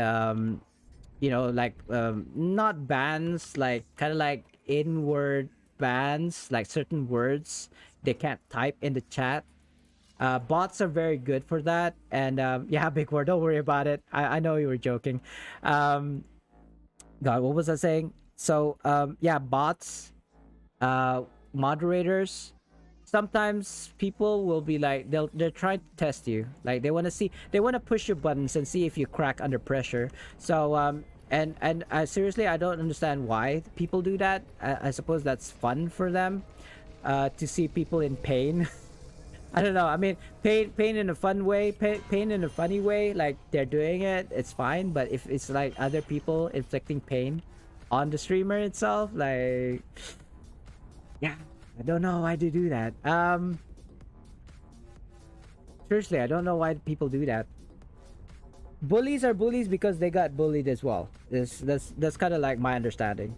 like not bans, like kind of like inward bans, like certain words they can't type in the chat. Bots are very good for that. And yeah, Big Word, don't worry about it. I know you were joking. God, what was I saying? So yeah, bots, moderators. Sometimes people will be like they're trying to test you. Like they want to push your buttons and see if you crack under pressure. So and seriously, I don't understand why people do that. I suppose that's fun for them. To see people in pain. I don't know. I mean, pain in a fun way, pain in a funny way. Like they're doing it, it's fine. But if it's like other people inflicting pain on the streamer itself, like, yeah, I don't know why they do that. Seriously, I don't know why people do that. Bullies are bullies because they got bullied as well. That's kind of like my understanding.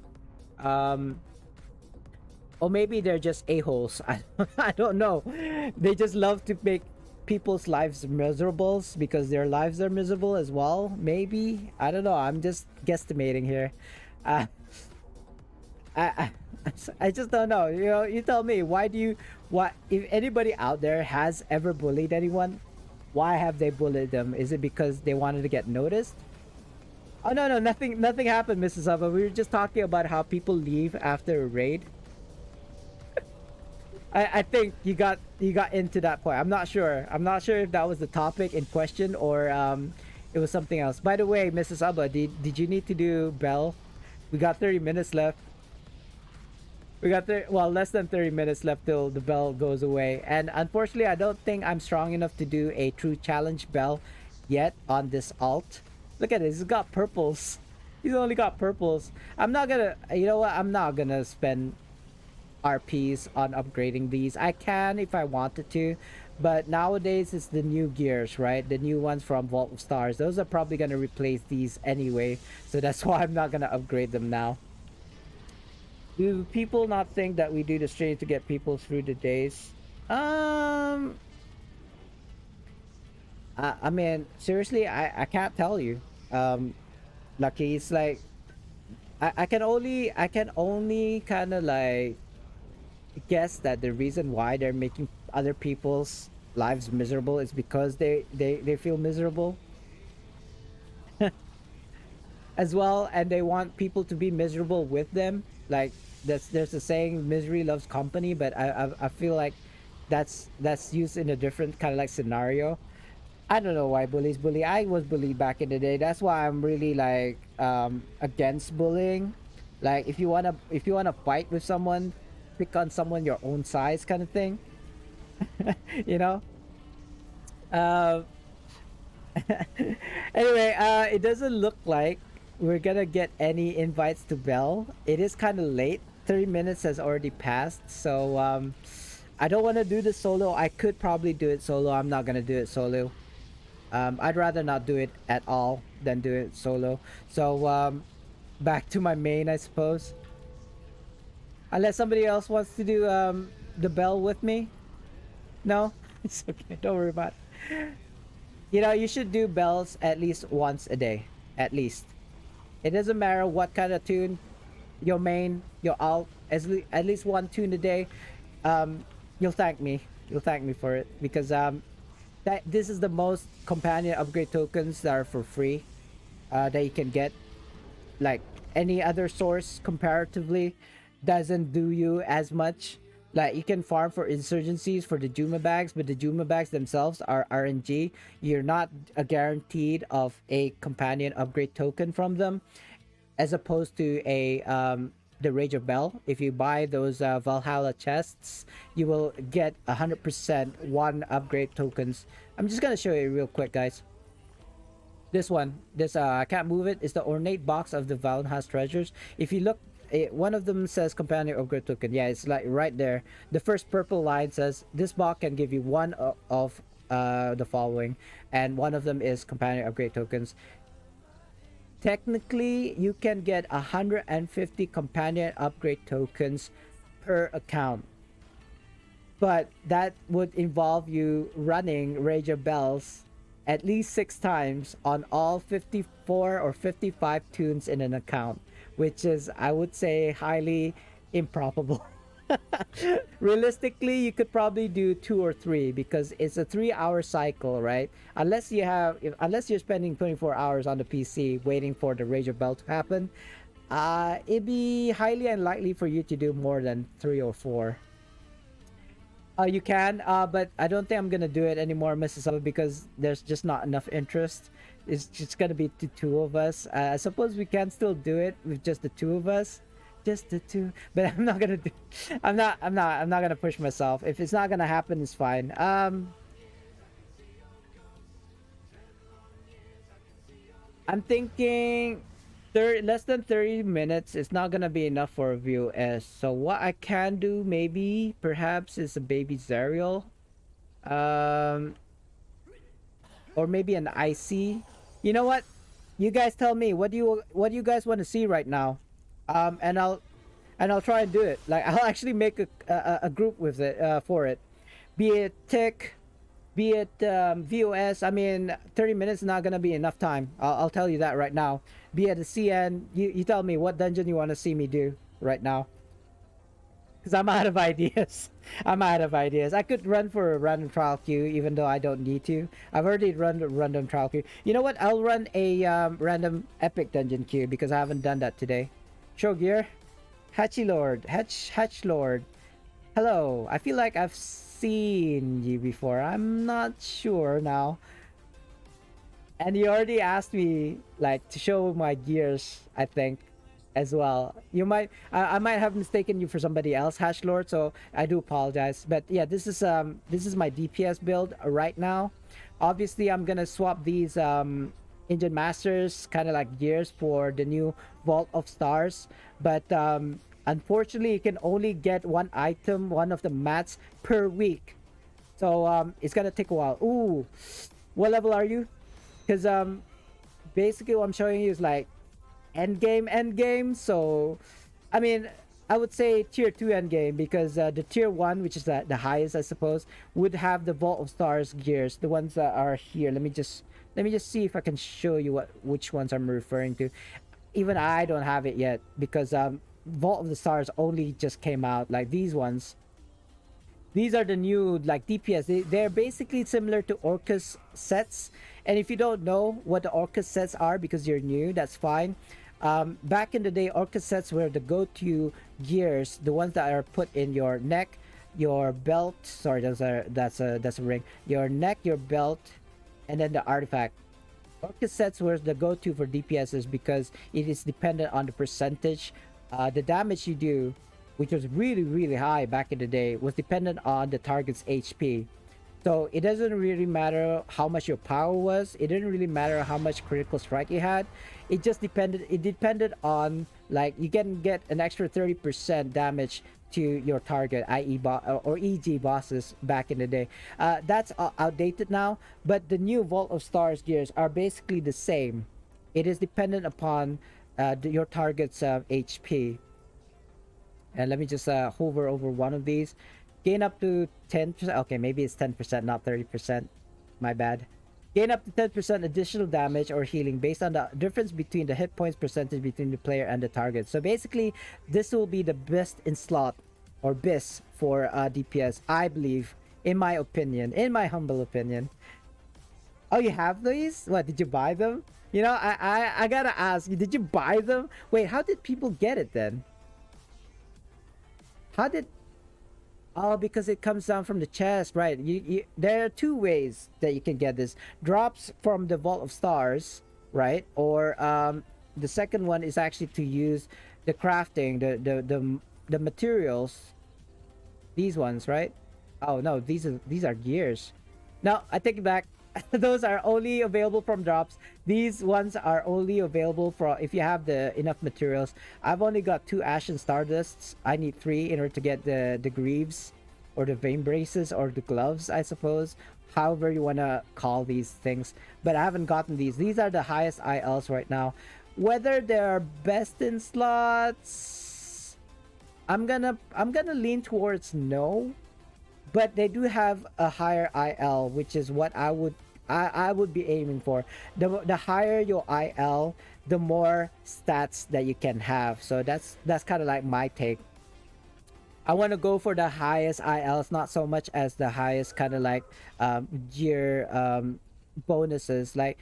Or maybe they're just a-holes. I don't know. They just love to make people's lives miserable because their lives are miserable as well. Maybe. I don't know. I'm just guesstimating here. I just don't know. You know, you tell me. If anybody out there has ever bullied anyone, why have they bullied them? Is it because they wanted to get noticed? Oh no, nothing happened, Mrs. Abba. We were just talking about how people leave after a raid. I think you got into that point. I'm not sure if that was the topic in question or it was something else. By the way, Mrs. Abba, did you need to do bell? We got 30 minutes left. We got less than 30 minutes left till the bell goes away. And unfortunately, I don't think I'm strong enough to do a true challenge bell yet on this alt. Look at this. He's got purples. He's only got purples. I'm not gonna, you know what? I'm not gonna spend RPs on upgrading these. I can if I wanted to, but nowadays it's the new gears, right? The new ones from Vault of Stars. Those are probably gonna replace these anyway, so that's why I'm not gonna upgrade them now. Do people not think that we do the stream to get people through the days? I mean, seriously, I can't tell you. Lucky, it's like I can only kind of like guess that the reason why they're making other people's lives miserable is because they feel miserable as well, and they want people to be miserable with them. Like there's a saying, misery loves company, but I feel like that's used in a different kind of like scenario. I don't know why bullies bully. I was bullied back in the day. That's why I'm really like against bullying. Like if you wanna fight with someone, pick on someone your own size, kind of thing. You know. Anyway, it doesn't look like we're gonna get any invites to Bell. It is kind of late. 30 minutes has already passed, so I don't want to do this solo. I could probably do it solo. I'm not gonna do it solo. I'd rather not do it at all than do it solo. So back to my main, I suppose. Unless somebody else wants to do the bell with me. No, it's okay. Don't worry about it. You know, you should do bells at least once a day, at least. It doesn't matter what kind of tune, your main, your alt, at least one tune a day. You'll thank me. You'll thank me for it because this is the most companion upgrade tokens that are for free that you can get. Like any other source comparatively doesn't do you as much. Like you can farm for insurgencies for the Juma bags, but the Juma bags themselves are RNG. You're not guaranteed of a companion upgrade token from them, as opposed to a the Rage of Bell. If you buy those Valhalla chests, you will get 100% one upgrade tokens. I'm just gonna show you real quick, guys. This one, this I can't move it. It's the ornate box of the Valhalla treasures. If you look, one of them says companion upgrade token. Yeah, it's like right there. The first purple line says this box can give you one of the following, and one of them is companion upgrade tokens. Technically, you can get 150 companion upgrade tokens per account, but that would involve you running Rage of Bells at least 6 times on all 54 or 55 tunes in an account, which is, I would say, highly improbable. Realistically, you could probably do 2 or 3 because it's a 3-hour cycle, right? Unless you're spending 24 hours on the PC waiting for the Rage of Bell to happen, it'd be highly unlikely for you to do more than 3 or 4. You can, but I don't think I'm gonna do it anymore, Mrs. Saba, because there's just not enough interest. It's just gonna be the 2 of us. I suppose we can still do it with just the 2 of us, just the 2. But I'm not gonna do. I'm not gonna push myself. If it's not gonna happen, it's fine. I'm thinking less than 30 minutes is not gonna be enough for a VOS. So what I can do maybe perhaps is a baby Zerial, or maybe an IC. You know what? You guys tell me what do you guys want to see right now, and I'll try and do it. Like I'll actually make a group with it for it, be it tick, be it VOS. I mean, 30 minutes is not gonna be enough time. I'll tell you that right now. Be it a CN, you tell me what dungeon you want to see me do right now. Because I'm out of ideas. I'm out of ideas. I could run for a random trial queue even though I don't need to. I've already run a random trial queue. You know what? I'll run a random epic dungeon queue because I haven't done that today. Show gear. Hatchy Lord. Hatch Lord. Hello. I feel like I've seen you before. I'm not sure now. And you already asked me like to show my gears, I think, as well. You might I might have mistaken you for somebody else, Hash Lord, so I do apologize. But yeah, this is my DPS build right now. Obviously I'm gonna swap these Engine Masters kind of like gears for the new Vault of Stars, but unfortunately you can only get one item, one of the mats per week, so it's gonna take a while. Ooh, what level are you? Because basically what I'm showing you is like end game. So I mean, I would say tier 2 end game, because the tier 1, which is the highest I suppose, would have the Vault of Stars gears, the ones that are here. Let me just see if I can show you which ones I'm referring to. Even I don't have it yet because Vault of the Stars only just came out. Like these ones, these are the new like DPS. They're basically similar to Orcus sets. And if you don't know what the Orcus sets are because you're new, that's fine. Back in the day, Orcus sets were the go-to gears, the ones that are put in your neck, your belt. Sorry, that's a ring. Your neck, your belt, and then the artifact. Orcus sets were the go-to for DPSs because it is dependent on the percentage. The damage you do, which was really high back in the day, was dependent on the target's HP. So it doesn't really matter how much your power was. It didn't really matter how much critical strike you had. It just depended on, like, you can get an extra 30% damage to your target, i.e. Or EG bosses back in the day. That's outdated now, but the new Vault of Stars gears are basically the same. It is dependent upon your target's HP. And let me just hover over one of these. Gain up to 10%. Okay, maybe it's 10%, not 30%. My bad. Gain up to 10% additional damage or healing based on the difference between the hit points percentage between the player and the target. So basically, this will be the best in slot or BIS for DPS, I believe, in my opinion, in my humble opinion. Oh, you have these? What, did you buy them? You know, I gotta ask you, did you buy them? Wait, how did people get it then? How did... Oh, because it comes down from the chest, right? There are two ways that you can get this. Drops from the Vault of Stars, right? Or the second one is actually to use the crafting, the materials. These ones, right? Oh no, these are gears. No, I take it back. Those are only available from drops. These ones are only available for if you have the enough materials. I've only got 2 Ashen Stardusts. I need 3 in order to get the greaves or the vein braces or the gloves, I suppose, however you want to call these things. But I haven't gotten these. These are the highest ILs right now. Whether they're best in slots, I'm gonna lean towards no. But they do have a higher IL, which is what I would be aiming for. The higher your IL, the more stats that you can have. So that's kind of like my take. I want to go for the highest ILs, not so much as the highest kind of like gear bonuses. Like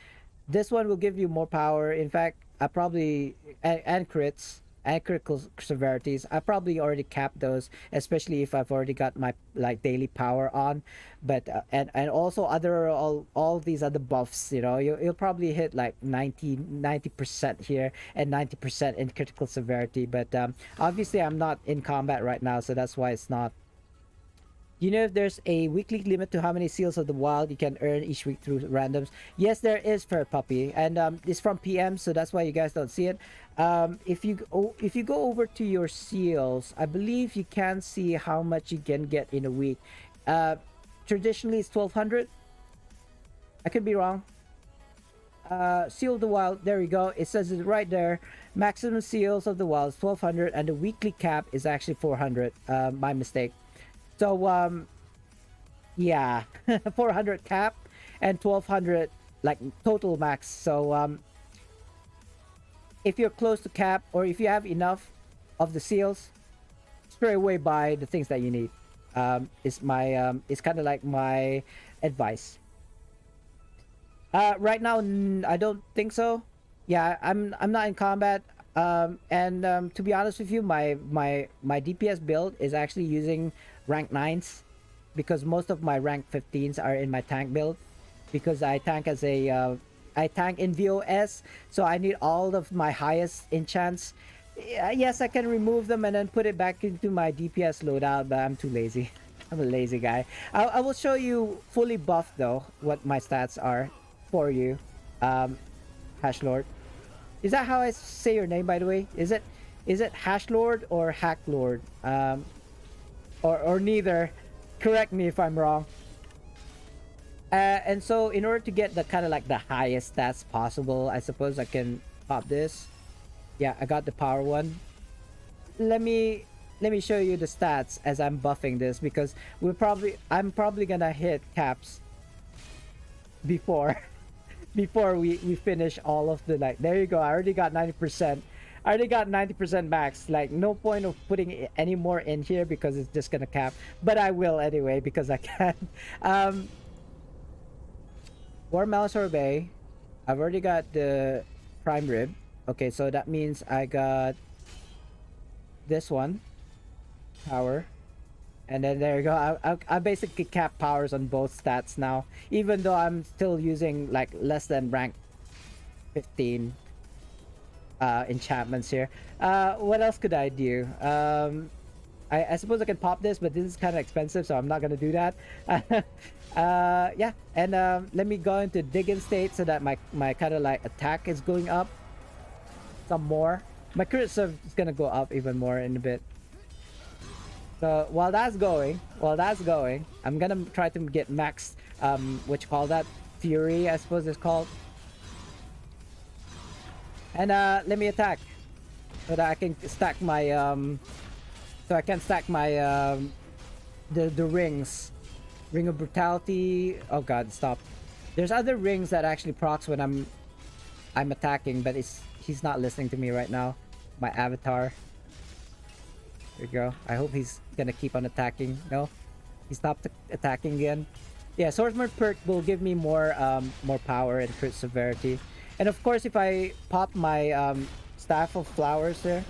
this one will give you more power. In fact, I probably and crits and critical severities. I probably already capped those, especially if I've already got my like daily power on. But and also all these other buffs, you know, you'll probably hit like 90% here and 90% in critical severity. But obviously I'm not in combat right now, so that's why it's not. You know if there's a weekly limit to how many Seals of the Wild you can earn each week through randoms? Yes, there is, Fur Puppy, and it's from PM, so that's why you guys don't see it. If you go over to your Seals, I believe you can see how much you can get in a week. Traditionally, it's 1,200. I could be wrong. Seal of the Wild, there we go. It says it right there. Maximum Seals of the Wild is 1,200, and the weekly cap is actually 400. My mistake. So yeah, 400 cap and 1,200 like total max. So if you're close to cap or if you have enough of the seals, straight away buy the things that you need. Is my it's kind of like my advice. Right now, I don't think so. Yeah, I'm not in combat. And to be honest with you, my DPS build is actually using rank 9s because most of my rank 15s are in my tank build because I tank as a I tank in VOS, so I need all of my highest enchants. Yes, I can remove them and then put it back into my DPS loadout, but I'm too lazy. I'm a lazy guy. I will show you fully buffed though what my stats are for you, Hashlord. Is that how I say your name, by the way? Is it Hashlord or Hacklord? Or neither. Correct me if I'm wrong. And so in order to get the kind of like the highest stats possible, I suppose I can pop this. Yeah, I got the power one. Let me show you the stats as I'm buffing this because I'm probably gonna hit caps before we finish all of the like. There you go. I already got 90%. I already got 90% max. Like no point of putting any more in here because it's just gonna cap. But I will anyway because I can. War Malice Sorbet. I've already got the prime rib. Okay, so that means I got this one power. And then there you go. I basically cap powers on both stats now, even though I'm still using like less than rank 15 enchantments here. What else could I do? I suppose I can pop this, but this is kind of expensive, so I'm not gonna do that. Yeah, and let me go into dig-in state so that my kind of like attack is going up some more. My crit serve is gonna go up even more in a bit. So while that's going, I'm gonna try to get max, what you call that? Fury, I suppose it's called. And let me attack so that I can stack my the rings. Ring of Brutality. Oh god, stop. There's other rings that actually procs when I'm attacking, but he's not listening to me right now. My avatar. There you go. I hope he's gonna keep on attacking. No, he stopped attacking again. Yeah, Swordsman perk will give me more power and crit severity. And of course, if I pop my Staff of Flowers there,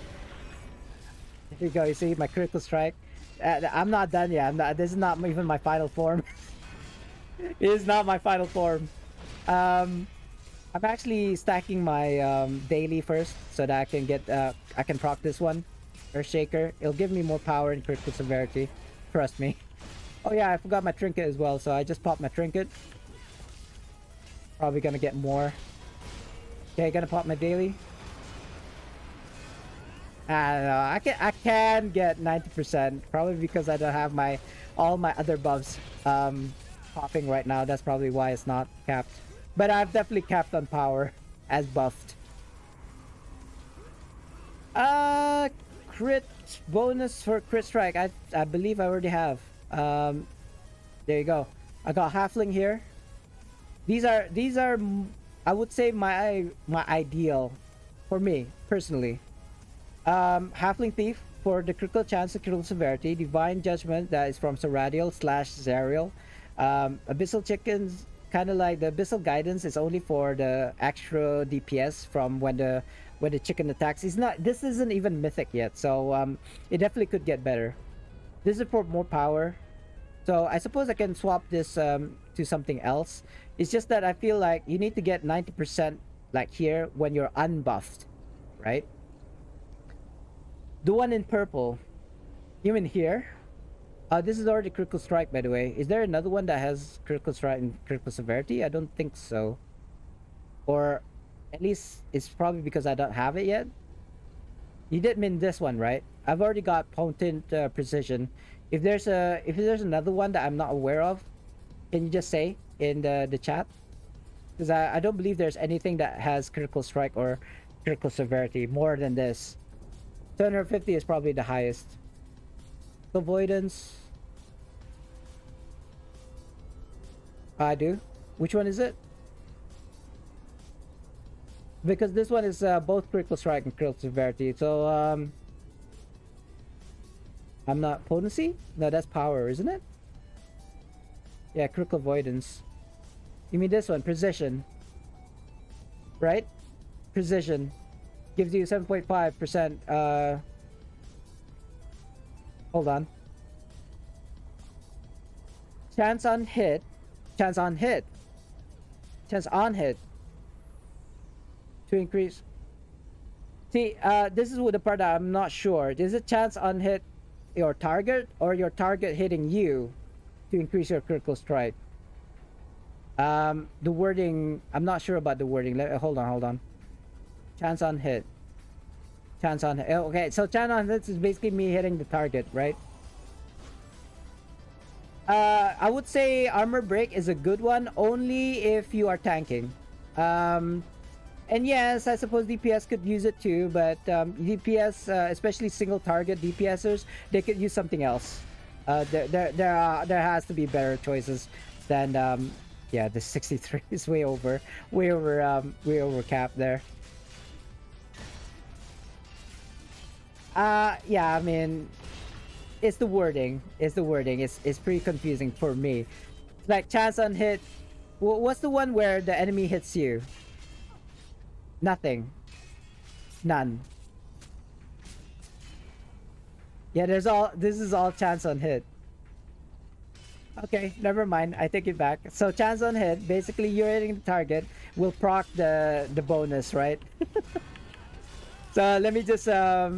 here you go. You see my critical strike. I'm not done yet. This is not even my final form. It is not my final form. I'm actually stacking my daily first so that I can get I can proc this one. Earthshaker. It'll give me more power and critical severity. Trust me. Oh yeah, I forgot my trinket as well, so I just popped my trinket. Probably gonna get more. Okay, gonna pop my daily. I don't know. I can get 90%, probably because I don't have all my other buffs popping right now. That's probably why it's not capped. But I've definitely capped on power as buffed. Crit bonus for crit strike. I believe I already have. There you go. I got halfling here. These are I would say my ideal for me personally. Halfling Thief for the critical chance and critical severity. Divine Judgment, that is from Saradiel / Zariel. Abyssal Chickens, kind of like the Abyssal Guidance is only for the extra DPS from when the chicken attacks. This isn't even mythic yet, so it definitely could get better. This is for more power, so I suppose I can swap this to something else. It's just that I feel like you need to get 90% like here when you're unbuffed, right? The one in purple, you mean here? This is already critical strike, by the way. Is there another one that has critical strike and critical severity? I don't think so. Or at least it's probably because I don't have it yet. You did mean this one, right? I've already got potent precision. If there's another one that I'm not aware of, can you just say in the chat? Because I don't believe there's anything that has critical strike or critical severity more than this. 250 is probably the highest. Avoidance. I do. Which one is it? Because this one is both critical strike and critical severity. So I'm not potency? No, that's power, isn't it? Yeah, critical avoidance. You mean this one, precision. Right? Precision. Gives you 7.5%. Hold on. Chance on hit. Chance on hit. Chance on hit. To increase. See, this is the part that I'm not sure. Is it chance on hit your target or your target hitting you to increase your critical strike? The wording, I'm not sure about the wording. Hold on. Chance on hit. Chance on hit. Okay, so chance on hit is basically me hitting the target, right? I would say armor break is a good one only if you are tanking. And yes, I suppose DPS could use it too, but DPS, especially single target DPSers, they could use something else. There has to be better choices than yeah, the 63 is way over cap there. Yeah, I mean, it's the wording. It's pretty confusing for me. Like chance on hit. What's the one where the enemy hits you? Nothing. None. Yeah, this is all chance on hit. Okay, never mind. I take it back. So chance on hit, basically you're hitting the target, will proc the bonus, right? So let me just I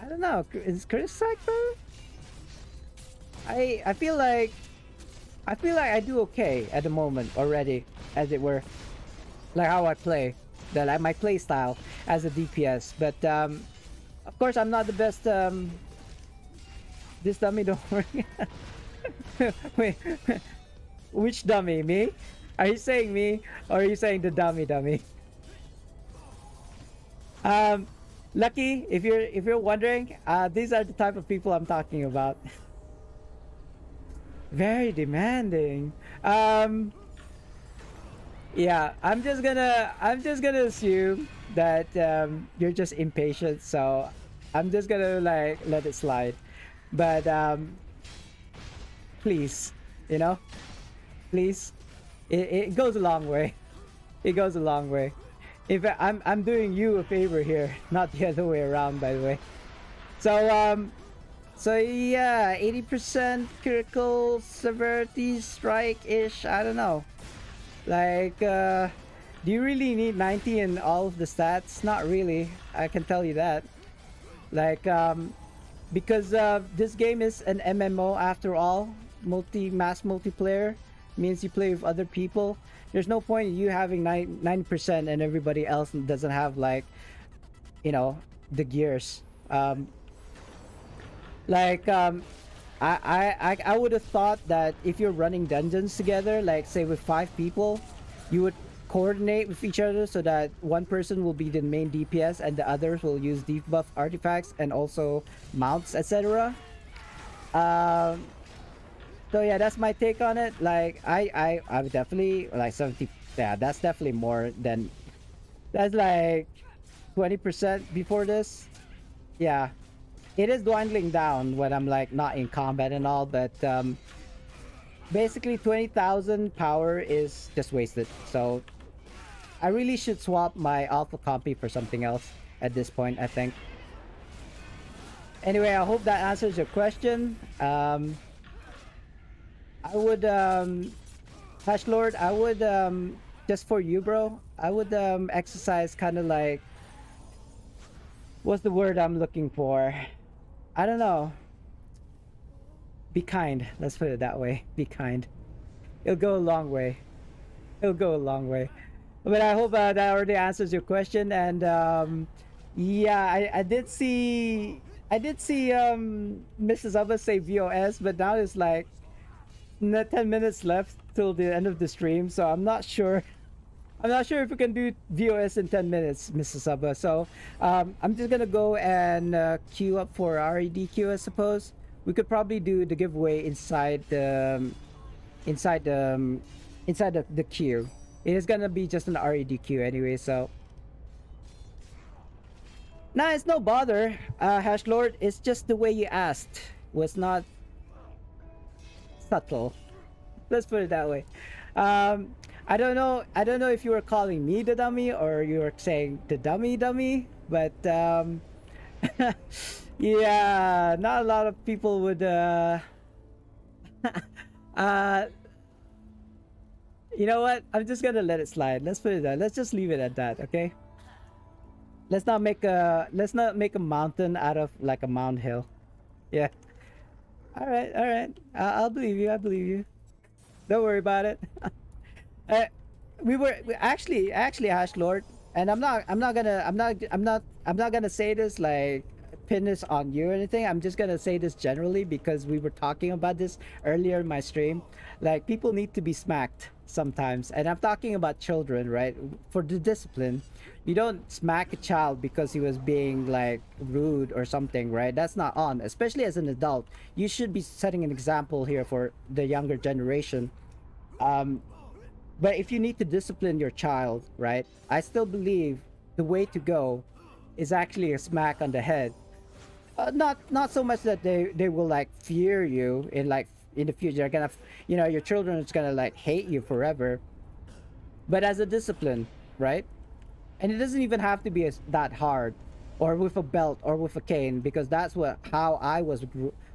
don't know. Is crit strike though? I feel like I do okay at the moment already, as it were. Like how I play, like my play style as a DPS. But of course, I'm not the best This dummy don't work. Wait, which dummy? Me? Are you saying me, or are you saying the dummy? Lucky, if you're wondering, these are the type of people I'm talking about. Very demanding. Yeah, I'm just gonna assume that you're just impatient, so I'm just gonna like let it slide. But please, you know, please, it goes a long way. It goes a long way. In fact, I'm doing you a favor here, not the other way around, by the way. So yeah, 80% critical severity strike-ish. I don't know. Like, do you really need 90 in all of the stats? Not really. I can tell you that. Like, because this game is an MMO after all. Mass multiplayer means you play with other people. There's no point in you having 90% and everybody else doesn't have, like, you know, the gears. I would have thought that if you're running dungeons together, like say with 5 people, you would coordinate with each other so that one person will be the main DPS and the others will use debuff artifacts and also mounts, etc. So yeah, that's my take on it. Like I would definitely like 70. Yeah, that's definitely more than that's like 20% before this. Yeah. It is dwindling down when I'm like not in combat and all, but basically 20,000 power is just wasted. So I really should swap my alpha compy for something else at this point, I think. Anyway, I hope that answers your question. I would Hash Lord, I would just for you, bro, I would exercise kind of like, what's the word I'm looking for? I don't know. Be kind. Let's put it that way. Be kind. It'll go a long way. It'll go a long way. But I hope that already answers your question. And yeah, I did see Mrs. Abba say VOS, but now it's like 10 minutes left till the end of the stream, so I'm not sure. I'm not sure if we can do VOS in 10 minutes, Mrs. Saba. So I'm just gonna go and queue up for REDQ, I suppose. We could probably do the giveaway inside the queue. It is gonna be just an REDQ anyway, so. Nah, it's no bother, Hash Lord. It's just the way you asked was not subtle. Let's put it that way. I don't know if you were calling me the dummy or you were saying the dummy, but yeah, not a lot of people would you know what? I'm just gonna let it slide. Let's put it that. Let's just leave it at that, okay? Let's not make a mountain out of like a molehill. Yeah. All right. I'll believe you. Don't worry about it. We actually Hash Lord, and I'm not gonna say this like pin this on you or anything. I'm just gonna say this generally because we were talking about this earlier in my stream. Like, people need to be smacked sometimes, and I'm talking about children, right? For the discipline, you don't smack a child because he was being like rude or something, right? That's not on. Especially as an adult, you should be setting an example here for the younger generation. But if you need to discipline your child, right, I still believe the way to go is actually a smack on the head. Not so much that they will like fear you in the future. They're gonna, your children is gonna like hate you forever. But as a discipline, right? And it doesn't even have to be that hard, or with a belt or with a cane, because that's how I was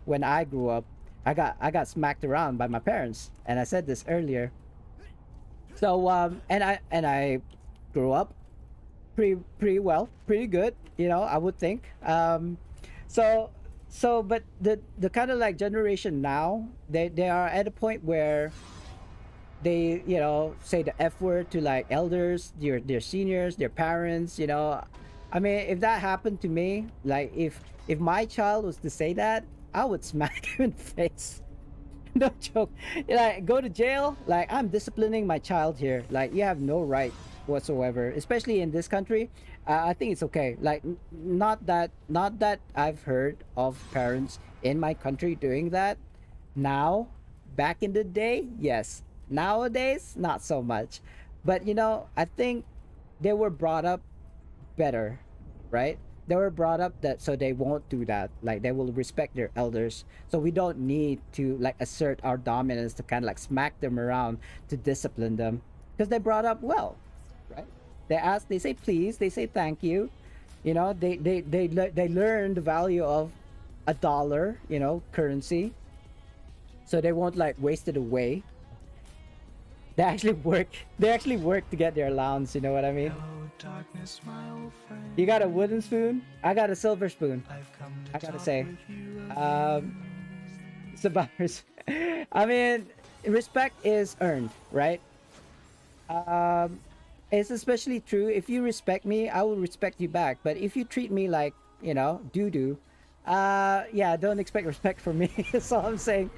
when I grew up. I got smacked around by my parents, and I said this earlier. So and I grew up pretty well, pretty good, I would think. But the kind of like generation now, they are at a point where they say the F word to like elders, their seniors, their parents. I mean, if that happened to me, like if my child was to say that, I would smack him in the face. No joke. Like, go to jail. Like, I'm disciplining my child here. Like, you have no right whatsoever, especially in this country. I think it's okay. Like, not that I've heard of parents in my country doing that. Now, back in the day, yes. Nowadays, not so much. But you know, I think they were brought up better, right? They were brought up that so they won't do that. Like, they will respect their elders. So we don't need to like assert our dominance to kind of like smack them around to discipline them because they brought up well, right? They ask, they say please, they say thank you. You know, they learn the value of a dollar, you know, currency. So they won't like waste it away. They actually work. They actually work to get their allowance. You know what I mean? Darkness, my old friend. You got a wooden spoon. I got a silver spoon. I've come to I gotta talk say, with you it's about. I mean, respect is earned, right? It's especially true if you respect me, I will respect you back. But if you treat me like, you know, doo doo, yeah, don't expect respect from me. That's all I'm saying.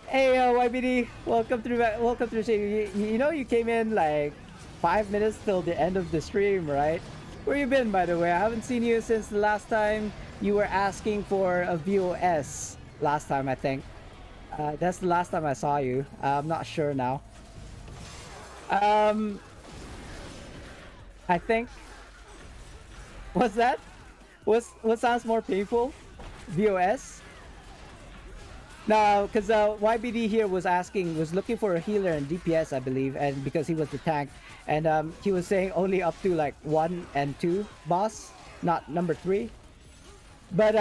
Hey, YBD, welcome through. Welcome through. You know, you came in like 5 minutes till the end of the stream, right? Where you been, by the way? I haven't seen you since the last time you were asking for a VOS. Last time, I think. That's the last time I saw you. I'm not sure now. I think. What's that? What sounds more painful? VOS? No, because YBD here was looking for a healer and DPS, I believe, and because he was the tank, and he was saying only up to like 1 and 2 boss, not number 3. But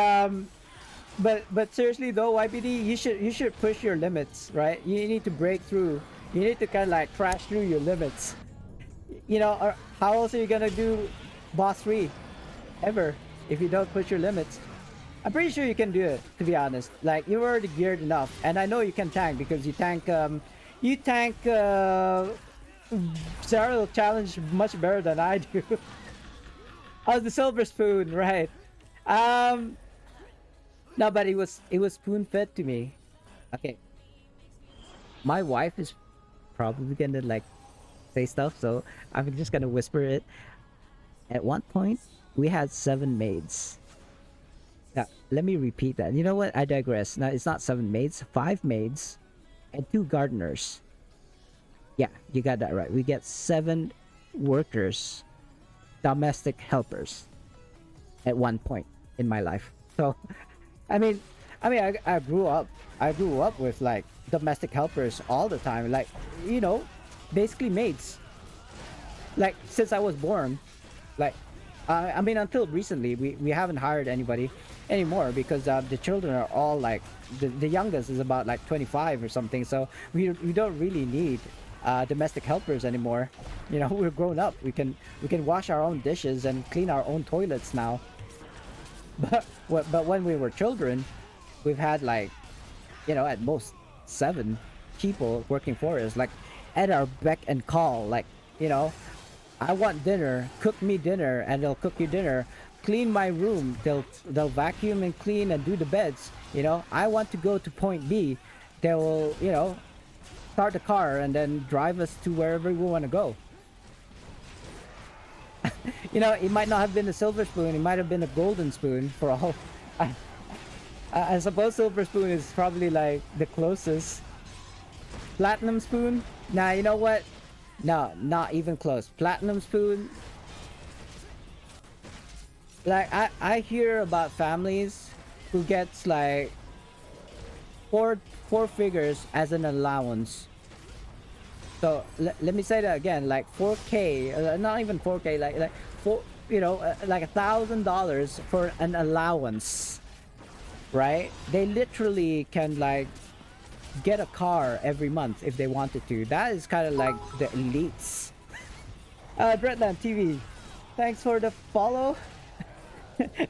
seriously though, YBD, you should push your limits, right? You need to break through. You need to kind of like crash through your limits. You know, or how else are you gonna do boss 3 ever if you don't push your limits? I'm pretty sure you can do it, to be honest. Like, you're already geared enough, and I know you can tank because you tank Zero challenge much better than I do. Oh, the silver spoon, right? No, but it was spoon fed to me. Okay, my wife is probably gonna like say stuff, so I'm just gonna whisper it. At one point, we had 7 maids. Now, let me repeat that. You know what? I digress. Now, it's not 7 maids, 5 maids, and 2 gardeners. Yeah, you got that right. We get 7 workers, domestic helpers, at one point in my life. So, I mean, I grew up with like domestic helpers all the time. Like, you know, basically maids. Like, since I was born, like, I mean, until recently, we haven't hired anybody anymore because the children are all like, the youngest is about like 25 or something. So we don't really need domestic helpers anymore. You know, we're grown up. We can wash our own dishes and clean our own toilets now. But when we were children, we've had like, you know, at most 7 people working for us, like at our beck and call. Like, you know, I want dinner, cook me dinner, and they'll cook you dinner. Clean my room, they'll vacuum and clean and do the beds. You know, I want to go to point B, they will, you know, start the car and then drive us to wherever we want to go. You know, it might not have been a silver spoon, it might have been a golden spoon for all. I suppose silver spoon is probably like the closest. Platinum spoon? Nah, you know what? No, not even close. Platinum spoon. Like, I hear about families who gets like four figures as an allowance. So let me say that again, like 4K, not even 4K, like four, you know, like $1,000 for an allowance, right? They literally can like get a car every month if they wanted to. That is kind of like the elites. Dreadland TV, thanks for the follow.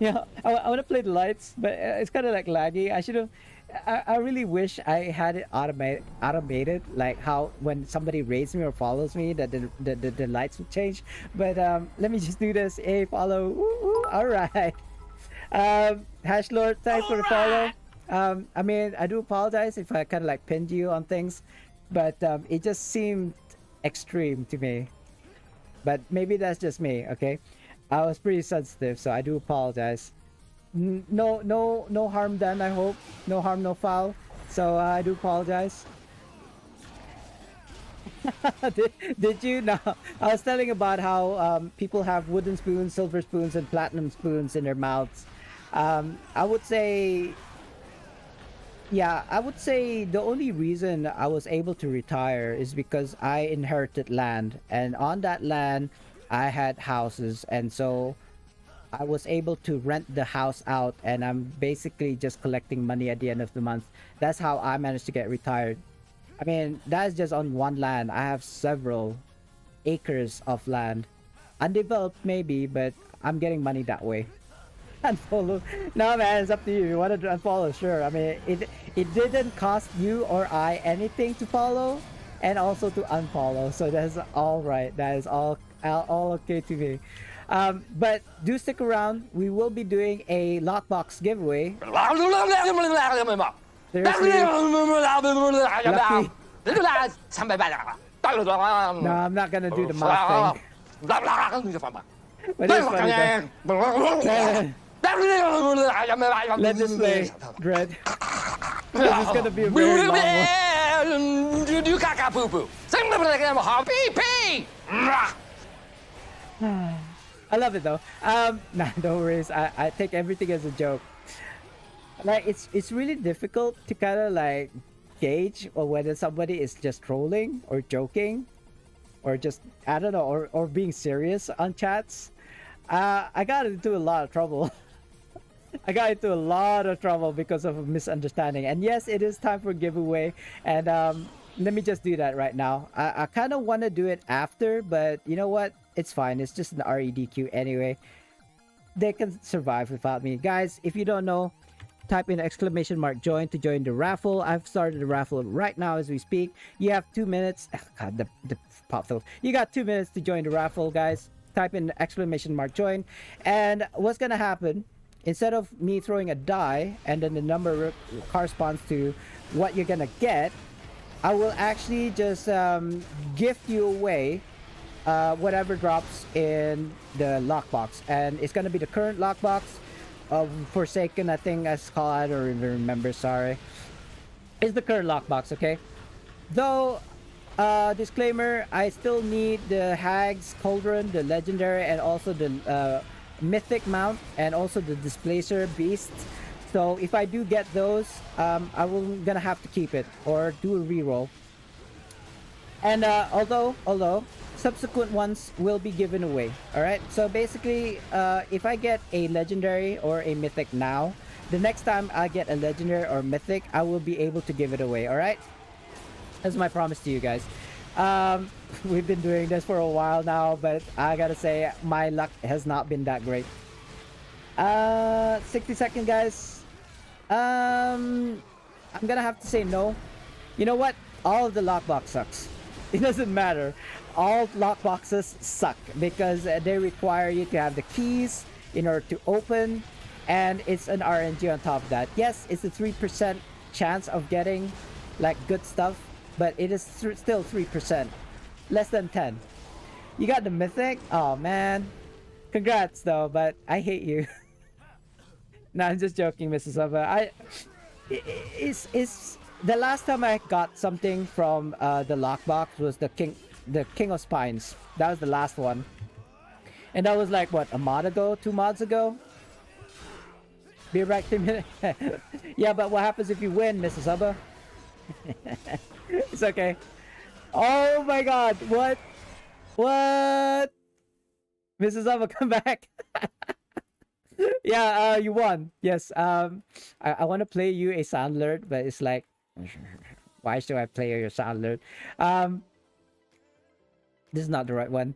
Yeah, I want to play the lights, but it's kind of like laggy. I should have. I really wish I had it automated, like how when somebody rates me or follows me, that the lights would change. But let me just do this. Hey, follow. All right. Hashlord, thanks for the follow. I mean, I do apologize if I kind of like pinned you on things, but it just seemed extreme to me. But maybe that's just me, okay? I was pretty sensitive, so I do apologize. No harm done, I hope. No harm, no foul. So I do apologize. did you? No. I was telling about how people have wooden spoons, silver spoons, and platinum spoons in their mouths. I would say, yeah, I would say the only reason I was able to retire is because I inherited land, and on that land, I had houses, and so I was able to rent the house out, and I'm basically just collecting money at the end of the month. That's how I managed to get retired. I mean, that's just on one land. I have several acres of land. Undeveloped maybe, but I'm getting money that way. Unfollow. No man, it's up to you. You wanted to unfollow, sure. I mean, it didn't cost you or I anything to follow and also to unfollow. So that's all right. That is all okay to me. But do stick around. We will be doing a lockbox giveaway. Seriously? Lucky. No, I'm not gonna do the mouth thing. But it's funny though. Let this play, Dread. This is gonna be a very long one. I love it though. Nah, no worries. I take everything as a joke. Like it's really difficult to kind of like gauge or whether somebody is just trolling or joking or just I don't know or being serious on chats. I got into a lot of trouble. I got into a lot of trouble because of a misunderstanding. And yes, it is time for giveaway. And let me just do that right now. I kind of want to do it after, but you know what? It's fine. It's just an REDQ anyway. They can survive without me. Guys, if you don't know, type in !join to join the raffle. I've started the raffle right now as we speak. You have 2 minutes. Oh, God, the pop filter. You got 2 minutes to join the raffle, guys. Type in !join. And what's going to happen, instead of me throwing a die and then the number corresponds to what you're going to get, I will actually just gift you away whatever drops in the lockbox. And it's going to be the current lockbox of Forsaken, I think that's called. I don't even remember, sorry. It's the current lockbox, okay? Though, disclaimer, I still need the Hag's Cauldron, the Legendary, and also the Mythic Mount, and also the Displacer Beast. So if I do get those, I will gonna have to keep it or do a reroll. And although subsequent ones will be given away. All right, so basically if I get a legendary or a mythic now, the next time I get a legendary or mythic, I will be able to give it away. All right, that's my promise to you guys. We've been doing this for a while now, but I gotta say my luck has not been that great. 60-second, guys. I'm gonna have to say no. You know what, all of the lockbox sucks. It doesn't matter. All lockboxes suck because they require you to have the keys in order to open, and it's an RNG on top of that. Yes, it's a 3% chance of getting like good stuff, but it is still 3%, less than 10. You got the mythic? Oh man, congrats though, but I hate you. No, I'm just joking, Mrs. Saba. It's the last time I got something from the lockbox was the King of Spines. That was the last one, and that was like what, a mod ago, 2 mods ago. Be right 2 minutes. Yeah, but what happens if you win, Mrs. Saba? It's okay. Oh my God! What? Mrs. Saba, come back. Yeah, you won. Yes. I want to play you a sound alert, but it's like, why should I play your sound alert? This is not the right one.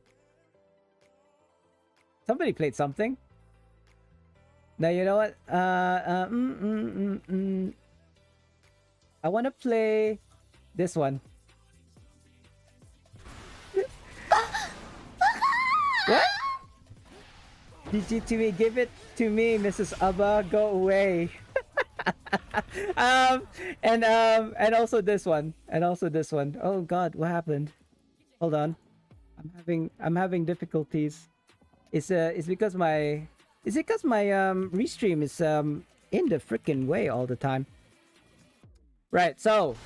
Somebody played something. Now you know what? I want to play this one. What? GG to me, give it to me, Mrs. Abba, go away. And also this one. And also this one. Oh god, what happened? Hold on. I'm having difficulties. It's because my restream is in the freaking way all the time. Right, so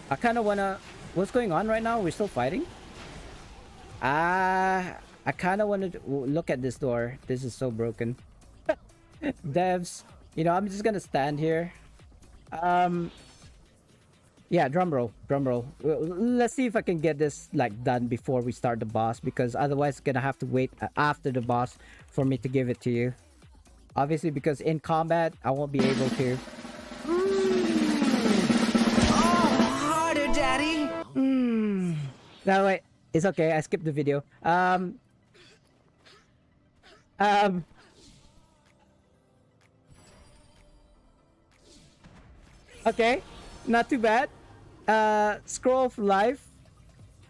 I kinda wanna what's going on right now? We're still fighting? I kinda wanna look at this door. This is so broken. Devs, you know, I'm just gonna stand here. Yeah, drum roll, drum roll. Let's see if I can get this like done before we start the boss, because otherwise it's gonna have to wait after the boss for me to give it to you. Obviously, because in combat I won't be able to. Harder, Daddy. No, wait, it's okay. I skipped the video. Okay, not too bad. Scroll of Life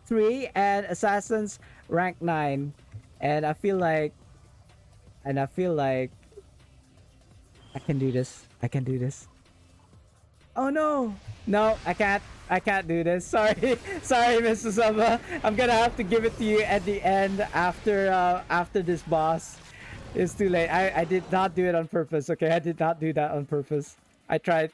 3 and Assassins rank 9. And I feel like I can do this. I can do this. Oh no. No, I can't. I can't do this. Sorry. Sorry, Mr. Samba. I'm gonna have to give it to you at the end after this boss. It's too late. I did not do it on purpose, okay? I did not do that on purpose. I tried.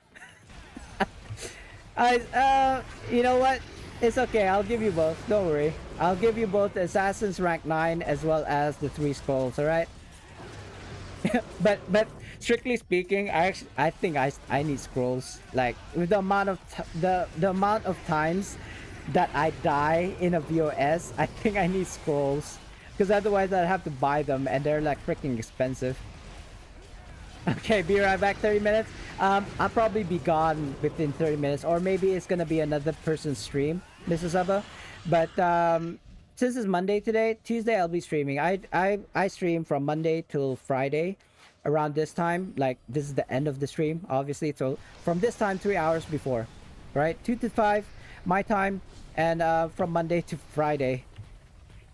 You know what? It's okay. I'll give you both. Don't worry. I'll give you both Assassin's rank 9 as well as the 3 scrolls, all right? but strictly speaking, I think I need scrolls. Like with the amount of the amount of times that I die in a VOS, I think I need scrolls, because otherwise I'd have to buy them and they're like freaking expensive. Okay, be right back. 30 minutes. I'll probably be gone within 30 minutes, or maybe it's gonna be another person's stream, Mrs. Abba. But since it's Monday today, Tuesday I'll be streaming. I stream from Monday till Friday, around this time. Like this is the end of the stream, obviously. So from this time, 3 hours before, right? 2 to 5 my time, and from Monday to Friday.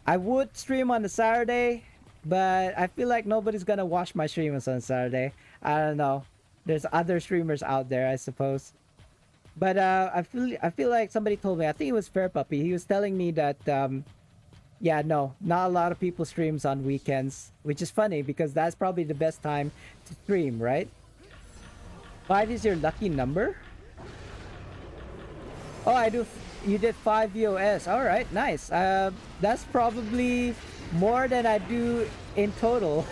I would stream on a Saturday, but I feel like nobody's gonna watch my streams on Saturday. I don't know. There's other streamers out there, I suppose. But I feel like somebody told me. I think it was Fair Puppy. He was telling me that yeah, no, not a lot of people streams on weekends, which is funny because that's probably the best time to stream, right? 5 is your lucky number. Oh, I do. You did 5 VOS. All right, nice. That's probably more than I do in total.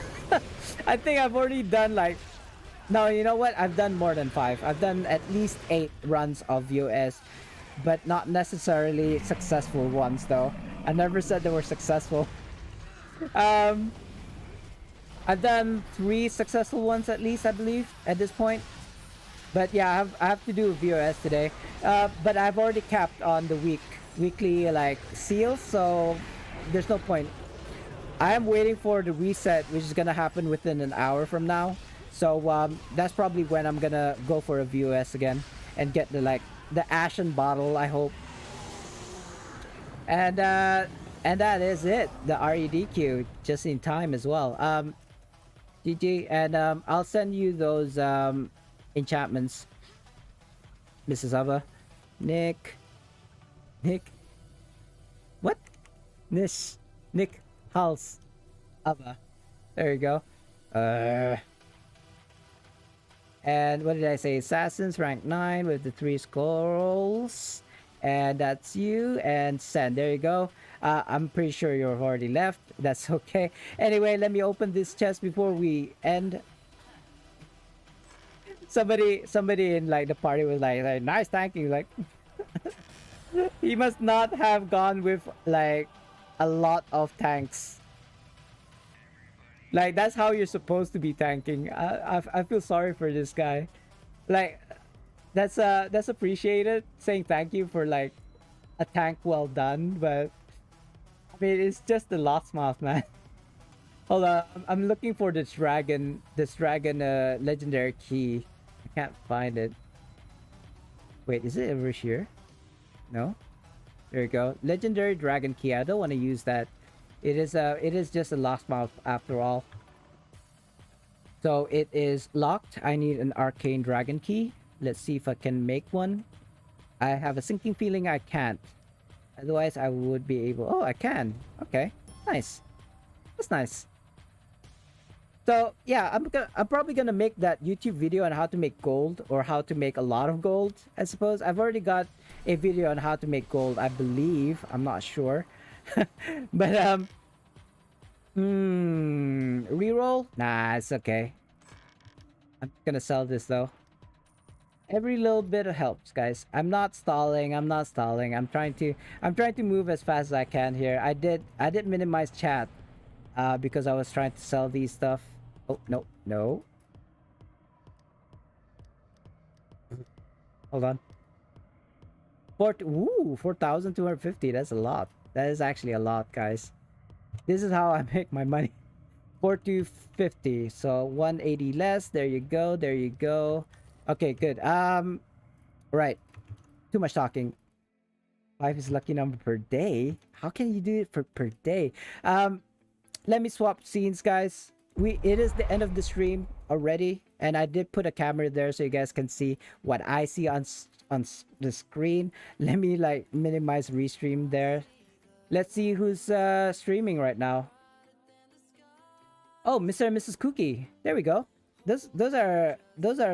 I think I've already done like, no, you know what? I've done more than 5. I've done at least 8 runs of VOS, but not necessarily successful ones though. I never said they were successful. I've done 3 successful ones at least, I believe, at this point. But yeah, I have to do a VOS today. But I've already capped on the weekly like seals, so there's no point. I am waiting for the reset, which is gonna happen within an hour from now. So that's probably when I'm gonna go for a VOS again and get the Ashen bottle, I hope. And that is it. The REDQ just in time as well. GG, and I'll send you those enchantments, Mrs. Ava. Nick, what? Nick Hals Ava. There you go. And what did I say? Assassins rank 9 with the 3 scrolls. And that's you and Sen. There you go. I'm pretty sure you've already left. That's okay. Anyway, let me open this chest before we end. Somebody in like the party was like nice, thank you. Like he must not have gone with like a lot of tanks. Like that's how you're supposed to be tanking. I feel sorry for this guy. Like that's appreciated, saying thank you for like a tank well done, but I mean it's just the lost mouth, man. Hold on, I'm looking for this dragon legendary key. I can't find it. Wait, is it over here? No. There you go. Legendary dragon key. I don't want to use that. It is just a lost mouth after all. So it is locked. I need an arcane dragon key. Let's see if I can make one. I have a sinking feeling I can't. Otherwise, I would be able... Oh, I can. Okay. Nice. That's nice. So, yeah, I'm probably gonna make that YouTube video on how to make gold, or how to make a lot of gold, I suppose. I've already got a video on how to make gold, I believe. I'm not sure. But, reroll? Nah, it's okay. I'm gonna sell this, though. Every little bit helps, guys. I'm not stalling. I'm trying to move as fast as I can here. I did minimize chat because I was trying to sell these stuff. Oh, no. Hold on. 4,250. That's a lot. That is actually a lot, guys. This is how I make my money. 4,250. So 180 less. There you go. Okay, good. Right. Too much talking. 5 is lucky number per day. How can you do it for per day? Let me swap scenes, guys. It is the end of the stream already, and I did put a camera there so you guys can see what I see on the screen. Let me like minimize restream there. Let's see who's streaming right now. Oh, Mr. and Mrs. Cookie. There we go. Those are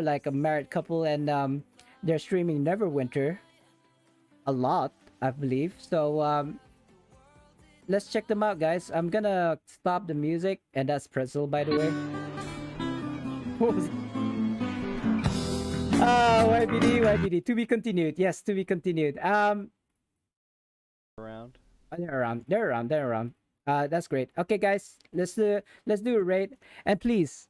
like a married couple, and they're streaming Neverwinter a lot, I believe. So let's check them out, guys. I'm gonna stop the music, and that's Pretzel, by the way. What was it? YBD, to be continued. Yes, to be continued. Around. They're around. That's great. Okay, guys, let's do a raid, and please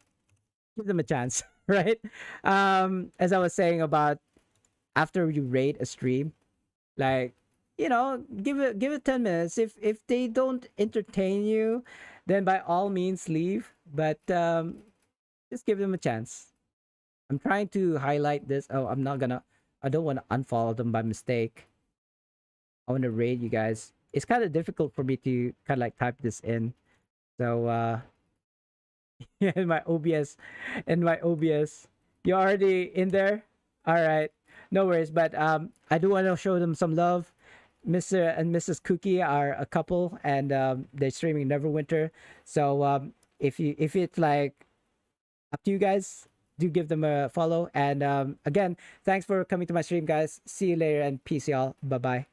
give them a chance, right? As I was saying about after you raid a stream, like, you know, give it 10 minutes. If they don't entertain you, then by all means leave. But just give them a chance. I'm trying to highlight this. Oh, I don't want to unfollow them by mistake. I want to raid you guys. It's kind of difficult for me to kind of like type this in. So yeah, in my OBS. You're already in there? Alright. No worries. But I do want to show them some love. Mr. and Mrs. Cookie are a couple, and they're streaming Neverwinter. So if it's like up to you guys, do give them a follow. And again, thanks for coming to my stream, guys. See you later, and peace, y'all. Bye bye.